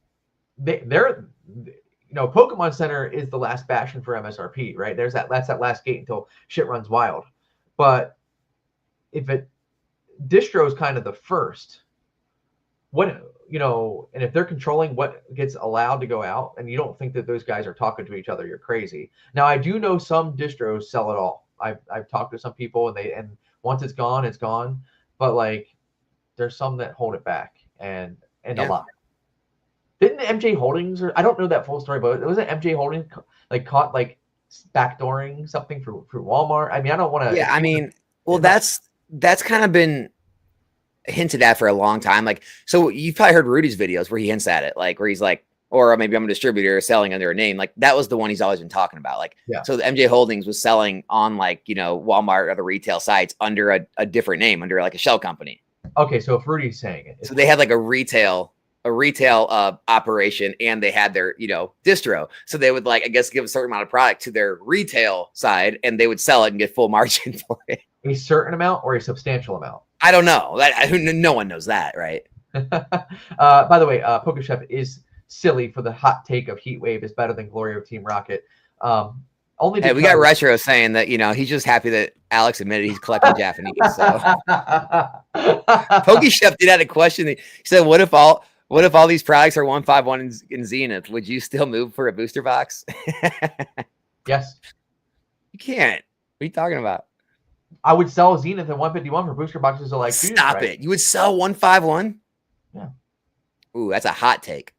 B: they're Pokemon Center is the last bastion for MSRP, right? That's that last gate until shit runs wild. But if distro is kind of the first, and if they're controlling what gets allowed to go out, and you don't think that those guys are talking to each other, you're crazy. Now I do know some distros sell it all. I've talked to some people and once it's gone. But like, there's some that hold it back and a lot. Didn't MJ Holdings, or I don't know that full story, but it wasn't MJ Holdings like caught like backdooring something for Walmart. I mean, I don't want to.
A: Yeah, I mean, well, that's kind of been hinted at for a long time. Like, so you've probably heard Rudy's videos where he hints at it, like where he's like, or maybe I'm a distributor selling under a name. Like that was the one he's always been talking about. Like, so the MJ Holdings was selling on like, Walmart or the retail sites under a different name, under like a shell company.
B: Okay, so if Rudy's saying it,
A: so they had like a retail operation, and they had their distro. So they would like, I guess, give a certain amount of product to their retail side, and they would sell it and get full margin for it.
B: A certain amount or a substantial amount?
A: I don't know. No one knows that, right?
B: By the way, PokeChef is silly for the hot take of Heatwave is better than Glory of Team Rocket. Only
A: we got Retro saying that he's just happy that Alex admitted he's collecting Japanese. So PokeChef did have a question. He said, "What if all these products are 151 in Zenith? Would you still move for a booster box?"
B: Yes.
A: You can't. What are you talking about?
B: I would sell Zenith and 151 for booster boxes. Are like,
A: stop it. You would sell 151?
B: Yeah.
A: Ooh, that's a hot take.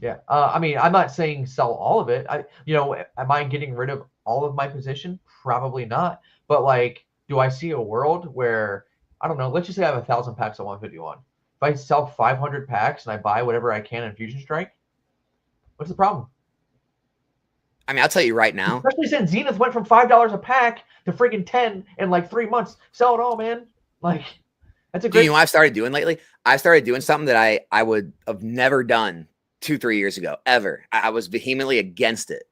B: Yeah. I mean, I'm not saying sell all of it. Am I getting rid of all of my position? Probably not. But like, do I see a world where, I don't know, let's just say I have 1,000 packs of 151. If I sell 500 packs and I buy whatever I can in Fusion Strike, what's the problem?
A: I mean, I'll tell you right now.
B: Especially since Zenith went from $5 a pack to freaking 10 in like 3 months. Sell it all, man. Like, that's a great.
A: You know what I've started doing lately? I started doing something that I would have never done 2-3 years ago, ever. I was vehemently against it.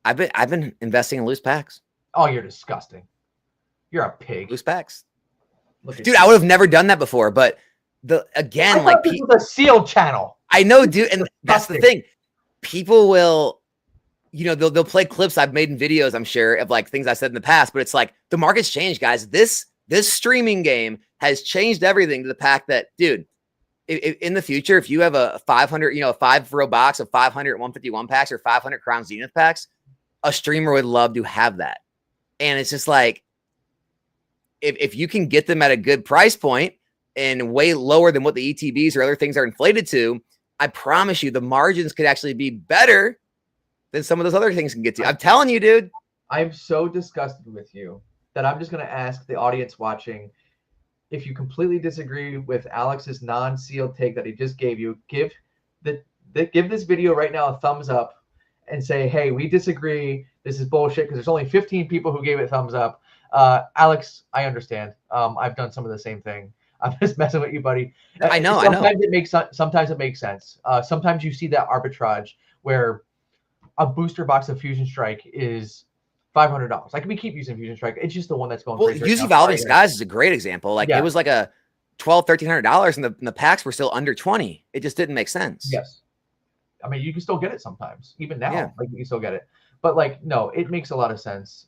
A: I've been investing in loose packs.
B: Oh, you're disgusting. You're a pig.
A: Loose packs. Dude, I would have never done that before, but this was
B: a sealed channel.
A: I know, dude, and that's the thing. People will, they'll play clips I've made in videos, I'm sure, of like things I said in the past, but it's like the market's changed, guys. This streaming game has changed everything to the fact that, dude, in the future, if you have a 500, a 5-row box of 500 151 packs or 500 Crown Zenith packs, a streamer would love to have that. And it's just like, if you can get them at a good price point and way lower than what the ETBs or other things are inflated to, I promise you the margins could actually be better than some of those other things can get to. I'm telling you, dude.
B: I'm so disgusted with you that I'm just going to ask the audience watching, if you completely disagree with Alex's non-sealed take that he just gave you, give this video right now a thumbs up and say, hey, we disagree. This is bullshit, because there's only 15 people who gave it thumbs up. Alex, I understand. I've done some of the same thing. I'm just messing with you, buddy.
A: I know.
B: Sometimes it makes sense. Sometimes you see that arbitrage where a booster box of Fusion Strike is $500. Like, we keep using Fusion Strike. It's just the one that's going crazy.
A: Well, UZ Evolving Skies is a great example. Like, it was like a $1,200-$1,300, and the packs were still under 20. It just didn't make sense.
B: Yes. I mean, you can still get it sometimes, even now. Yeah. Like, you can still get it. But like, no, it makes a lot of sense.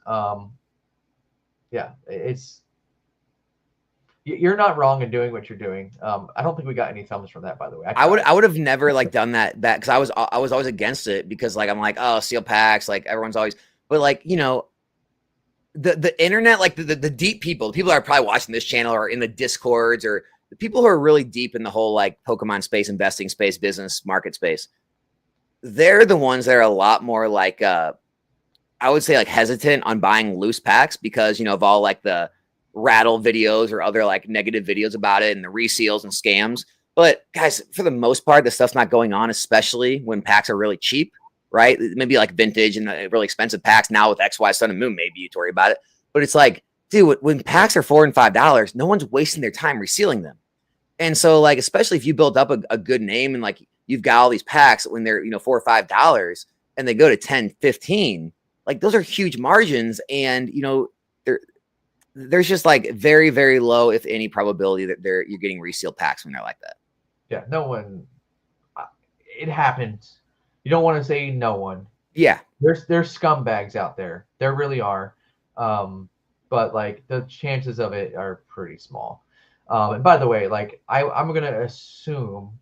B: You're not wrong in doing what you're doing. I don't think we got any thumbs from that, by the way.
A: I would have never like done that because I was always against it, because like I'm like, oh, seal packs, like everyone's always, but like, the internet, like the deep people, the people that are probably watching this channel or in the discords, or the people who are really deep in the whole like Pokemon space, investing space, business market space, they're the ones that are a lot more like I would say like hesitant on buying loose packs because, you know, of all like the rattle videos or other like negative videos about it and the reseals and scams. But guys, for the most part, the stuff's not going on, especially when packs are really cheap, right? Maybe like vintage and really expensive packs now with X, Y, Sun, and Moon. Maybe you worry about it, but it's like, dude, when packs are $4 and $5, no one's wasting their time resealing them. And so, like, especially if you build up a good name and like you've got all these packs when they're, you know, $4 or $5 and they go to 10, 15, like those are huge margins. And, you know, there's just like very, very low, if any, probability that you're getting resealed packs when they're like that.
B: Yeah, no one. It happens. You don't want to say no one.
A: Yeah,
B: there's scumbags out there. There really are. But like the chances of it are pretty small. And by the way, like I'm gonna assume,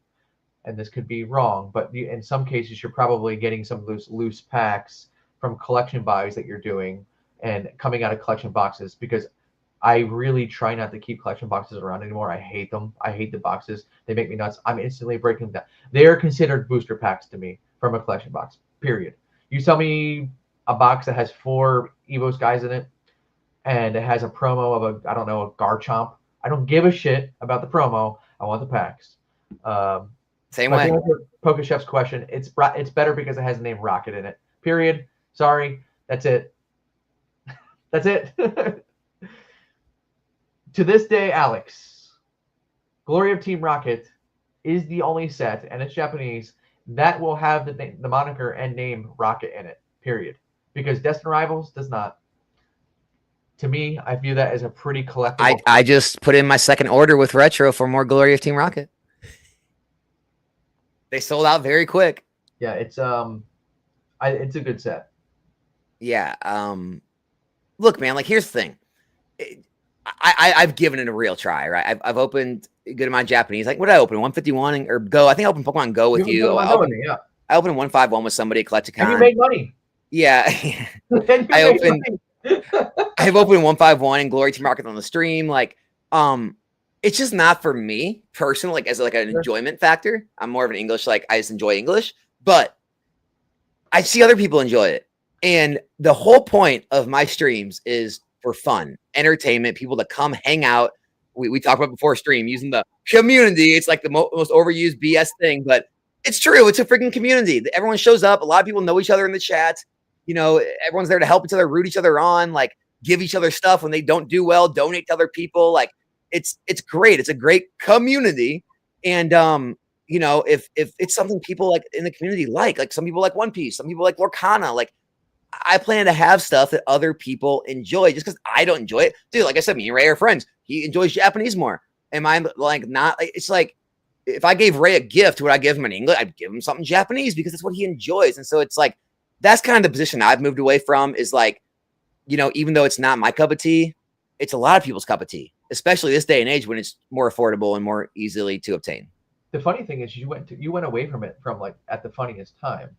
B: and this could be wrong, but in some cases you're probably getting some loose packs from collection buys that you're doing and coming out of collection boxes, because I really try not to keep collection boxes around anymore. I hate them. I hate the boxes. They make me nuts. I'm instantly breaking them down. They are considered booster packs to me from a collection box, period. You tell me a box that has 4 Evo Skies in it and it has a promo of a Garchomp. I don't give a shit about the promo. I want the packs.
A: Same way.
B: PokeChef's question, it's better because it has the name Rocket in it. Period. Sorry. That's it. That's it. To this day, Alex, Glory of Team Rocket is the only set, and it's Japanese, that will have the moniker and name Rocket in it, period. Because Destined Rivals does not. To me, I view that as a pretty collectible.
A: I just put in my second order with Retro for more Glory of Team Rocket. They sold out very quick.
B: Yeah, it's a good set.
A: Yeah. Look, man, like here's the thing. I've given it a real try, right? I've opened a good amount of Japanese. Like, what did I open? 151 or Go? I think I opened Pokemon Go with you. I opened 151 with somebody at Collecticon.
B: And you made money.
A: Yeah. I've opened 151 and Glory Team Rocket on the stream. Like, it's just not for me personally, like as like an enjoyment factor. I'm more of an English, like I just enjoy English, but I see other people enjoy it. And the whole point of my streams is for fun, entertainment, people to come hang out. We talked about before stream using the community. It's like the most overused BS thing, but it's true. It's a freaking community. Everyone shows up. A lot of people know each other in the chat. You know, everyone's there to help each other, root each other on, like give each other stuff when they don't do well, donate to other people. Like it's great. It's a great community. And, you know, if it's something people like in the community, like some people like One Piece, some people like Lorcana, like I plan to have stuff that other people enjoy just because I don't enjoy it. Dude, like I said, me and Ray are friends. He enjoys Japanese more. Am I like not? It's like if I gave Ray a gift, would I give him in English? I'd give him something Japanese because that's what he enjoys. And so it's like, that's kind of the position I've moved away from is like, you know, even though it's not my cup of tea, it's a lot of people's cup of tea, especially this day and age when it's more affordable and more easily to obtain.
B: The funny thing is you went away from it from like at the funniest time.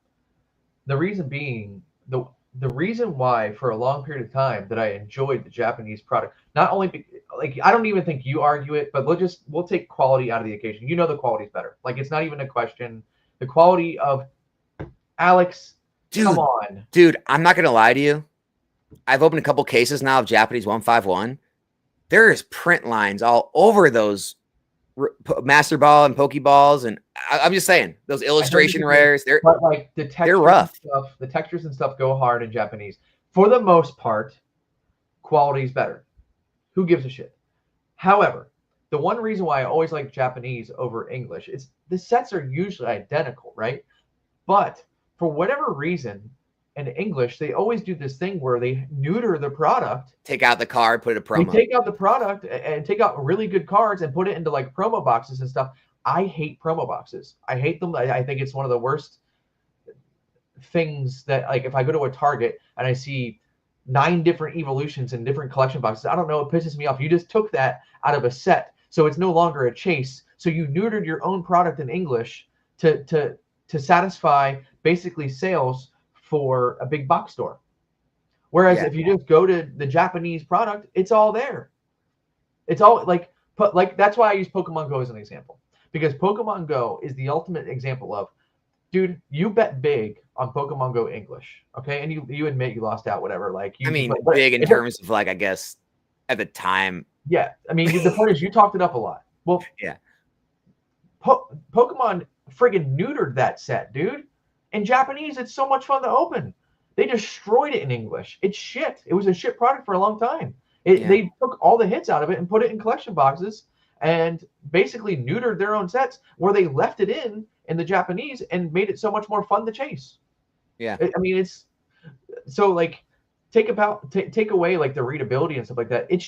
B: The reason being the reason why for a long period of time that I enjoyed the Japanese product, not only like I don't even think you argue it, but we'll take quality out of the equation. You know the quality's better. Like it's not even a question. The quality of Alex, come on.
A: Dude, I'm not gonna lie to you. I've opened a couple cases now of Japanese 151. There is print lines all over those Master Ball and Pokeballs, and I'm just saying those illustration rares. They're
B: like
A: they're rough.
B: The textures and stuff go hard in Japanese. For the most part, quality's better. Who gives a shit? However, the one reason why I always like Japanese over English is the sets are usually identical, right? But for whatever reason, in English, they always do this thing where they neuter the product.
A: Take out the card, put a promo.
B: They take out the product and take out really good cards and put it into like promo boxes and stuff. I hate promo boxes. I hate them. I think it's one of the worst things that, like, if I go to a Target and I see 9 different evolutions in different collection boxes, I don't know, it pisses me off. You just took that out of a set, so it's no longer a chase. So you neutered your own product in English to satisfy basically sales for a big box store. Whereas if you just go to the Japanese product, it's all there. It's all like that's why I use Pokemon Go as an example, because Pokemon Go is the ultimate example of, dude, you bet big on Pokemon Go English, okay? And you admit you lost out, whatever. Like,
A: I mean, big in terms of like, I guess at the time.
B: Yeah, I mean, the point is you talked it up a lot. Well,
A: yeah,
B: Pokemon friggin' neutered that set, dude. In Japanese, it's so much fun to open. They destroyed it in English. It's shit. It was a shit product for a long time. They took all the hits out of it and put it in collection boxes and basically neutered their own sets, where they left it in the Japanese and made it so much more fun to chase.
A: Yeah.
B: I mean, it's so like take away like the readability and stuff like that. It's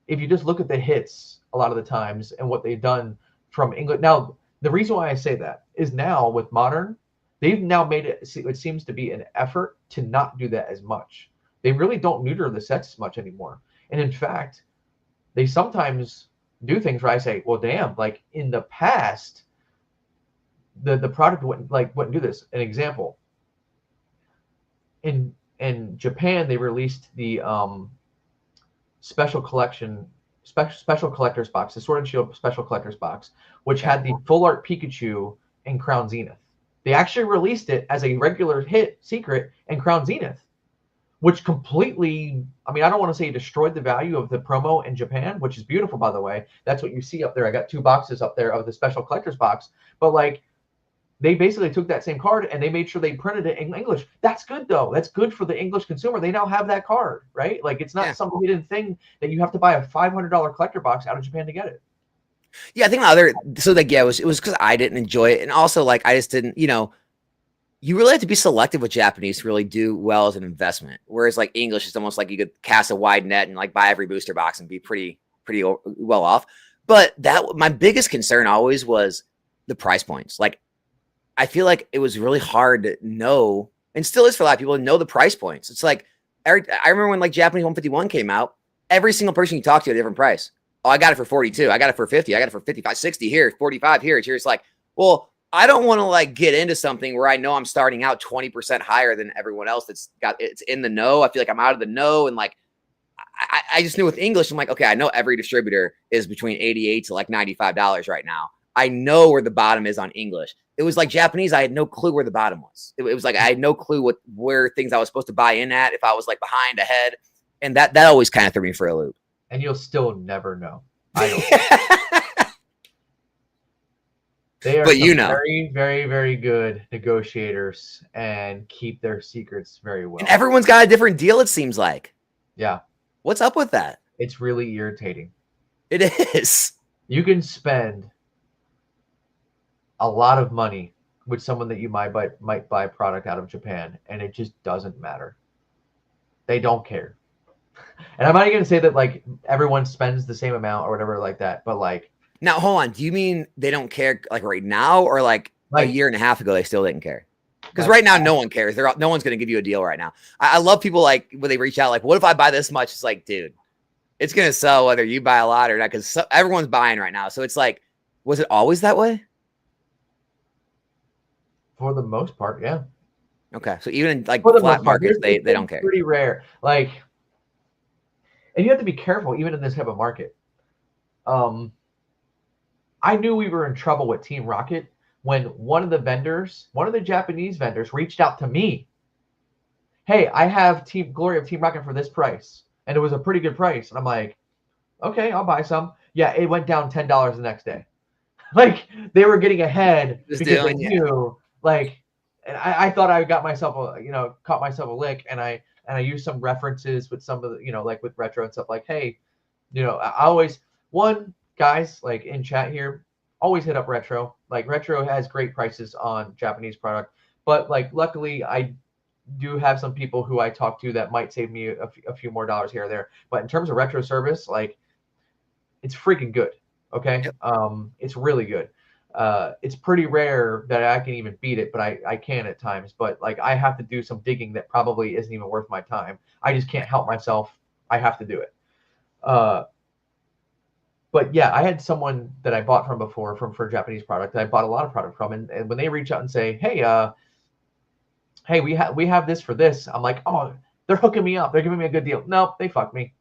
B: if you just look at the hits a lot of the times and what they've done from English. Now, the reason why I say that is now with Modern, they've now made it seems to be an effort to not do that as much. They really don't neuter the sets as much anymore. And in fact, they sometimes do things where I say, well, damn, like in the past, the product wouldn't do this. An example. In Japan, they released the special collector's box, the Sword and Shield special collector's box, which had the full art Pikachu and Crown Zenith. They actually released it as a regular hit secret in Crown Zenith, which completely, I mean, I don't want to say destroyed the value of the promo in Japan, which is beautiful, by the way. That's what you see up there. I got 2 boxes up there of the special collector's box, but like, they basically took that same card and they made sure they printed it in English. That's good, though. That's good for the English consumer. They now have that card, right? Like, it's not some hidden thing that you have to buy a $500 collector box out of Japan to get it.
A: Yeah, I think it was because I didn't enjoy it, and also like I just didn't, you really have to be selective with Japanese to really do well as an investment. Whereas like English is almost like you could cast a wide net and like buy every booster box and be pretty well off. But my biggest concern always was the price points. Like, I feel like it was really hard to know, and still is for a lot of people, to know the price points. It's like, I remember when like Japanese 151 came out, every single person you talk to had a different price. Oh, I got it for 42. I got it for 50. I got it for 55, 60 here, 45 here. It's like, well, I don't want to like get into something where I know I'm starting out 20% higher than everyone else it's in the know. I feel like I'm out of the know. And like, I just knew with English, I'm like, okay, I know every distributor is between $88 to like $95 right now. I know where the bottom is on English. It was like Japanese. I had no clue where the bottom was. It was like I had no clue where things I was supposed to buy in at, if I was like behind, ahead, and that always kind of threw me for a loop.
B: And you'll still never know. I don't. They are very, very, very good negotiators and keep their secrets very well.
A: And everyone's got a different deal, it seems like.
B: Yeah.
A: What's up with that?
B: It's really irritating.
A: It is.
B: You can spend a lot of money with someone that you might buy a product out of Japan, and it just doesn't matter. They don't care. And I'm not going to say that like everyone spends the same amount or whatever like that, but like,
A: now hold on. Do you mean they don't care like right now, or like a year and a half ago they still didn't care? Because right now no one cares. No one's going to give you a deal right now. I love people like when they reach out like, what if I buy this much? It's like, dude, it's going to sell whether you buy a lot or not, because everyone's buying right now. So it's like, was it always that way?
B: For the most part, yeah.
A: Okay, so even in like flat markets, they don't care.
B: Pretty rare. Like, and you have to be careful even in this type of market. I knew we were in trouble with Team Rocket when one of the Japanese vendors reached out to me. Hey, I have Glory of Team Rocket for this price. And it was a pretty good price. And I'm like, okay, I'll buy some. Yeah, it went down $10 the next day. Like, they were getting ahead because they knew, like, and I thought I got myself caught myself a lick, and I used some references with some of the, like with retro and stuff, like, hey, I always, guys, like in chat here, always hit up retro. Like, retro has great prices on Japanese product, but like, luckily I do have some people who I talk to that might save me a few more dollars here or there. But in terms of retro service, like, it's freaking good. Okay. Yep. It's really good. It's pretty rare that I can even beat it, but I can at times. But like, I have to do some digging that probably isn't even worth my time. I just can't help myself. I have to do it. But yeah, I had someone that I bought from before for Japanese product that I bought a lot of product from, and when they reach out and say, hey, hey, we have this for this. I'm like, oh, they're hooking me up. They're giving me a good deal. Nope, they fucked me.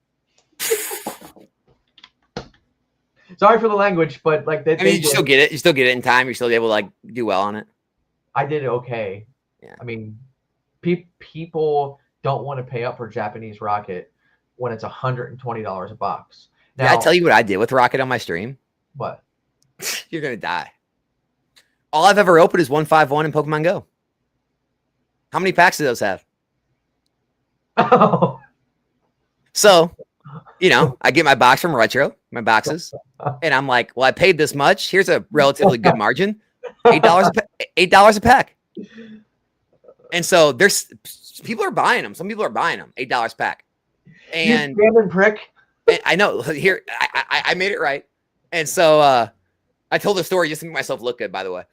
B: Sorry for the language, but like
A: I mean, you still get it. You still get it in time. You're still able to like do well on it.
B: I did okay.
A: Yeah.
B: I mean, people don't want to pay up for Japanese Rocket when it's $120 a box. Now,
A: did I tell you what I did with Rocket on my stream?
B: What?
A: You're gonna die. All I've ever opened is 151 in Pokemon Go. How many packs do those have?
B: Oh.
A: So, I get my box from Retro, my boxes, and I'm like, well, I paid this much. Here's a relatively good margin, $8 a pack. And so there's people are buying them. Some people are buying them, $8 pack. And
B: you prick.
A: I know here I made it right. And so I told the story just to make myself look good, by the way.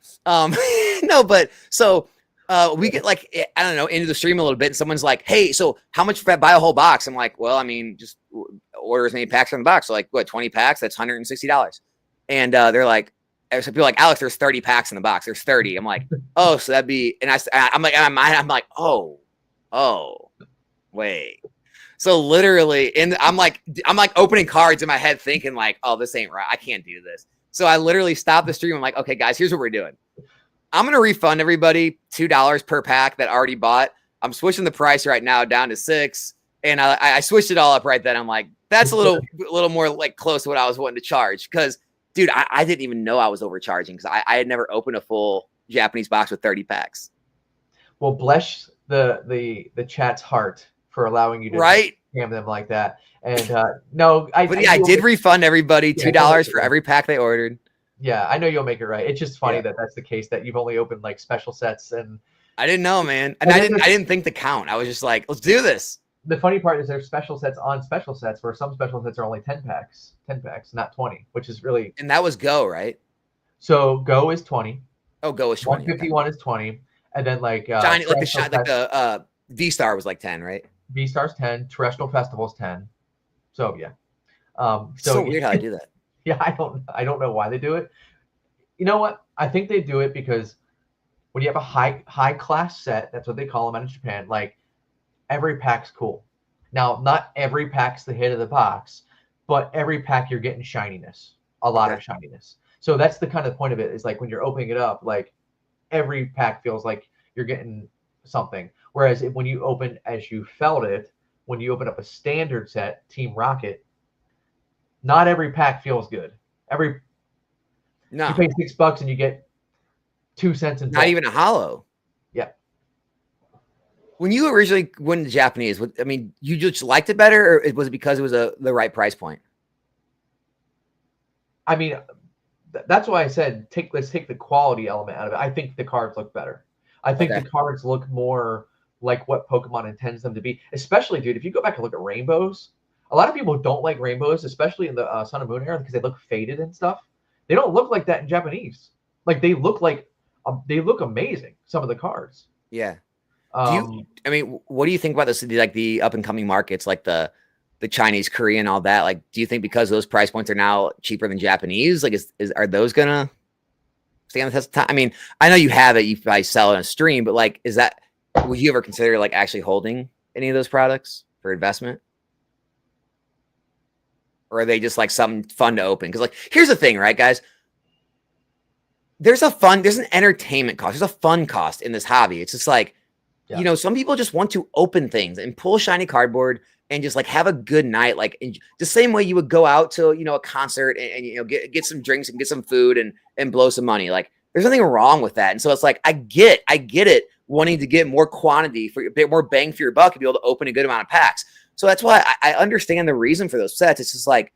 A: No, but so we get like, I don't know, into the stream a little bit, and someone's like, hey, so how much for buy a whole box? I'm like, well, I mean, just order as many packs from the box. So like, what, 20 packs? That's $160. And they're like, so people are like, Alex, there's 30 packs in the box. There's 30. I'm like, oh, so that'd be, and I'm like, oh, wait. So literally, and I'm like opening cards in my head thinking like, oh, this ain't right. I can't do this. So I literally stopped the stream. I'm like, okay, guys, here's what we're doing. I'm going to refund everybody $2 per pack that already bought. I'm switching the price right now down to $6. And I switched it all up right then. I'm like, that's a little more like close to what I was wanting to charge. Because, dude, I didn't even know I was overcharging because I had never opened a full Japanese box with 30 packs.
B: Well, bless the chat's heart for allowing you to scam them like that. And no, I
A: did refund everybody $2 for every pack they ordered.
B: Yeah, I know you'll make it right. It's just funny that that's the case, that you've only opened like special sets. And
A: I didn't know, man. And I didn't think to count. I was just like, let's do this.
B: The funny part is there's special sets on special sets where some special sets are only 10 packs, not 20, which is really.
A: And that was Go, right?
B: So Go is 20.
A: Oh, Go is 20.
B: 151 is 20. And then like
A: Shiny, like the V-Star was like 10, right?
B: V-Star's 10, Terrestrial Festival's 10. So yeah.
A: So weird how I do that.
B: Yeah, I don't know why they do it. You know what? I think they do it because when you have a high class set, that's what they call them out in Japan, like every pack's cool. Now, not every pack's the hit of the box, but every pack you're getting shininess, a lot of shininess. So that's the kind of point of it, is like when you're opening it up, like every pack feels like you're getting something. Whereas when you open as you felt it, when you open up a standard set, Team Rocket, not every pack feels good. You pay $6 and you get 2 cents in.
A: Not even a hollow.
B: Yeah.
A: When you originally went to Japanese, I mean, you just liked it better, or was it because it was the right price point?
B: I mean, that's why I said let's take the quality element out of it. I think the cards look better. I think the cards look more like what Pokemon intends them to be. Especially, dude, if you go back and look at rainbows, a lot of people don't like rainbows, especially in the Sun and Moon era, because they look faded and stuff. They don't look like that in Japanese. Like they look amazing. Some of the cards.
A: Yeah. What do you think about this? Like the up and coming markets, like the Chinese, Korean, all that. Like, do you think because those price points are now cheaper than Japanese, like are those gonna stay on the test of time? I mean, I know you have it, you probably sell it on a stream, but like, would you ever consider like actually holding any of those products for investment? Or are they just like something fun to open? Because like, here's the thing, right, guys? There's an entertainment cost. There's a fun cost in this hobby. It's just like, some people just want to open things and pull shiny cardboard and just like have a good night. Like the same way you would go out to, a concert and get some drinks and get some food and blow some money. Like there's nothing wrong with that. And so it's like, I get it, wanting to get more quantity for a bit more bang for your buck and be able to open a good amount of packs. So that's why I understand the reason for those sets. It's just like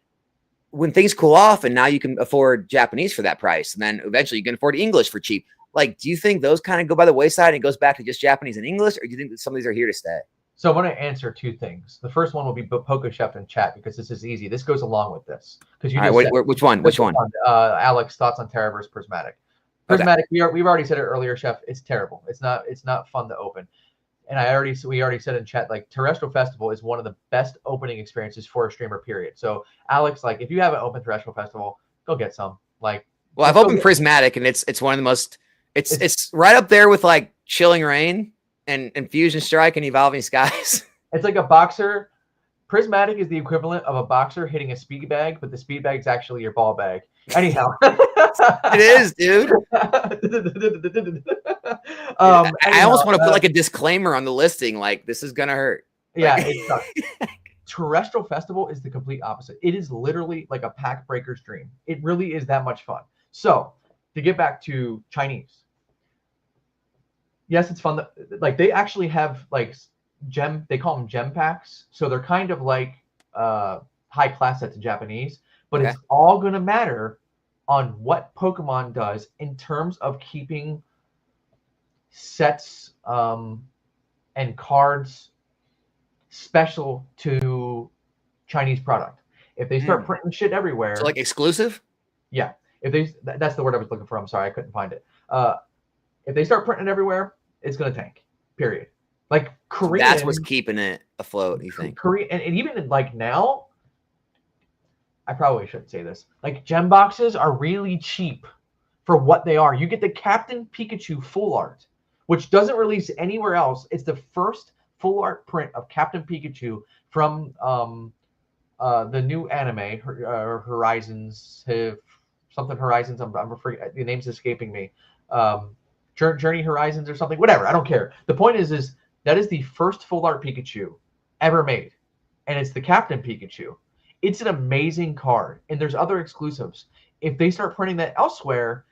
A: when things cool off and now you can afford Japanese for that price. And then eventually you can afford English for cheap. Like, do you think those kind of go by the wayside and it goes back to just Japanese and English? Or do you think that some of these are here to stay?
B: So I want to answer two things. The first one will be Poke Chef in chat because this is easy. This goes along with this. Because
A: which one?
B: Alex, thoughts on Terra versus Prismatic. Prismatic, okay. We've already said it earlier, Chef. It's terrible. It's not fun to open. And we already said in chat, like Terrestrial Festival is one of the best opening experiences for a streamer, period. So Alex, like if you haven't opened Terrestrial Festival, go get some. Like,
A: I've opened Prismatic and it's one of the most, it's right up there with like Chilling Reign and Fusion Strike and Evolving Skies.
B: It's like a boxer. Prismatic is the equivalent of a boxer hitting a speed bag, but the speed bag is actually your ball bag. Anyhow,
A: It is, dude. I almost want to put like a disclaimer on the listing, like this is gonna hurt.
B: Yeah,
A: Like,
B: it sucks. Terrestrial Festival is the complete opposite. It is literally like a pack breaker's dream. It really is that much fun. So to get back to Chinese, yes, it's fun. Like they actually have like gem. They call them gem packs. So they're kind of like high class sets in Japanese, but
A: Okay.
B: it's all gonna matter on what Pokemon does in terms of keeping sets and cards special to Chinese product. If they start printing shit everywhere,
A: So like exclusive?
B: yeah. If that's the word I was looking for. I'm sorry, I couldn't find it. If they start printing everywhere, it's gonna tank. Period. Like Korean.
A: That's what's keeping it afloat. You think?
B: Korean and even like now, I probably shouldn't say this. Like gem boxes are really cheap for what they are. You get the Captain Pikachu full art, which doesn't release anywhere else. It's the first full art print of Captain Pikachu from the new anime Horizons, something Horizons. I'm afraid the name's escaping me. Journey Horizons or something. Whatever. I don't care. The point is that is the first full art Pikachu ever made, and it's the Captain Pikachu. It's an amazing card, and there's other exclusives. If they start printing that elsewhere,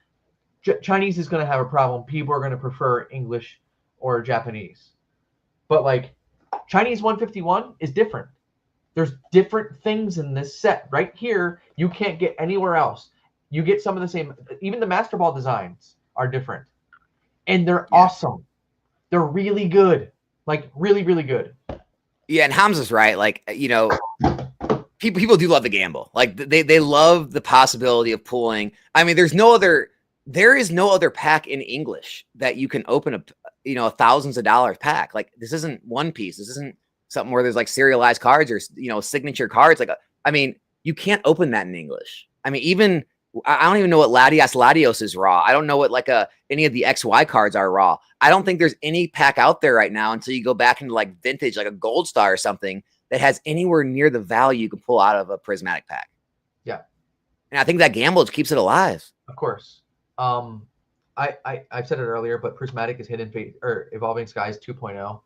B: Chinese is going to have a problem. People are going to prefer English or Japanese. But like Chinese 151 is different. There's different things in this set. Right here, you can't get anywhere else. You get some of the same. Even the Master Ball designs are different. And they're awesome. They're really good. Like really, really good.
A: Yeah, and Hamza's right. Like, you know, people do love the gamble. Like they love the possibility of pulling. I mean, there is no other pack in English that you can open a, you know, thousands of dollars pack. Like this isn't One Piece. This isn't something where there's like serialized cards or, you know, signature cards. Like, I mean, you can't open that in English. I mean, even I don't even know what Latios is raw. I don't know what like any of the XY cards are raw. I don't think there's any pack out there right now until you go back into like vintage, like a Gold Star or something that has anywhere near the value you can pull out of a prismatic pack.
B: Yeah.
A: And I think that gamble just keeps it alive.
B: Of course. I've said it earlier, but Prismatic is Hidden Fate or Evolving Skies 2.0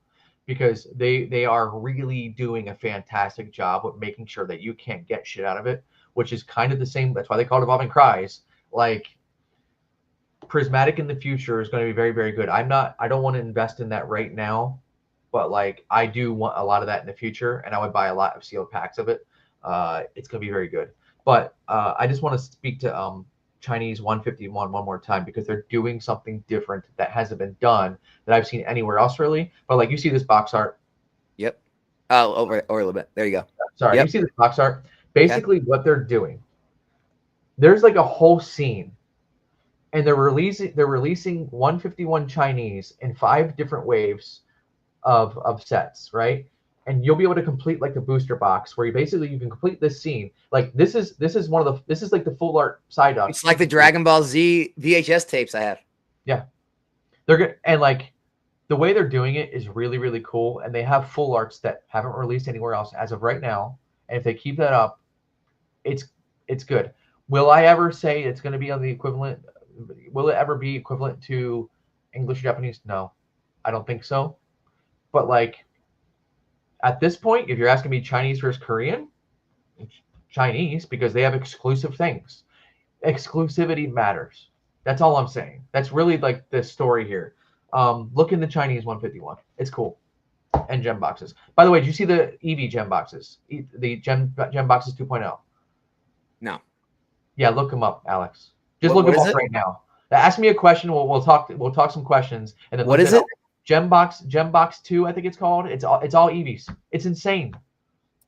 B: because they are really doing a fantastic job with making sure that you can't get shit out of it, which is kind of the same. That's why they call it Evolving Cries. Like Prismatic in the future is going to be very, very good. I don't want to invest in that right now, but like I do want a lot of that in the future, and I would buy a lot of sealed packs of it. It's going to be very good. But I just want to speak to Chinese 151 one more time because they're doing something different that hasn't been done that I've seen anywhere else really. But like you see this box art.
A: Yep. Oh, over a little bit. There you go.
B: Sorry,
A: Yep.
B: You see this box art. Basically, what they're doing, there's like a whole scene, and they're releasing 151 Chinese in 5 different waves of sets, right? And you'll be able to complete like the booster box where you can complete this scene. Like this is like the full art side up.
A: It's like the Dragon Ball Z VHS tapes I have.
B: Yeah. They're good. And like the way they're doing it is really, really cool. And they have full arts that haven't released anywhere else as of right now. And if they keep that up, it's good. Will I ever say it's going to be on the equivalent? Will it ever be equivalent to English or Japanese? No, I don't think so. But like at this point, if you're asking me Chinese versus Korean, it's Chinese because they have exclusive things. Exclusivity matters. That's all I'm saying. That's really like the story here. Look in the Chinese 151. It's cool. And gem boxes. By the way, did you see the EV gem boxes? The gem boxes 2.0?
A: No.
B: Yeah, look them up, Alex. Just look them up right now. Ask me a question. We'll talk some questions. And then
A: what is it?
B: Gem box 2, I think it's called. It's all EVs. It's insane.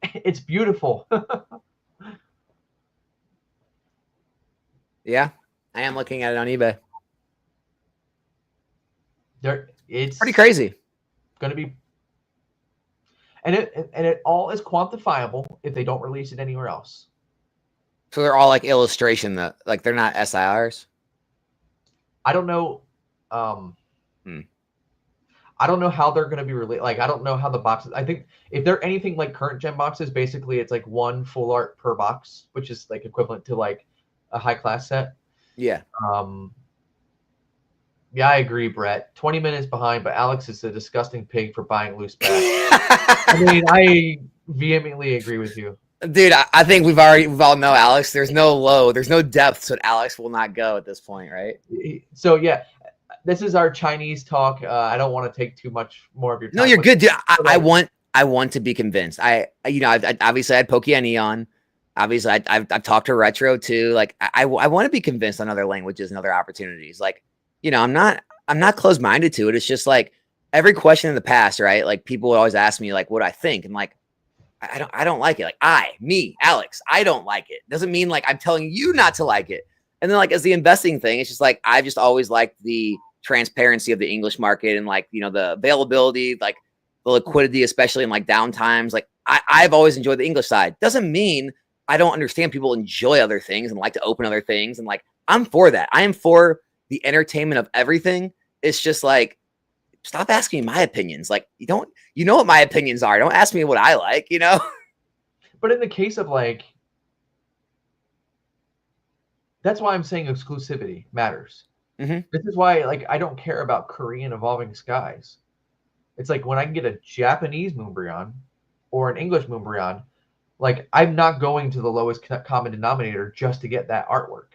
B: It's beautiful.
A: Yeah, I am looking at it on eBay.
B: It's
A: pretty crazy.
B: Going to be, and it all is quantifiable if they don't release it anywhere else.
A: So they're all like illustration that like they're not SIRs.
B: I don't know. I don't know how they're going to be related. Like, I don't know how the boxes. I think if they're anything like current gen boxes, basically it's like one full art per box, which is like equivalent to like a high class set.
A: Yeah.
B: Yeah, I agree, Brett. 20 minutes behind, but Alex is a disgusting pig for buying loose packs. I mean, I vehemently agree with you.
A: Dude, I think we all know Alex. There's no depth, so Alex will not go at this point, right?
B: So yeah, this is our Chinese talk. I don't want to take too much more of your time.
A: No, you're good, dude. I want to be convinced. I obviously I had Pokey on. Obviously, I've talked to Retro too. Like, I want to be convinced on other languages and other opportunities. Like, I'm not closed minded to it. It's just like every question in the past, right? Like, people would always ask me like what I think, and like I don't like it. Like Alex, I don't like it. Doesn't mean like I'm telling you not to like it. And then like as the investing thing, it's just like I've just always liked the transparency of the English market and like the availability, like the liquidity, especially in like down times. Like I've always enjoyed the English side. Doesn't mean I don't understand people enjoy other things and like to open other things. And like I'm for that. I am for the entertainment of everything. It's just like stop asking me my opinions. Like you know what my opinions are. Don't ask me what I like,
B: But in the case of like, that's why I'm saying exclusivity matters.
A: Mm-hmm.
B: This is why like I don't care about Korean Evolving Skies. It's like when I can get a Japanese Moonbryon or an English Moonbryon, like I'm not going to the lowest common denominator just to get that artwork.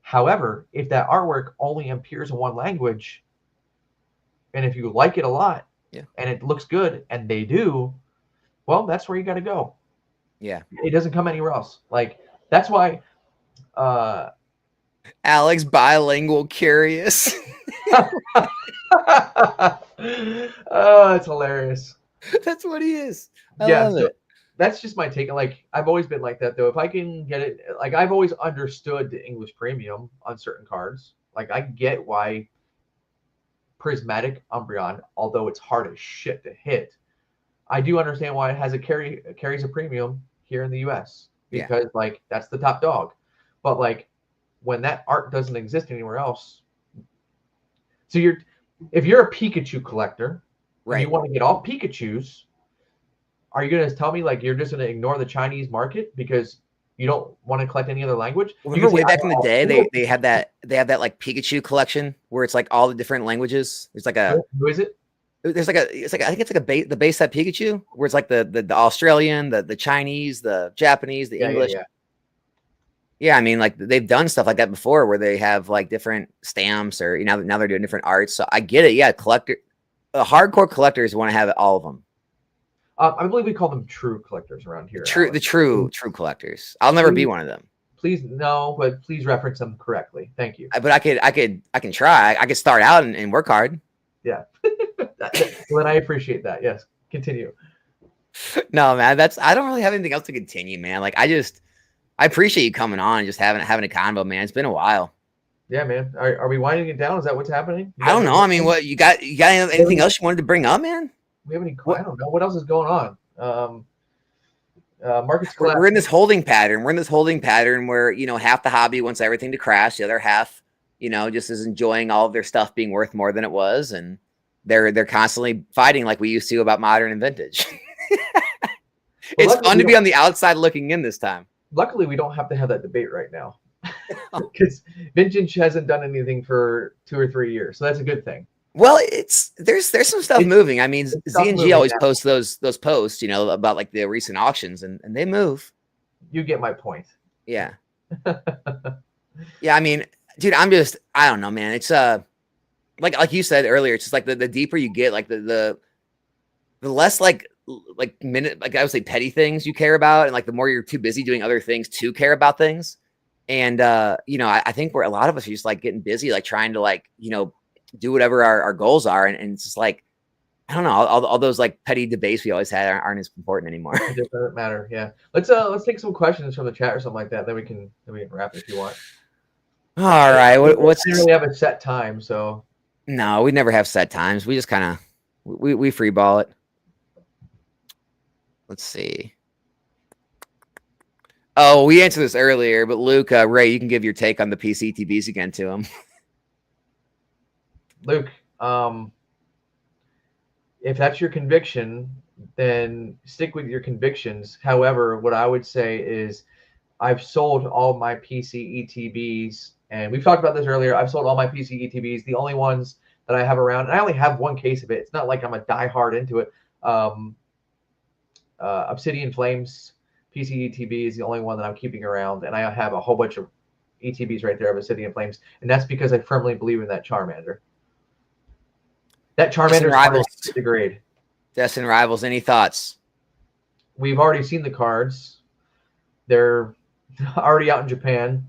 B: However, if that artwork only appears in one language, and if you like it a lot, and it looks good, and they do, well, that's where you got to go.
A: Yeah,
B: it doesn't come anywhere else. Like that's why.
A: Alex, bilingual curious.
B: Oh, it's hilarious.
A: That's what he is. I love it.
B: That's just my take. Like I've always been like that though. If I can get it, like I've always understood the English premium on certain cards. Like I get why Prismatic Umbreon, although it's hard as shit to hit, I do understand why it carries a premium here in the US because like that's the top dog. But like when that art doesn't exist anywhere else, so if you're a Pikachu collector, right, and you want to get all Pikachus, are you going to tell me like you're just going to ignore the Chinese market because you don't want to collect any other language?
A: Remember way back in the day, they have that like Pikachu collection where it's like all the different languages. There's like
B: who is it?
A: There's like I think it's like the base set Pikachu where it's like the Australian, the Chinese, the Japanese, the English. Yeah, I mean, like they've done stuff like that before where they have like different stamps or now they're doing different arts. So I get it. Yeah, hardcore collectors want to have all of them.
B: I believe we call them true collectors around here.
A: The true collectors. I'll never be one of them.
B: Please but please reference them correctly. Thank you.
A: But I can try. I could start out and work hard.
B: Yeah. Well, then I appreciate that. Yes. Continue.
A: No, man, I don't really have anything else to continue, man. Like I appreciate you coming on and just having a convo, man. It's been a while.
B: Yeah, man. Are we winding it down? Is that what's happening?
A: I don't know. I mean, what you got anything else you wanted to bring up, man?
B: We have any? I don't know. What else is going on? Markets collapse.
A: We're in this holding pattern. Where half the hobby wants everything to crash, the other half, just is enjoying all of their stuff being worth more than it was, and they're constantly fighting like we used to about modern and vintage. It's fun to be on the outside looking in this time.
B: Luckily, we don't have to have that debate right now because vintage hasn't done anything for 2 or 3 years, so that's a good thing.
A: Well, there's some stuff moving. I mean, Z&G always posts those posts, about like the recent auctions, and they move.
B: You get my point.
A: Yeah. Yeah, I mean, dude, I don't know, man. It's like you said earlier, it's just like the deeper you get, like the less like I would say petty things you care about, and like the more you're too busy doing other things to care about things. And I think a lot of us are just like getting busy, like trying to do whatever our goals are, and it's just like I don't know, all those like petty debates we always had aren't as important anymore.
B: It doesn't matter. Yeah, let's take some questions from the chat or something like that. Then we can wrap if you want.
A: All right,
B: we don't really have a set time, so
A: no, we never have set times. We just kind of we free ball it. Let's see. Oh, we answered this earlier, but Luke, Ray, you can give your take on the PCTBs again to him.
B: Luke, if that's your conviction, then stick with your convictions. However, what I would say is I've sold all my PC ETBs, and we've talked about this earlier. I've sold all my PC ETBs. The only ones that I have around, and I only have one case of it. It's not like I'm a diehard into it. Obsidian Flames PC ETB is the only one that I'm keeping around, and I have a whole bunch of ETBs right there of Obsidian Flames, and that's because I firmly believe in that Charmander. That Charmander is hard to degrade.
A: Destin Rivals, any thoughts?
B: We've already seen the cards. They're already out in Japan.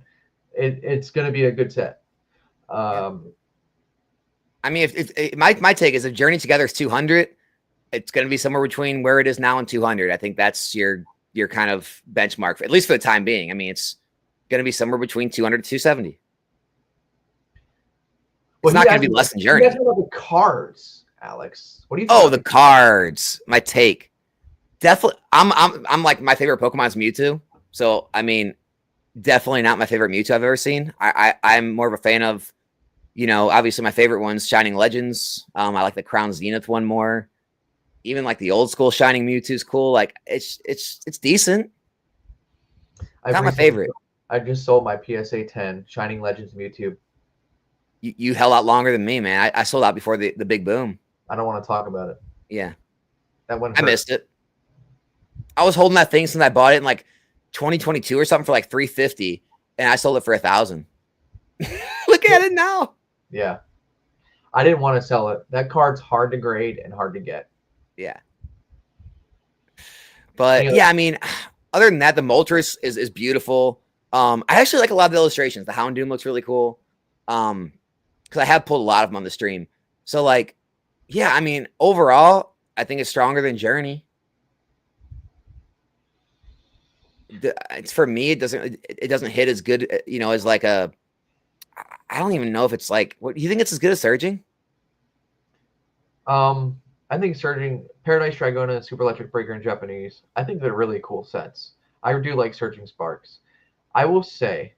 B: It's going to be a good set.
A: I mean, if my take is if Journey Together is 200, it's going to be somewhere between where it is now and 200. I think that's your kind of benchmark, at least for the time being. I mean, it's going to be somewhere between 200 to 270. It's not going to be less than Journey.
B: About the cards, Alex. What do you think?
A: Oh, the cards. My take. Definitely. I'm like, my favorite Pokemon is Mewtwo. So, I mean, definitely not my favorite Mewtwo I've ever seen. I'm more of a fan of, obviously my favorite one's Shining Legends. I like the Crown Zenith one more. Even like the old school Shining Mewtwo's cool. Like it's decent. Not my favorite.
B: I just sold my PSA 10 Shining Legends Mewtwo.
A: You held out longer than me, man. I sold out before the big boom.
B: I don't want to talk about it.
A: Yeah.
B: That one.
A: I missed it. I was holding that thing since I bought it in like 2022 or something for like $350, and I sold it for $1,000. Look at it now.
B: Yeah. I didn't want to sell it. That card's hard to grade and hard to get.
A: Yeah. But yeah, I mean, other than that, the Moltres is beautiful. I actually like a lot of the illustrations. The Houndoom looks really cool. Because I have pulled a lot of them on the stream. So like, yeah, I mean, overall, I think it's stronger than Journey. It's for me, it doesn't hit as good, as like I don't even know if it's like, what do you think it's as good as Surging?
B: I think Surging, Paradise Dragona, and Super Electric Breaker in Japanese, I think they're really cool sets. I do like Surging Sparks. I will say,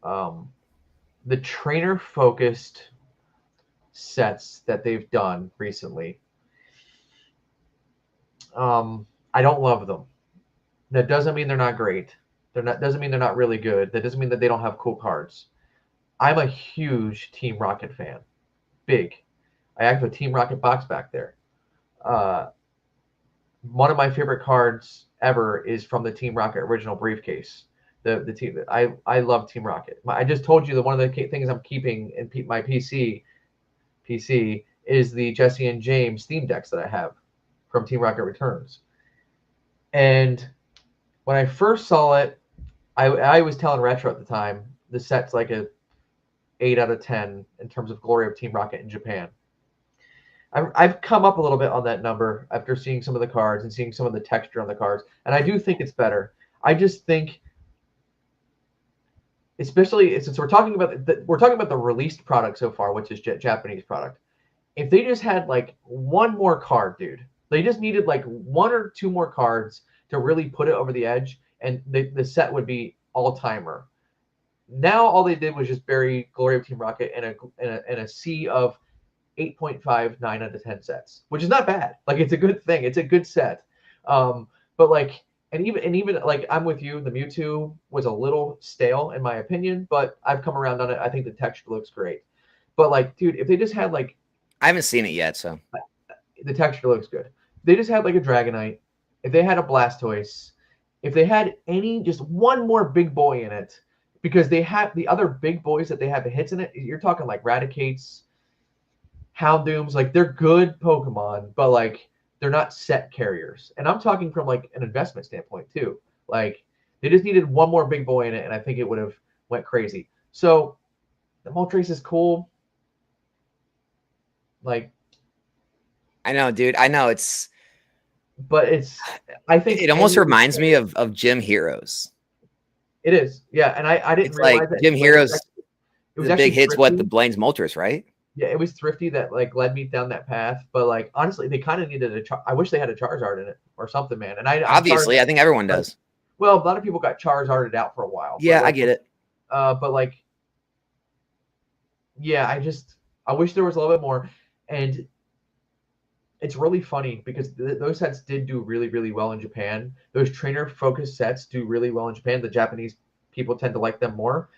B: the trainer-focused sets that they've done recently, I don't love them. That doesn't mean they're not great. Doesn't mean they're not really good. That doesn't mean that they don't have cool cards. I'm a huge Team Rocket fan. Big. I have a Team Rocket box back there. One of my favorite cards ever is from the Team Rocket original briefcase. The team. I love Team Rocket. I just told you that one of the things I'm keeping in my PC is the Jesse and James theme decks that I have from Team Rocket Returns. And when I first saw it, I was telling Retro at the time, the set's like a 8 out of 10 in terms of glory of Team Rocket in Japan. I've come up a little bit on that number after seeing some of the cards and seeing some of the texture on the cards, and I do think it's better. I just think, especially since we're talking about the released product so far, which is Japanese product. If they just had like one more card, dude, they just needed like one or two more cards to really put it over the edge, and the set would be all-timer. Now all they did was just bury Glory of Team Rocket in a sea of 8.5, 9 out of 10 sets, which is not bad. Like, it's a good thing. It's a good set. But like, and even like, I'm with you. The Mewtwo was a little stale in my opinion, but I've come around on it. I think the texture looks great. But like, dude, if they just had like,
A: I haven't seen it yet, so
B: the texture looks good. They just had like a Dragonite. If they had a Blastoise, if they had just one more big boy in it, because they have the other big boys that they have the hits in it. You're talking like Raticates, Houndooms, like they're good Pokemon, but like they're not set carriers. And I'm talking from like an investment standpoint too. Like they just needed one more big boy in it, and I think it would have went crazy. So the Moltres is cool. Like,
A: I know, dude. I know
B: but I think
A: it almost reminds me of Gym Heroes.
B: It is, yeah. And I didn't realize
A: like
B: that
A: Gym Heroes.
B: It was
A: the big hits.
B: thrifty.
A: What the Blaine's Moltres, right?
B: Yeah, it was thrifty that like led me down that path. But like honestly, they kind of needed I wish they had a Charizard in it or something, man. And
A: obviously, I think everyone does.
B: Well, a lot of people got Charizarded out for a while.
A: Yeah,
B: like,
A: I get it.
B: But like, yeah, I wish there was a little bit more. And it's really funny because those sets did do really, really well in Japan. Those trainer focused sets do really well in Japan. The Japanese people tend to like them more.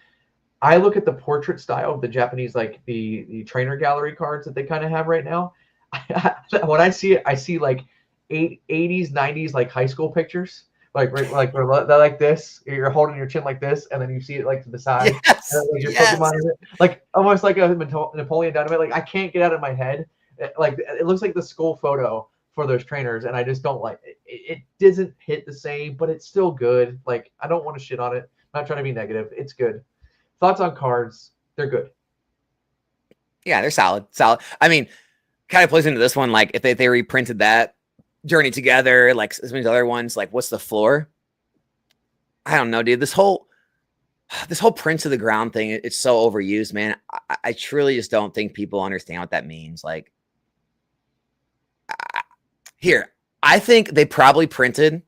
B: I look at the portrait style of the Japanese, like the trainer gallery cards that they kind of have right now. When I see it, I see like 80s, 90s, like high school pictures. Like they're like this. You're holding your chin like this, and then you see it like to the side. And
A: Yes,
B: then, like, your
A: yes.
B: Pokemon in it, like almost like a Napoleon Dynamite. Like I can't get out of my head. Like it looks like the school photo for those trainers, and I just don't like it. It doesn't hit the same, but it's still good. Like I don't want to shit on it. I'm not trying to be negative. It's good. Thoughts on cards? They're good.
A: Yeah, they're solid. Solid. I mean, kind of plays into this one. Like if they reprinted that Journey Together, like some of these other ones, like what's the floor? I don't know, dude. This whole Prince of the Ground thing, it's so overused, man. I truly just don't think people understand what that means. Like, here, I think they probably printed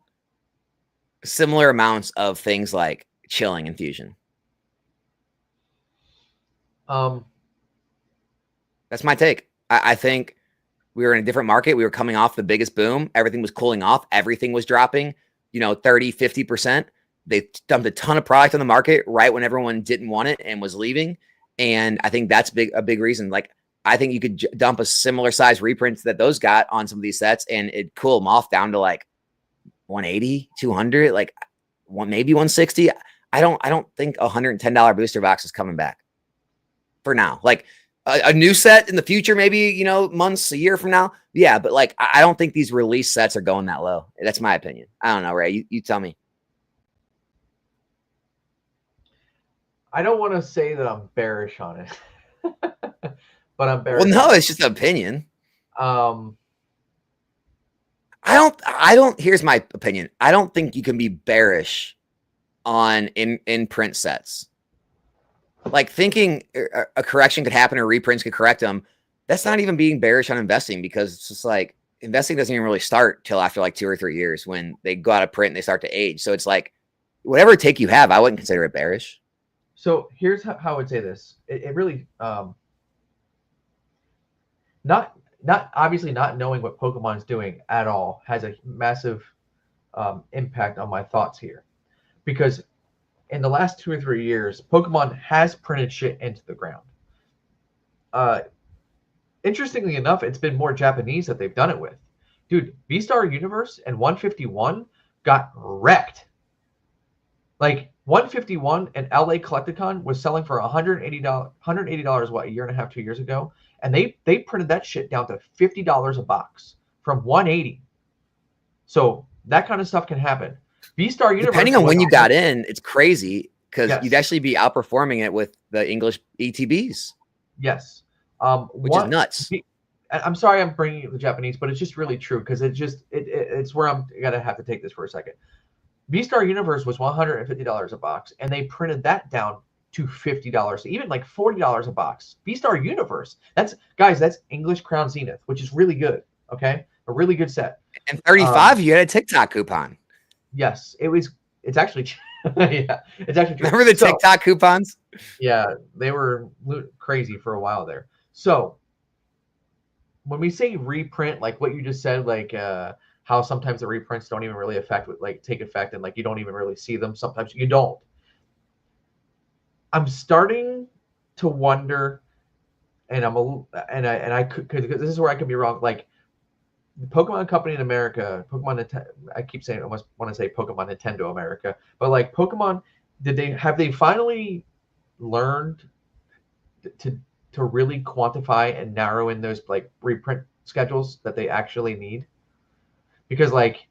A: similar amounts of things like Chilling and Fusion. That's my take. I think we were in a different market. We were coming off the biggest boom. Everything was cooling off. Everything was dropping, 30, 50%. They dumped a ton of product on the market right when everyone didn't want it and was leaving. And I think that's a big reason. Like, I think you could dump a similar size reprints that those got on some of these sets and it'd cool them off down to like 180, 200, like maybe 160. I don't think $110 booster box is coming back for now. Like a new set in the future, maybe, months, a year from now. Yeah. But like, I don't think these release sets are going that low. That's my opinion. I don't know, Ray, you tell me.
B: I don't want to say that I'm bearish on it, but I'm bearish.
A: Well, no, it's just an opinion.
B: Um,
A: I don't, here's my opinion. I don't think you can be bearish on in print sets. Like thinking a correction could happen or reprints could correct them. That's not even being bearish on investing because it's just like investing doesn't even really start till after like 2 or 3 years when they go out of print and they start to age. So it's like whatever take you have, I wouldn't consider it bearish.
B: So here's how I would say this. It really, not obviously not knowing what Pokemon's doing at all has a massive impact on my thoughts here, because in the last 2 or 3 years, Pokemon has printed shit into the ground. Interestingly enough, it's been more Japanese that they've done it with. Dude, V-Star Universe and 151 got wrecked. Like 151 and LA Collecticon was selling for $180 what, a year and a half, 2 years ago, and they printed that shit down to $50 a box from 180. So that kind of stuff can happen. V-Star Universe,
A: depending on when you got in, it's crazy because
B: yes,
A: you'd actually be outperforming it with the English ETBs.
B: Yes,
A: which is nuts.
B: I'm sorry I'm bringing the Japanese, but it's just really true because it's where I'm gonna have to take this for a second. V-Star Universe was $150 a box, and they printed that down to $50, even like $40 a box. V-Star Universe, that's English Crown Zenith, which is really good. Okay, a really good set.
A: And 35, you had a TikTok coupon.
B: Yes, it's actually yeah, it's actually true.
A: Remember the TikTok coupons?
B: Yeah, they were crazy for a while there. So when we say reprint, like what you just said, like how sometimes the reprints don't even really take effect, and like you don't even really see them. Sometimes you don't. I'm starting to wonder, and I could, because this is where I could be wrong. Like the Pokemon Company in America, I keep saying, I almost want to say Pokemon Nintendo America, but like Pokemon, have they finally learned to really quantify and narrow in those like reprint schedules that they actually need? Because like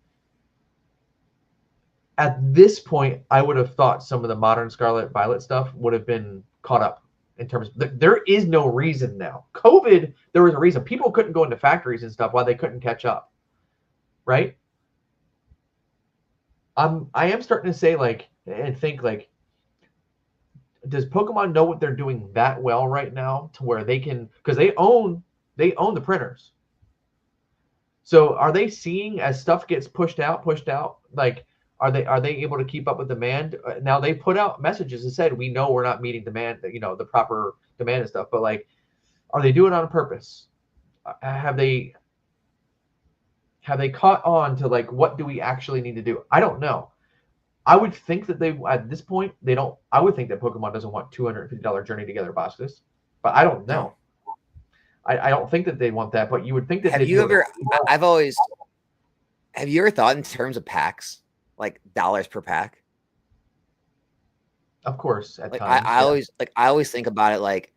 B: at this point, I would have thought some of the modern Scarlet Violet stuff would have been caught up in terms of, there is no reason now. COVID, there was a reason. People couldn't go into factories and stuff while they couldn't catch up. Right? I am starting to say like, and think like, does Pokemon know what they're doing that well right now to where they can, because they own the printers. So are they seeing as stuff gets pushed out, like, are they able to keep up with demand? Now they put out messages and said, we know we're not meeting demand, the proper demand and stuff, but like, are they doing it on purpose? Have they Have they caught on to like what do we actually need to do? I don't know. I would think that they at this point they don't. I would think that Pokemon doesn't want $250 Journey Together boxes, but I don't
A: No.
B: know. I don't think that they want that, but you would think that
A: Have
B: they'd
A: you
B: do it.
A: ever? I've always. Have you ever thought in terms of packs, like dollars per pack?
B: Of course, at
A: Like
B: times,
A: I always think about it like,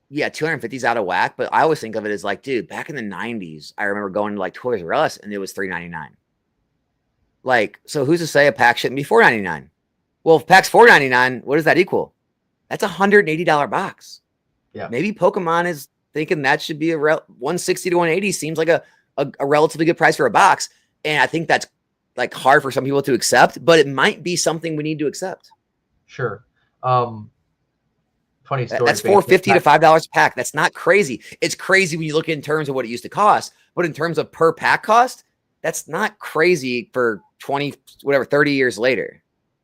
A: yeah, 250 is out of whack, but I always think of it as like, dude, back in the 90s, I remember going to like Toys R Us and it was $3.99. Like, so who's to say a pack shouldn't be $4.99? Well, if pack's $4.99, what does that equal? That's a $180 box.
B: Yeah.
A: Maybe Pokemon is thinking that should be a 160 to 180 seems like a relatively good price for a box. And I think that's like hard for some people to accept, but it might be something we need to accept.
B: Sure. Funny story.
A: That's $4.50 to $5 a pack. That's not crazy. It's crazy when you look in terms of what it used to cost, but in terms of per pack cost, that's not crazy for 30 years later.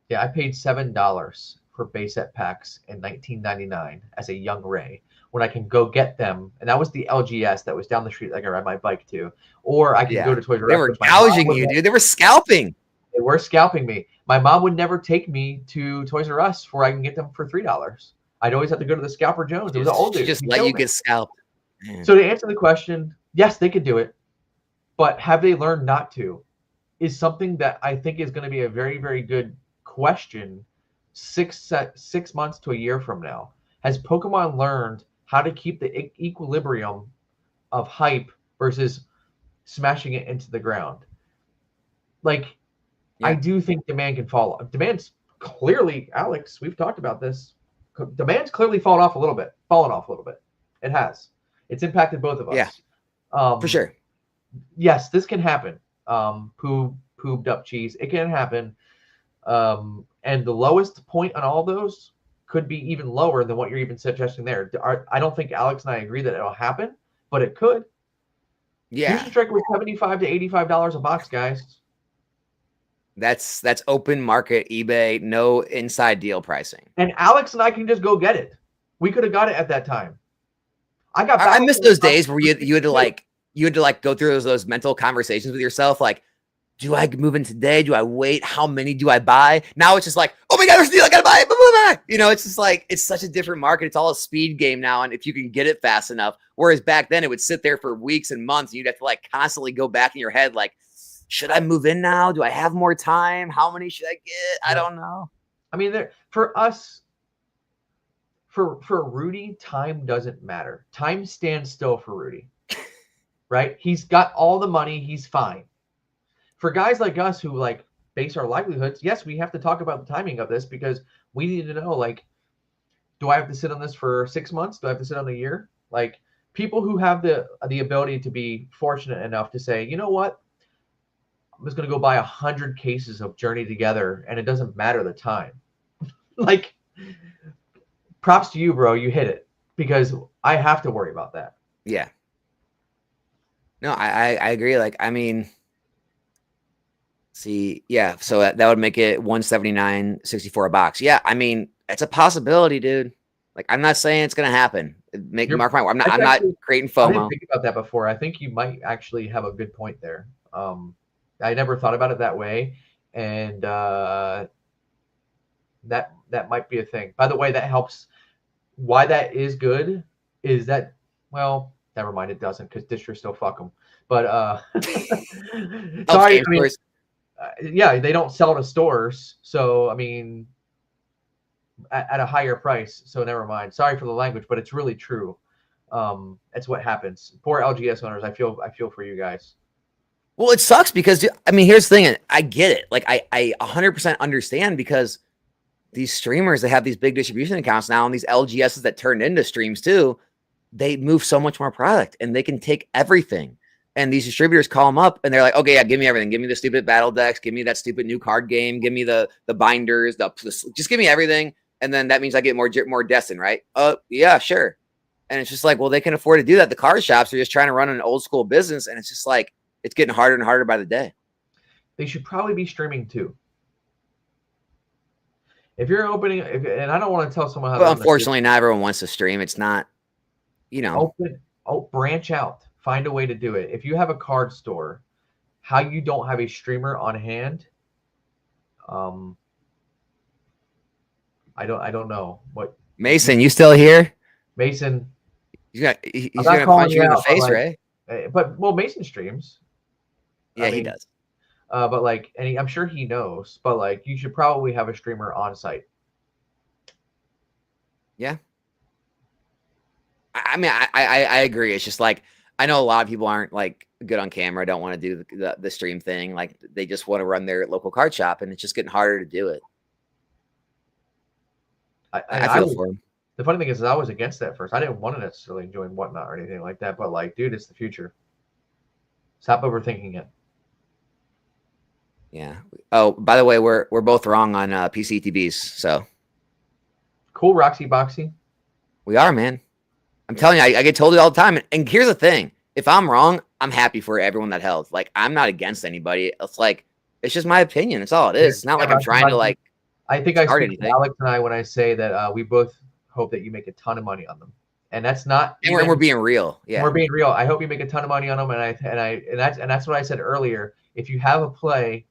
B: Yeah, I paid $7 for base set packs in 1999 as a young Ray when I can go get them. And that was the LGS that was down the street that I could ride my bike to. Or I can go to Toys R Us.
A: They were gouging you, dude. They were scalping.
B: They were scalping me. My mom would never take me to Toys R Us where I can get them for $3. I'd always have to go to the Scalper Jones. It was an old dude.
A: She just let you get scalped. Man.
B: So to answer the question, yes, they could do it. But have they learned not to? Is something that I think is going to be a very, very good question 6 months to a year from now. Has Pokemon learned how to keep the equilibrium of hype versus smashing it into the ground? Like, yeah. I do think demand can fall. Demand's clearly, Alex, we've talked about this. Demand's clearly fallen off a little bit. It has. It's impacted both of us.
A: Yeah, for sure.
B: Yes, this can happen. Pooped up cheese. It can happen. And the lowest point on all those could be even lower than what you're even suggesting there. I don't think Alex and I agree that it'll happen, but it could.
A: Yeah.
B: Fusion Strike was $75 to $85 a box, guys.
A: That's open market eBay, no inside deal pricing.
B: And Alex and I can just go get it. We could have got it at that time.
A: I miss those days where you had to go through those mental conversations with yourself, like, do I move in today? Do I wait? How many do I buy? Now it's just like, oh my God, there's a deal. I gotta buy it. Blah, blah, blah. You know, it's just like, it's such a different market. It's all a speed game now. And if you can get it fast enough, whereas back then it would sit there for weeks and months and you'd have to like constantly go back in your head, like, should I move in now? Do I have more time? How many should I get? I don't know.
B: I mean, for us, for Rudy, time doesn't matter. Time stands still for Rudy, right? He's got all the money. He's fine. For guys like us who like base our livelihoods, yes, we have to talk about the timing of this because we need to know, like, do I have to sit on this for 6 months? Do I have to sit on a year? Like, people who have the ability to be fortunate enough to say, you know what? I'm just going to go buy 100 cases of Journey Together and it doesn't matter the time. Like, props to you, bro. You hit it because I have to worry about that.
A: Yeah. No, I agree. Like, I mean, see, yeah. So that would make it $179.64 a box. Yeah. I mean, it's a possibility, dude. Like, I'm not saying it's going to happen. Mark my word. I'm not creating FOMO.
B: I didn't think about that before. I think you might actually have a good point there. I never thought about it that way. And that might be a thing. By the way, that helps. Why that is good is that, well, never mind, it doesn't because Disher still fuck them. But sorry, I mean, yeah, they don't sell to stores, so I mean, at a higher price. So never mind. Sorry for the language, but it's really true. It's what happens. Poor LGS owners. I feel for you guys.
A: Well, it sucks because, I mean, here's the thing. I get it. Like, I 100% understand because these streamers that have these big distribution accounts now and these LGSs that turned into streams too, they move so much more product and they can take everything. And these distributors call them up and they're like, okay, yeah, give me everything. Give me the stupid battle decks. Give me that stupid new card game. Give me the binders. Just give me everything. And then that means I get more Destin, right? Yeah, sure. And it's just like, well, they can afford to do that. The card shops are just trying to run an old school business. And it's just like, it's getting harder and harder by the day.
B: They should probably be streaming too. If you're opening, and I don't want to tell someone how.
A: Well, unfortunately, not everyone wants to stream. It's not, you know.
B: Branch out. Find a way to do it. If you have a card store, how you don't have a streamer on hand. I don't know what
A: Mason, you still here?
B: Mason.
A: He's
B: I'm not
A: gonna
B: calling
A: punch
B: you
A: you in the
B: out, but
A: face, Ray.
B: well, Mason streams.
A: Yeah,
B: I
A: he
B: mean,
A: does.
B: but like, and I'm sure he knows. But like, you should probably have a streamer on site.
A: Yeah. I mean, I agree. It's just like I know a lot of people aren't like good on camera, don't want to do the stream thing. Like they just want to run their local card shop, and it's just getting harder to do it. I feel for him.
B: The funny thing is, I was against that first. I didn't want to necessarily join Whatnot or anything like that. But like, dude, it's the future. Stop overthinking it.
A: Yeah. Oh, by the way, we're both wrong on PCTBs. So
B: cool, Roxy Boxy.
A: We are, man. I'm telling you, I get told it all the time. And here's the thing: if I'm wrong, I'm happy for everyone that held. Like I'm not against anybody. It's like it's just my opinion. It's all it is. It's not like I'm trying to like.
B: I think I
A: start
B: speak to Alex and I when I say that we both hope that you make a ton of money on them, and that's not.
A: And we're being real. Yeah,
B: we're being real. I hope you make a ton of money on them, and that's what I said earlier. If you have a play,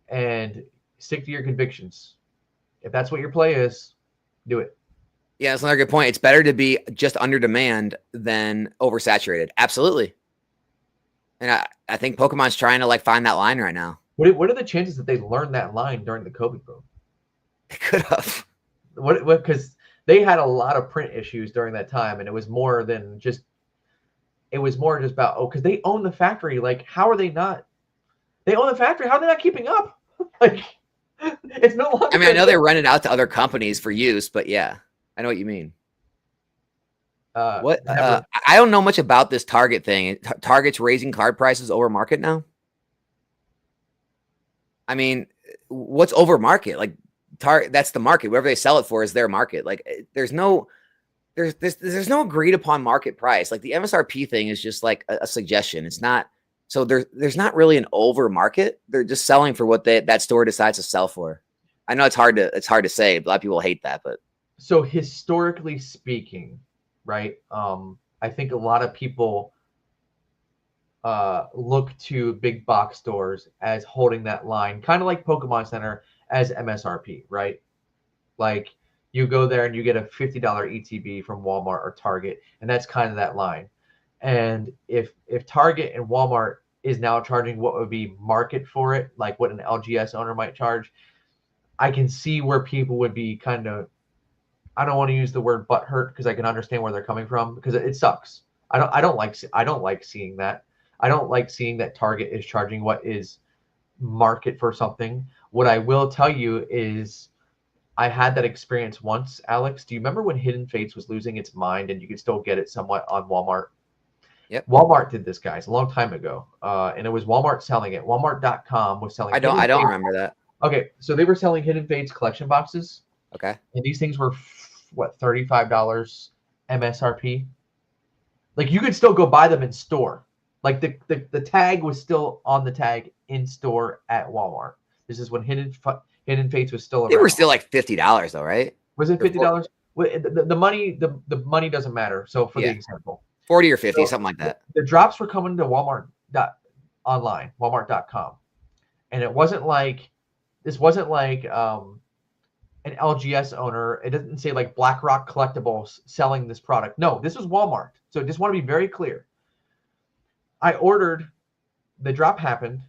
B: and stick to your convictions. If that's what your play is, do it.
A: Yeah, that's another good point. It's better to be just under demand than oversaturated. Absolutely. And I think Pokemon's trying to like find that line right now.
B: What are the chances that they learned that line during the COVID boom?
A: They could have.
B: What because they had a lot of print issues during that time, and it was more than just. It was more just about because they own the factory. Like, how are they not? They own the factory. How are they not keeping up? Like, it's no longer.
A: I mean, I know they're renting out to other companies for use, but yeah, I know what you mean. What? I don't know much about this Target thing. Target's raising card prices over market now. I mean, what's over market? Like, that's the market. Whatever they sell it for is their market. Like, there's no agreed upon market price. Like the MSRP thing is just like a suggestion. It's not. So there's not really an over market. They're just selling for what that store decides to sell for. I know it's hard to say. A lot of people hate that, but
B: so historically speaking, right? I think a lot of people look to big box stores as holding that line, kind of like Pokemon Center as MSRP, right? Like you go there and you get a $50 ETB from Walmart or Target, and that's kind of that line. And if Target and Walmart is now charging what would be market for it, like what an LGS owner might charge, I can see where people would be kind of, I don't want to use the word butthurt because I can understand where they're coming from because it sucks. I don't like seeing that. I don't like seeing that Target is charging what is market for something. What I will tell you is I had that experience once, Alex. Do you remember when Hidden Fates was losing its mind and you could still get it somewhat on Walmart?
A: Yep.
B: Walmart did this, guys, a long time ago. And it was Walmart selling it. Walmart.com was selling.
A: I don't remember that.
B: Okay, so they were selling Hidden Fates collection boxes.
A: Okay.
B: And these things were what, $35 MSRP? Like you could still go buy them in store. Like the tag was still on the tag in store at Walmart. This is when Hidden Fates was still around.
A: They were still like $50 though, right?
B: Was it $50? The money doesn't matter. So for the example,
A: 40 or 50, something like that.
B: The drops were coming to Walmart online, Walmart.com, and it wasn't like an LGS owner. It doesn't say like BlackRock Collectibles selling this product. No, this was Walmart. So just want to be very clear. I ordered, the drop happened,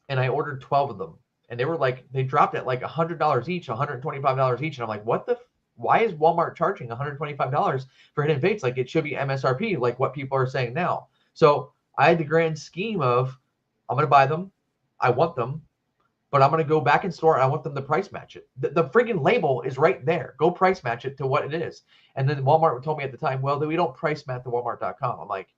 B: and I ordered 12 of them. And they were like, they dropped at like $100 each, $125 each. And I'm like, why is Walmart charging $125 for Hidden Fates? Like it should be MSRP, like what people are saying now. So I had the grand scheme of, I'm going to buy them. I want them. But I'm going to go back in store and I want them to price match it. The freaking label is right there. Go price match it to what it is. And then Walmart told me at the time, well, we don't price match the Walmart.com. I'm like,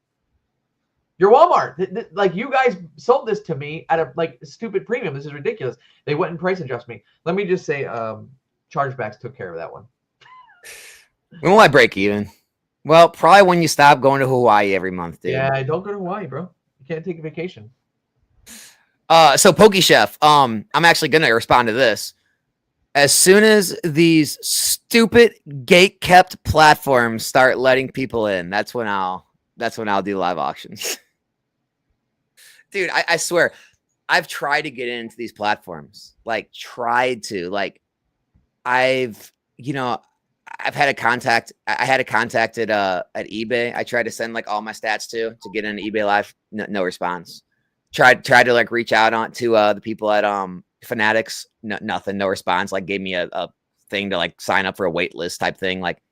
B: you're Walmart. Like you guys sold this to me at a like stupid premium. This is ridiculous. They went and price adjust me. Let me just say, chargebacks took care of that one.
A: When will I break even? Well, probably when you stop going to Hawaii every month, dude.
B: Yeah, don't go to Hawaii, bro. You can't take a vacation.
A: So PokeChef, I'm actually gonna respond to this. As soon as these stupid gate-kept platforms start letting people in, that's when I'll do live auctions. dude, I swear, I've tried to get into these platforms. Like, tried to. Like, I've had a contact. I had a contact at eBay. I tried to send like all my stats to get into eBay Live. No response. Tried to like reach out on to the people at Fanatics. Nothing. No response. Like, gave me a thing to like sign up for a wait list type thing. Like,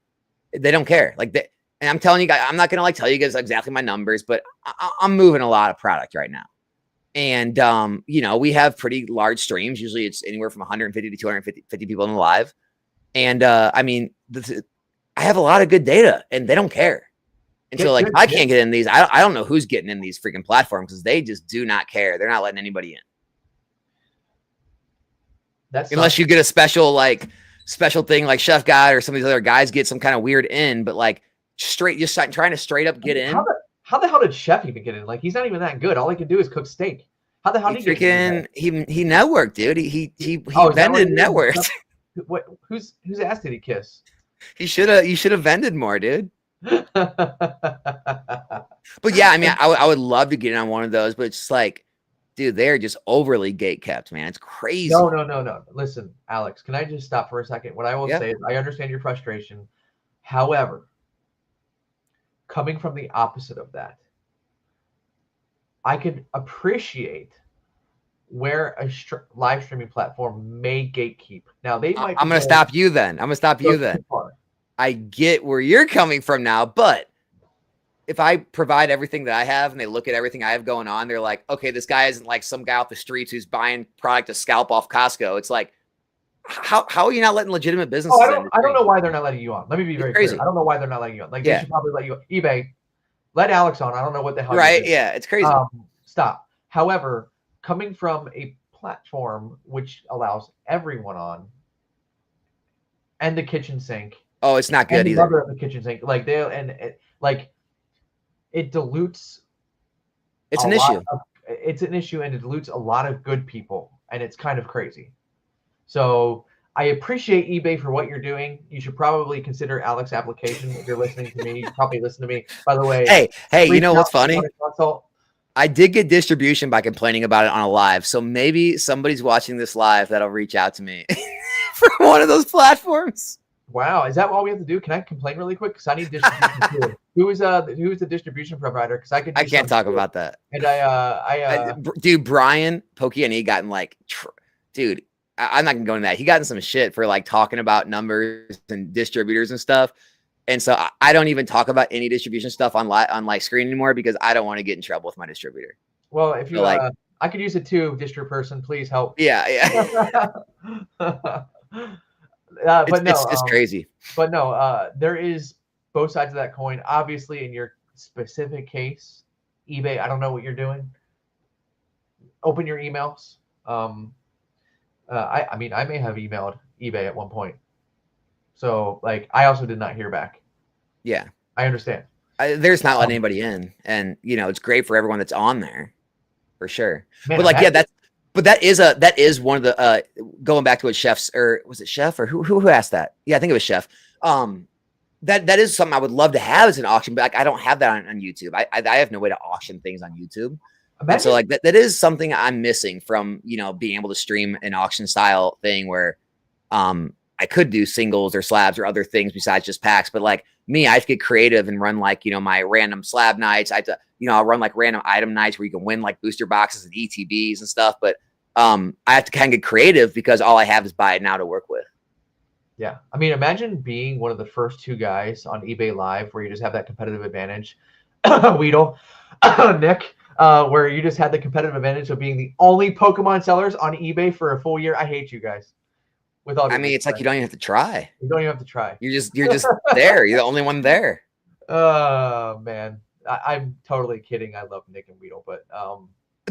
A: they don't care. Like, and I'm telling you guys, I'm not gonna like tell you guys exactly my numbers, but I'm moving a lot of product right now. And we have pretty large streams. Usually it's anywhere from 150 to 250 people in the live. And I mean, I have a lot of good data, and they don't care. And so, like, I can't get in these. I don't know who's getting in these freaking platforms because they just do not care. They're not letting anybody in. Unless you get a special thing like Chef Guy or some of these other guys get some kind of weird in, but like just trying to straight up get in.
B: How the hell did Chef even get in? Like, he's not even that good. All he can do is cook steak. How the hell did he get in?
A: He networked, dude. He vended networked.
B: What? Whose ass did he kiss?
A: You should have vended more, dude. But yeah, I mean, I would love to get in on one of those, but it's just like, dude, they're just overly gate kept, man. It's crazy.
B: No. Listen, Alex, can I just stop for a second? What I will say is I understand your frustration. However, coming from the opposite of that, I could appreciate where a live streaming platform may gatekeep. Now, they might.
A: I'm going to stop you then. I get where you're coming from now, but if I provide everything that I have and they look at everything I have going on, they're like, okay, this guy isn't like some guy off the streets who's buying product to scalp off Costco. It's like, how are you not letting legitimate businesses in?
B: I don't know why they're not letting you on. Let me be very clear. I don't know why they're not letting you on. Like, they should probably let you on. eBay, let Alex on. I don't know what the hell.
A: Right? Yeah, it's crazy.
B: Stop. However, coming from a platform which allows everyone on, and the kitchen sink.
A: Oh, it's not good either.
B: The kitchen sink, like it dilutes.
A: It's an issue.
B: It's an issue, and it dilutes a lot of good people, and it's kind of crazy. So I appreciate eBay for what you're doing. You should probably consider Alex's application if you're listening to me. You probably listen to me. By the way,
A: hey, you know what's funny? I did get distribution by complaining about it on a live. So maybe somebody's watching this live that'll reach out to me for one of those platforms.
B: Wow, is that all we have to do? Can I complain really quick? Because I need distribution too. Who is the distribution provider? Because I can't
A: talk about that.
B: And
A: dude, Brian Pokiani got in like, dude, I'm not gonna go into that. He got in some shit for like talking about numbers and distributors and stuff. And so I don't even talk about any distribution stuff on live screen anymore because I don't want to get in trouble with my distributor.
B: Well, if you I could use it too, distro person. Please help.
A: Yeah. It's crazy.
B: But no, there is both sides of that coin. Obviously, in your specific case, eBay, I don't know what you're doing. Open your emails. I mean, I may have emailed eBay at one point. So, like, I also did not hear back.
A: Yeah.
B: I understand.
A: There's not letting anybody in. And, it's great for everyone that's on there. For sure.
B: Man,
A: but, like, that is one of the, going back to what Chef's, or was it Chef or who asked that? Yeah, I think it was Chef. That is something I would love to have as an auction, but like, I don't have that on YouTube. I have no way to auction things on YouTube. And so like that is something I'm missing from, being able to stream an auction style thing where, I could do singles or slabs or other things besides just packs. But like me, I have to get creative and run like, my random slab nights. I have to, I'll run like random item nights where you can win like booster boxes and ETBs and stuff. But I have to kind of get creative because all I have is buy it now to work with.
B: Yeah. I mean, imagine being one of the first two guys on eBay Live where you just have that competitive advantage. Weedle, Nick, where you just had the competitive advantage of being the only Pokemon sellers on eBay for a full year. I hate you guys. With all,
A: it's like you don't even have to try.
B: You don't even have to try.
A: You're just there. You're the only one there.
B: Oh man, I'm totally kidding. I love Nick and Weedle, but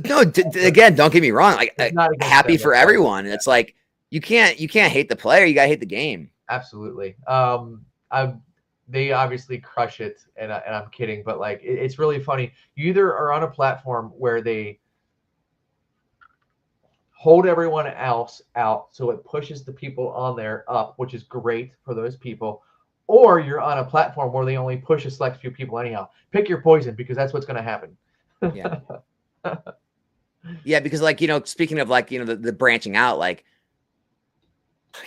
A: no. Again, don't get me wrong. Like, happy for everyone. It's like you can't hate the player. You gotta hate the game.
B: Absolutely. They obviously crush it, and I'm kidding, but like it's really funny. You either are on a platform where they hold everyone else out, so it pushes the people on there up, which is great for those people, or you're on a platform where they only push a select few people anyhow. Pick your poison because that's what's going to happen.
A: Yeah. Yeah, because like, speaking of like, the branching out, like,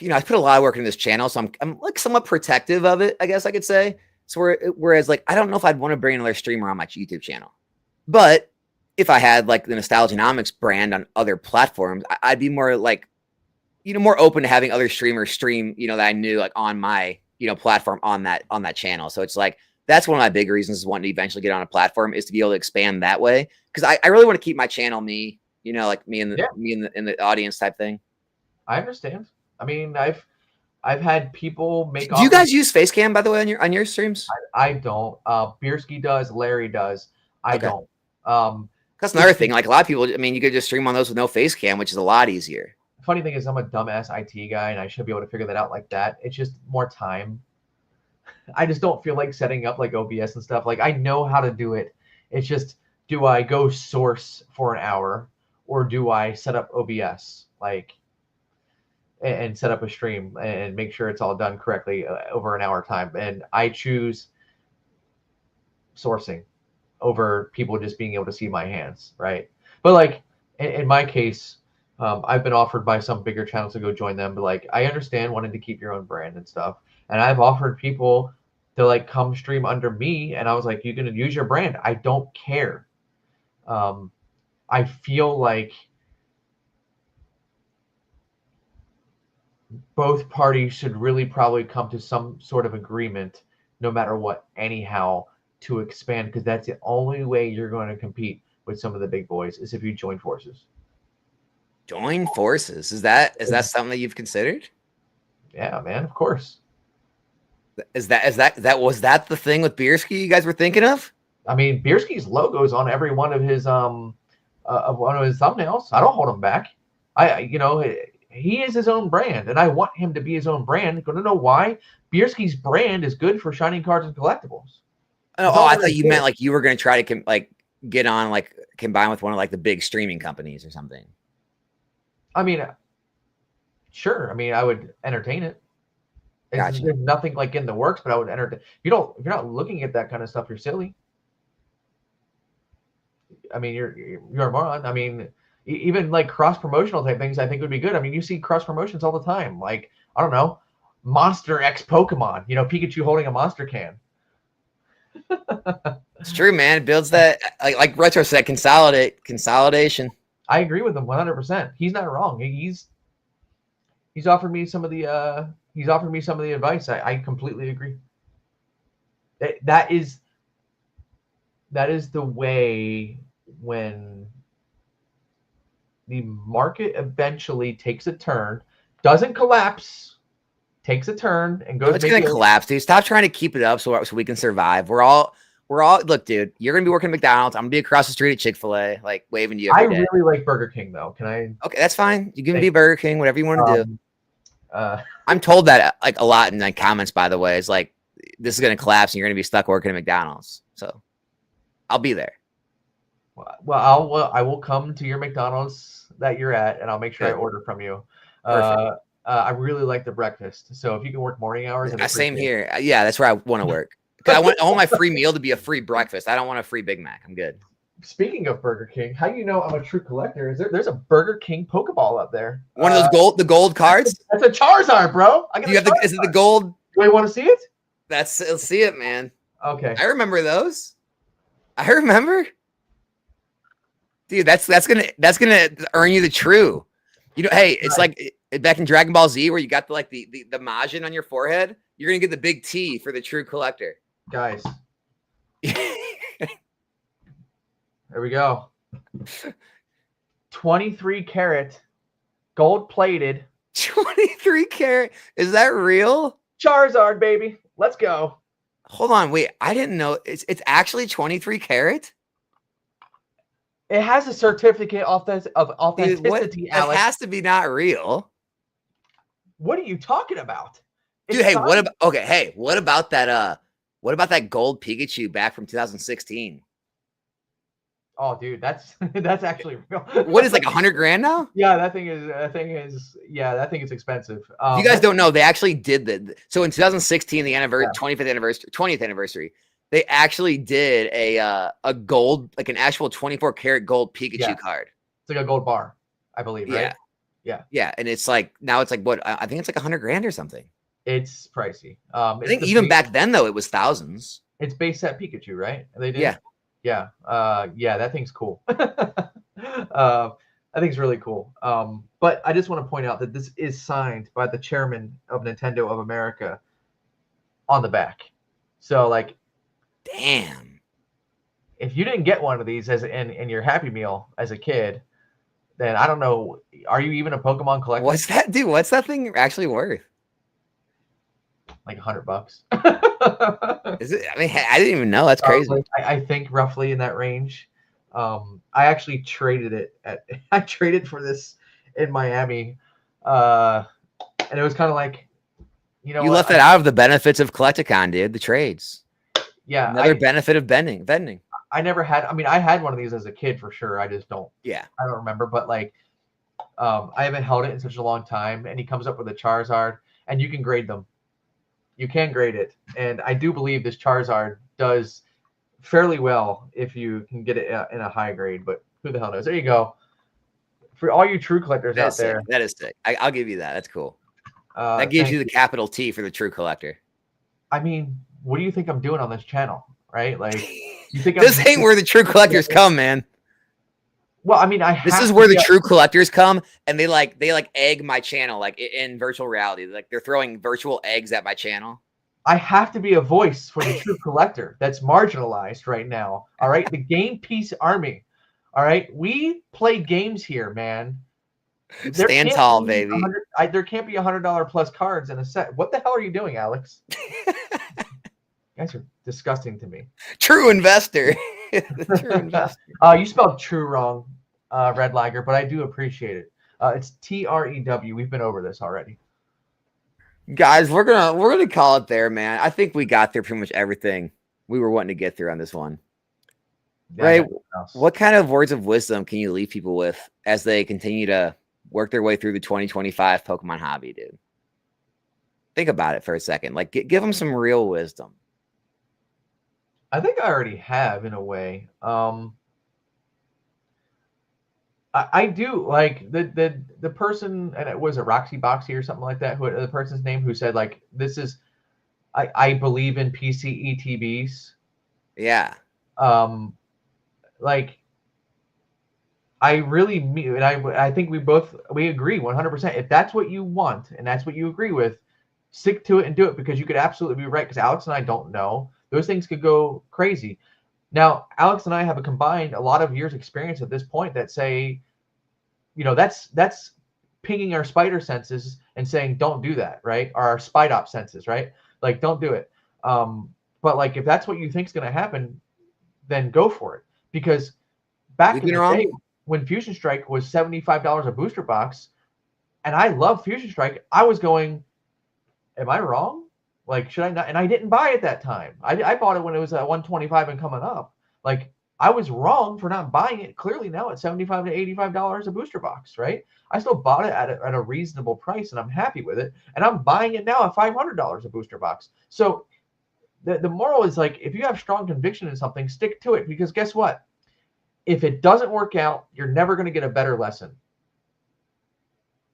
A: I put a lot of work into this channel, so I'm like somewhat protective of it, I guess I could say. So whereas like I don't know if I'd want to bring another streamer on my YouTube channel, but if I had like the Nostalgianomics brand on other platforms, I'd be more like, more open to having other streamers stream, that I knew like on my platform on that channel. So it's like that's one of my big reasons is wanting to eventually get on a platform is to be able to expand that way because I really want to keep my channel me, like me and the audience type thing.
B: I understand. I mean, I've had people make.
A: Do you guys use Facecam by the way on your streams?
B: I don't. Bierski does. Larry does. I don't.
A: That's another thing. Like a lot of people, I mean, you could just stream on those with no face cam, which is a lot easier.
B: Funny thing is, I'm a dumbass IT guy, and I should be able to figure that out like that. It's just more time. I just don't feel like setting up like OBS and stuff. Like I know how to do it. It's just, do I go source for an hour, or do I set up OBS and set up a stream and make sure it's all done correctly over an hour time? And I choose sourcing over people just being able to see my hands, right? But like in my case, I've been offered by some bigger channels to go join them, but like I understand wanting to keep your own brand and stuff. And I've offered people to like come stream under me, and I was like, you're gonna use your brand. I don't care. I feel like both parties should really probably come to some sort of agreement, no matter what, anyhow, to expand, because that's the only way you're going to compete with some of the big boys is if you join forces.
A: Join forces? Is that something that you've considered?
B: Yeah, man, of course.
A: Was that the thing with Bierski you guys were thinking of?
B: I mean, Bierski's logo's on every one of his thumbnails. I don't hold him back. He is his own brand, and I want him to be his own brand. You know why? Bierski's brand is good for Shining Cards and Collectibles.
A: I thought you meant like you were going to try to get on, like combine with one of like the big streaming companies or something.
B: I mean, sure. I mean, I would entertain it.
A: Gotcha.
B: There's nothing like in the works, but I would entertain. If you're not looking at that kind of stuff, you're silly. I mean, you're a moron. I mean, even like cross promotional type things, I think would be good. I mean, you see cross promotions all the time. Like, I don't know, Monster X Pokemon. Pikachu holding a monster can.
A: It's true, man. It builds that, like Retro said, consolidation.
B: I agree with him 100%. He's not wrong. He's offered me some of the advice. I completely agree. That is the way when the market eventually takes a turn, doesn't collapse, takes a turn, and goes.
A: It's going to collapse, dude. Stop trying to keep it up so we can survive. We're all look, dude. You're going to be working at McDonald's. I'm going to be across the street at Chick-fil-A, like waving to you every day.
B: I really like Burger King, though. Can I?
A: Okay, that's fine. You can be Burger King, whatever you want to do.
B: I'm
A: told that like a lot in like comments, by the way. It's like this is going to collapse and you're going to be stuck working at McDonald's. So I'll be there.
B: Well, I will come to your McDonald's that you're at, and I'll make sure I order from you. I really like the breakfast. So if you can work morning hours,
A: same here. Yeah, that's where I want to work. I want my free meal to be a free breakfast. I don't want a free Big Mac. I'm good.
B: Speaking of Burger King, how do you know I'm a true collector? There's a Burger King Pokeball up there.
A: One of those gold cards?
B: That's a Charizard, bro.
A: Is it the gold?
B: Do you want to see it?
A: Let's see it, man.
B: Okay.
A: I remember those. I remember. Dude, that's gonna earn you the true. Hey, it's like back in Dragon Ball Z where you got the Majin on your forehead. You're gonna get the big T for the true collector.
B: Guys. There we go. 23 karat, gold plated.
A: 23 karat. Is that real?
B: Charizard, baby. Let's go.
A: Hold on, wait. I didn't know it's actually 23 karat.
B: It has a certificate of authenticity.
A: Dude, Alex. It has to be not real.
B: What are you talking about?
A: Dude, hey, what about that? What about that gold Pikachu back from 2016?
B: Oh, dude, that's actually real.
A: What is like $100,000 now?
B: Yeah, that thing is expensive.
A: If you guys don't know, they actually did that. So in 2016, the 20th anniversary, they actually did a gold, like an actual 24 karat gold Pikachu card.
B: It's like a gold bar, I believe,
A: Yeah.
B: right? Yeah.
A: Yeah. And it's like, now it's like, what? I think it's like 100 grand or something.
B: It's pricey.
A: I think even back then, though, it was thousands.
B: It's base set Pikachu, right? They did?
A: Yeah.
B: Yeah. Yeah, that thing's cool. I think it's really cool. But I just want to point out that this is signed by the chairman of Nintendo of America on the back. So, like,
A: Damn.
B: if you didn't get one of these as in your Happy Meal as a kid, then I don't know. Are you even a Pokemon collector?
A: What's that, dude? What's that thing actually worth?
B: Like $100.
A: Is it? I mean, I didn't even know. That's crazy.
B: I think roughly in that range. I actually traded it I traded for this in Miami, and it was kind of like, you know,
A: You left that out of the benefits of Collecticon, dude. The trades.
B: Yeah,
A: Another benefit of vending.
B: I never had. I mean, I had one of these as a kid for sure. I just don't.
A: Yeah.
B: I don't remember, but like, I haven't held it in such a long time, and he comes up with a Charizard, and you can grade them. You can grade it, and I do believe this Charizard does fairly well if you can get it in a high grade, but who the hell knows? There you go. For all you true collectors out there.
A: That is sick. I'll give you that. That's cool. That gives you the capital T for the true collector.
B: I mean, what do you think I'm doing on this channel, right? Like, you think
A: this ain't where the true collectors come, man.
B: Well, I mean,
A: this is where the true collectors come, and they egg my channel, like in virtual reality. Like they're throwing virtual eggs at my channel.
B: I have to be a voice for the true collector that's marginalized right now. All right, the Game Piece Army. All right, we play games here, man.
A: Stand tall, baby.
B: There can't be $100 plus cards in a set. What the hell are you doing, Alex? You guys are disgusting to me.
A: True investor. True investor.
B: You spelled true wrong, Red Lager, but I do appreciate it. It's TREW. We've been over this already.
A: Guys, we're gonna call it there, man. I think we got through pretty much everything we were wanting to get through on this one. Yeah, right? What kind of words of wisdom can you leave people with as they continue to work their way through the 2025 Pokemon hobby, dude? Think about it for a second. Like, give them some real wisdom.
B: I think I already have, in a way. I do like the person, and it was a Roxy Boxy or something like that. Who the person's name who said like, "This is, I believe in PCETBs."
A: Yeah.
B: Like, I really mean, and I think we agree 100%. If that's what you want and that's what you agree with, stick to it and do it, because you could absolutely be right. Because Alex and I don't know. Those things could go crazy. Now, Alex and I have a lot of years experience at this point that say, you know, that's pinging our spider senses and saying, don't do that, right? Or our Spidop senses, right? Like, don't do it. But like, if that's what you think is going to happen, then go for it. Because back in the day, when Fusion Strike was $75 a booster box, and I love Fusion Strike, I was going, am I wrong? Like, should I not? And I didn't buy it that time. I bought it when it was at 125 and coming up. Like, I was wrong for not buying it. Clearly now it's $75 to $85 a booster box, right? I still bought it at a reasonable price, and I'm happy with it. And I'm buying it now at $500 a booster box. So the moral is, like, if you have strong conviction in something, stick to it, because guess what? If it doesn't work out, you're never going to get a better lesson.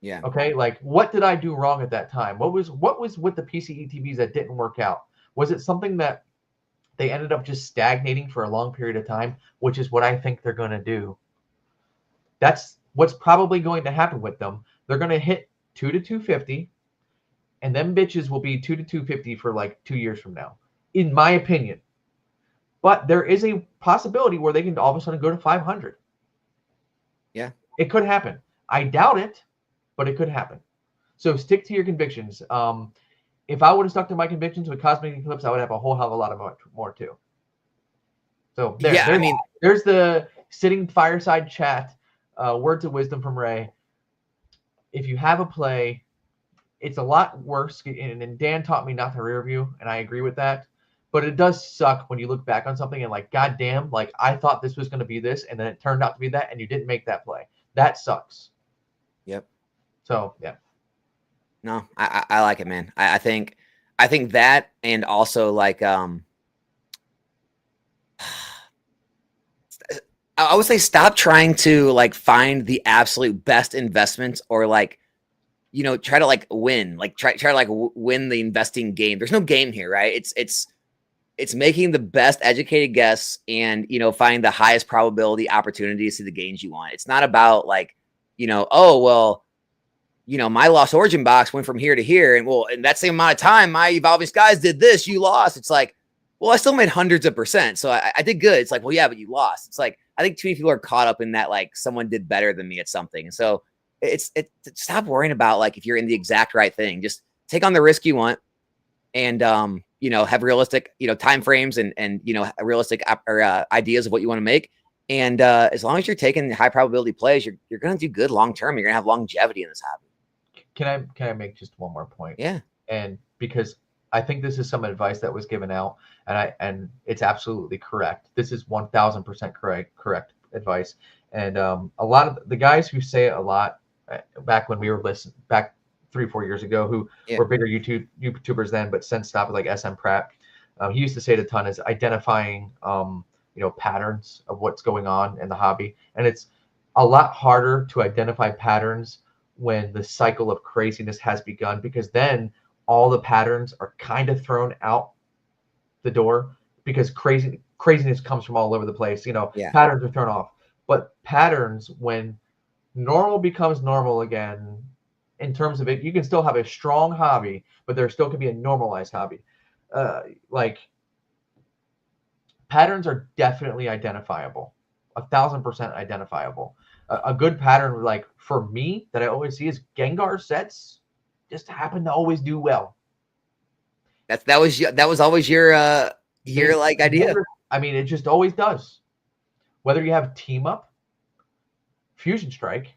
A: Yeah.
B: Okay. Like, what did I do wrong at that time? What was with the PCETBs that didn't work out? Was it something that they ended up just stagnating for a long period of time, which is what I think they're going to do? That's what's probably going to happen with them. They're going to hit 2 to 250, and them bitches will be 2 to 250 for like 2 years from now, in my opinion. But there is a possibility where they can all of a sudden go to 500.
A: Yeah.
B: It could happen. I doubt it, but it could happen. So stick to your convictions. If I would have stuck to my convictions with Cosmic Eclipse, I would have a whole hell of a lot of more too. So there's the sitting fireside chat. Words of wisdom from Ray. If you have a play, it's a lot worse. And Dan taught me not to rear view, and I agree with that. But it does suck when you look back on something and like, God damn, like I thought this was going to be this, and then it turned out to be that, and you didn't make that play. That sucks.
A: Yep.
B: So yeah.
A: No, I like it, man. I think that, and also like I I would say stop trying to like find the absolute best investments or like, try to like win, like try to like win the investing game. There's no game here, right? It's making the best educated guess and, find the highest probability opportunities to the gains you want. It's not about like, oh, well, my Lost Origin box went from here to here. And well, in that same amount of time, my Evolving Skies did this, you lost. It's like, well, I still made hundreds of %. So I did good. It's like, well, yeah, but you lost. It's like, I think too many people are caught up in that, like someone did better than me at something. So it's stop worrying about like, if you're in the exact right thing, just take on the risk you want and, have realistic, time frames and realistic ideas of what you want to make. And as long as you're taking high probability plays, you're going to do good long term. You're going to have longevity in this hobby.
B: Can I make just one more point?
A: Yeah.
B: And because I think this is some advice that was given out, and it's absolutely correct. This is 1000% correct advice. And a lot of the guys who say it a lot back when we were listening back 3-4 years ago, who were bigger YouTubers then, but since stopped, like SM Pratt. He used to say it a ton, is identifying patterns of what's going on in the hobby. And it's a lot harder to identify patterns when the cycle of craziness has begun, because then all the patterns are kind of thrown out the door, because craziness comes from all over the place. Patterns are thrown off. But patterns, when normal becomes normal again, in terms of it, you can still have a strong hobby, but there still can be a normalized hobby. Like patterns are definitely identifiable, 1000% identifiable. A good pattern, like for me, that I always see is Gengar sets just happen to always do well.
A: That was always your like idea.
B: I mean, it just always does. Whether you have Team Up, Fusion Strike,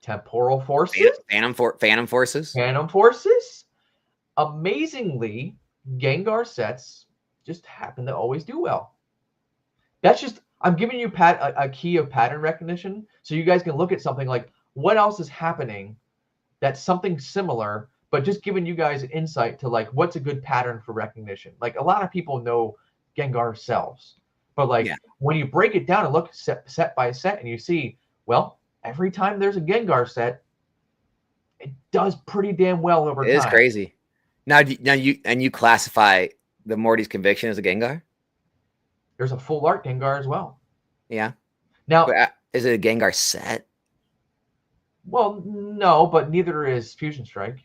B: Temporal Forces,
A: Phantom Forces.
B: Amazingly, Gengar sets just happen to always do well. That's just, I'm giving you a key of pattern recognition, so you guys can look at something like, what else is happening that's something similar, but just giving you guys insight to like, what's a good pattern for recognition. Like a lot of people know Gengar sells, but like when you break it down and look set by set, and you see, well, every time there's a Gengar set, it does pretty damn well over time.
A: It is crazy. Now you classify the Morty's Conviction as a Gengar?
B: There's a full art Gengar as well.
A: Yeah.
B: Now,
A: is it a Gengar set?
B: Well, no, but neither is Fusion Strike.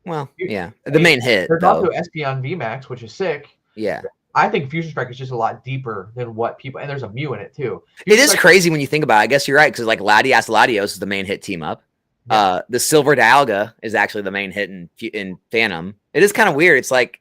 A: Well, yeah. The main hit.
B: There's also Espeon VMAX, which is sick.
A: Yeah.
B: I think Fusion Strike is just a lot deeper than what people, and there's a Mew in it too.
A: It is crazy when you think about it. I guess you're right, because like Latias Latios is the main hit team up. Yeah. The Silver Dialga is actually the main hit in Phantom. It is kind of weird. It's like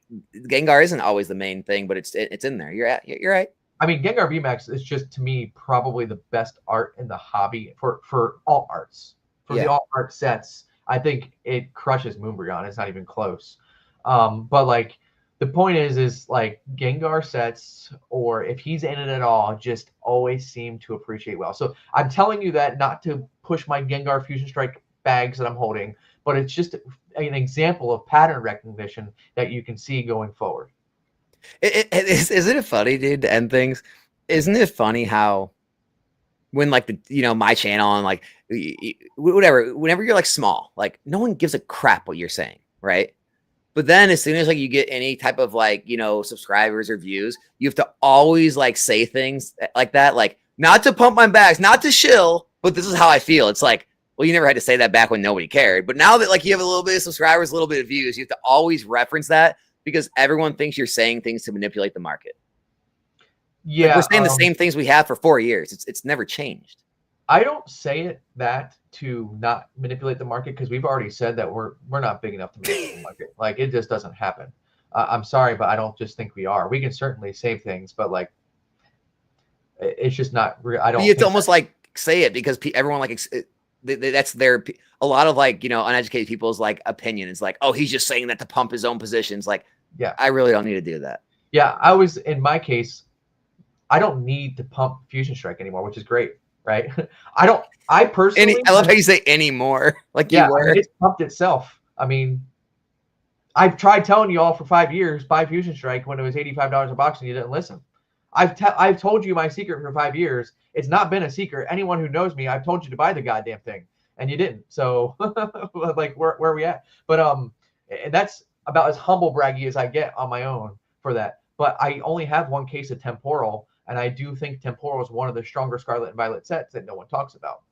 A: Gengar isn't always the main thing, but it's in there. You're right.
B: I mean, Gengar VMAX is just, to me, probably the best art in the hobby for all arts. For the all art sets, I think it crushes Moonbryon. It's not even close. But like, the point is like Gengar sets, or if he's in it at all, just always seem to appreciate well. So I'm telling you that not to push my Gengar Fusion Strike bags that I'm holding, but it's just an example of pattern recognition that you can see going forward.
A: Isn't it funny, dude, to end things? Isn't it funny how when like my channel and like whatever, whenever you're like small, like no one gives a crap what you're saying, right? But then as soon as like you get any type of like, subscribers or views, you have to always like say things like that, like not to pump my bags, not to shill, but this is how I feel. It's like, well, you never had to say that back when nobody cared. But now that like you have a little bit of subscribers, a little bit of views, you have to always reference that, because everyone thinks you're saying things to manipulate the market.
B: Yeah.
A: Like we're saying the same things we have for 4 years. It's never changed.
B: I don't say that to not manipulate the market, because we've already said that we're not big enough to manipulate the market. Like it just doesn't happen. I'm sorry, but I don't just think we are. We can certainly say things, but like it's just not real. I don't.
A: You have to almost like say it, because everyone like that's their, a lot of like uneducated people's like opinion is like, oh, he's just saying that to pump his own positions. Like,
B: yeah,
A: I really don't need to do that.
B: Yeah, in my case, I don't need to pump Fusion Strike anymore, which is great. Right? I personally,
A: I love how you say anymore. Like, yeah, you were.
B: It's pumped itself. I mean, I've tried telling you all for 5 years, buy Fusion Strike when it was $85 a box and you didn't listen. I've told you my secret for 5 years. It's not been a secret. Anyone who knows me, I've told you to buy the goddamn thing, and you didn't. So like where are we at? But and that's about as humble braggy as I get on my own for that. But I only have one case of Temporal, and I do think Temporal is one of the stronger Scarlet and Violet sets that no one talks about.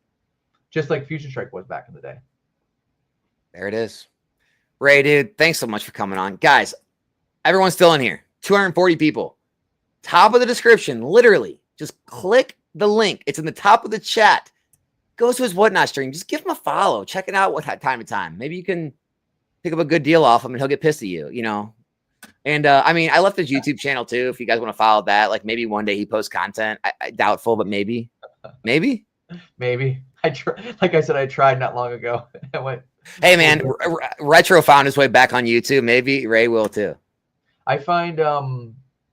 B: Just like Fusion Strike was back in the day.
A: There it is. Ray, dude, thanks so much for coming on. Guys, everyone's still in here. 240 people. Top of the description, literally. Just click the link. It's in the top of the chat. Go to his Whatnot stream. Just give him a follow. Check it out time to time. Maybe you can pick up a good deal off him and he'll get pissed at you, you know. And I mean, I left his YouTube channel too. If you guys want to follow that, like maybe one day he posts content. I doubtful, but maybe. Maybe.
B: Like I said, I tried not long ago. I went,
A: hey man, Retro found his way back on YouTube. Maybe Ray will too.
B: I find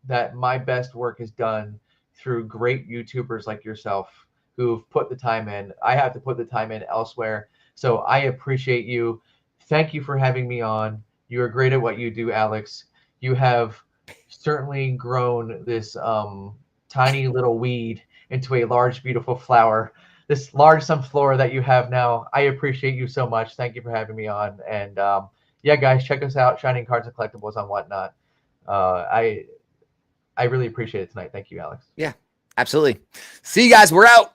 B: that my best work is done through great YouTubers like yourself who've put the time in. I have to put the time in elsewhere. So I appreciate you. Thank you for having me on. You are great at what you do, Alex. You have certainly grown this tiny little weed into a large, beautiful flower. This large sunflower that you have now. I appreciate you so much. Thank you for having me on. And yeah, guys, check us out. Shining Cards and Collectibles on Whatnot. I really appreciate it tonight. Thank you, Alex.
A: Yeah, absolutely. See you guys. We're out.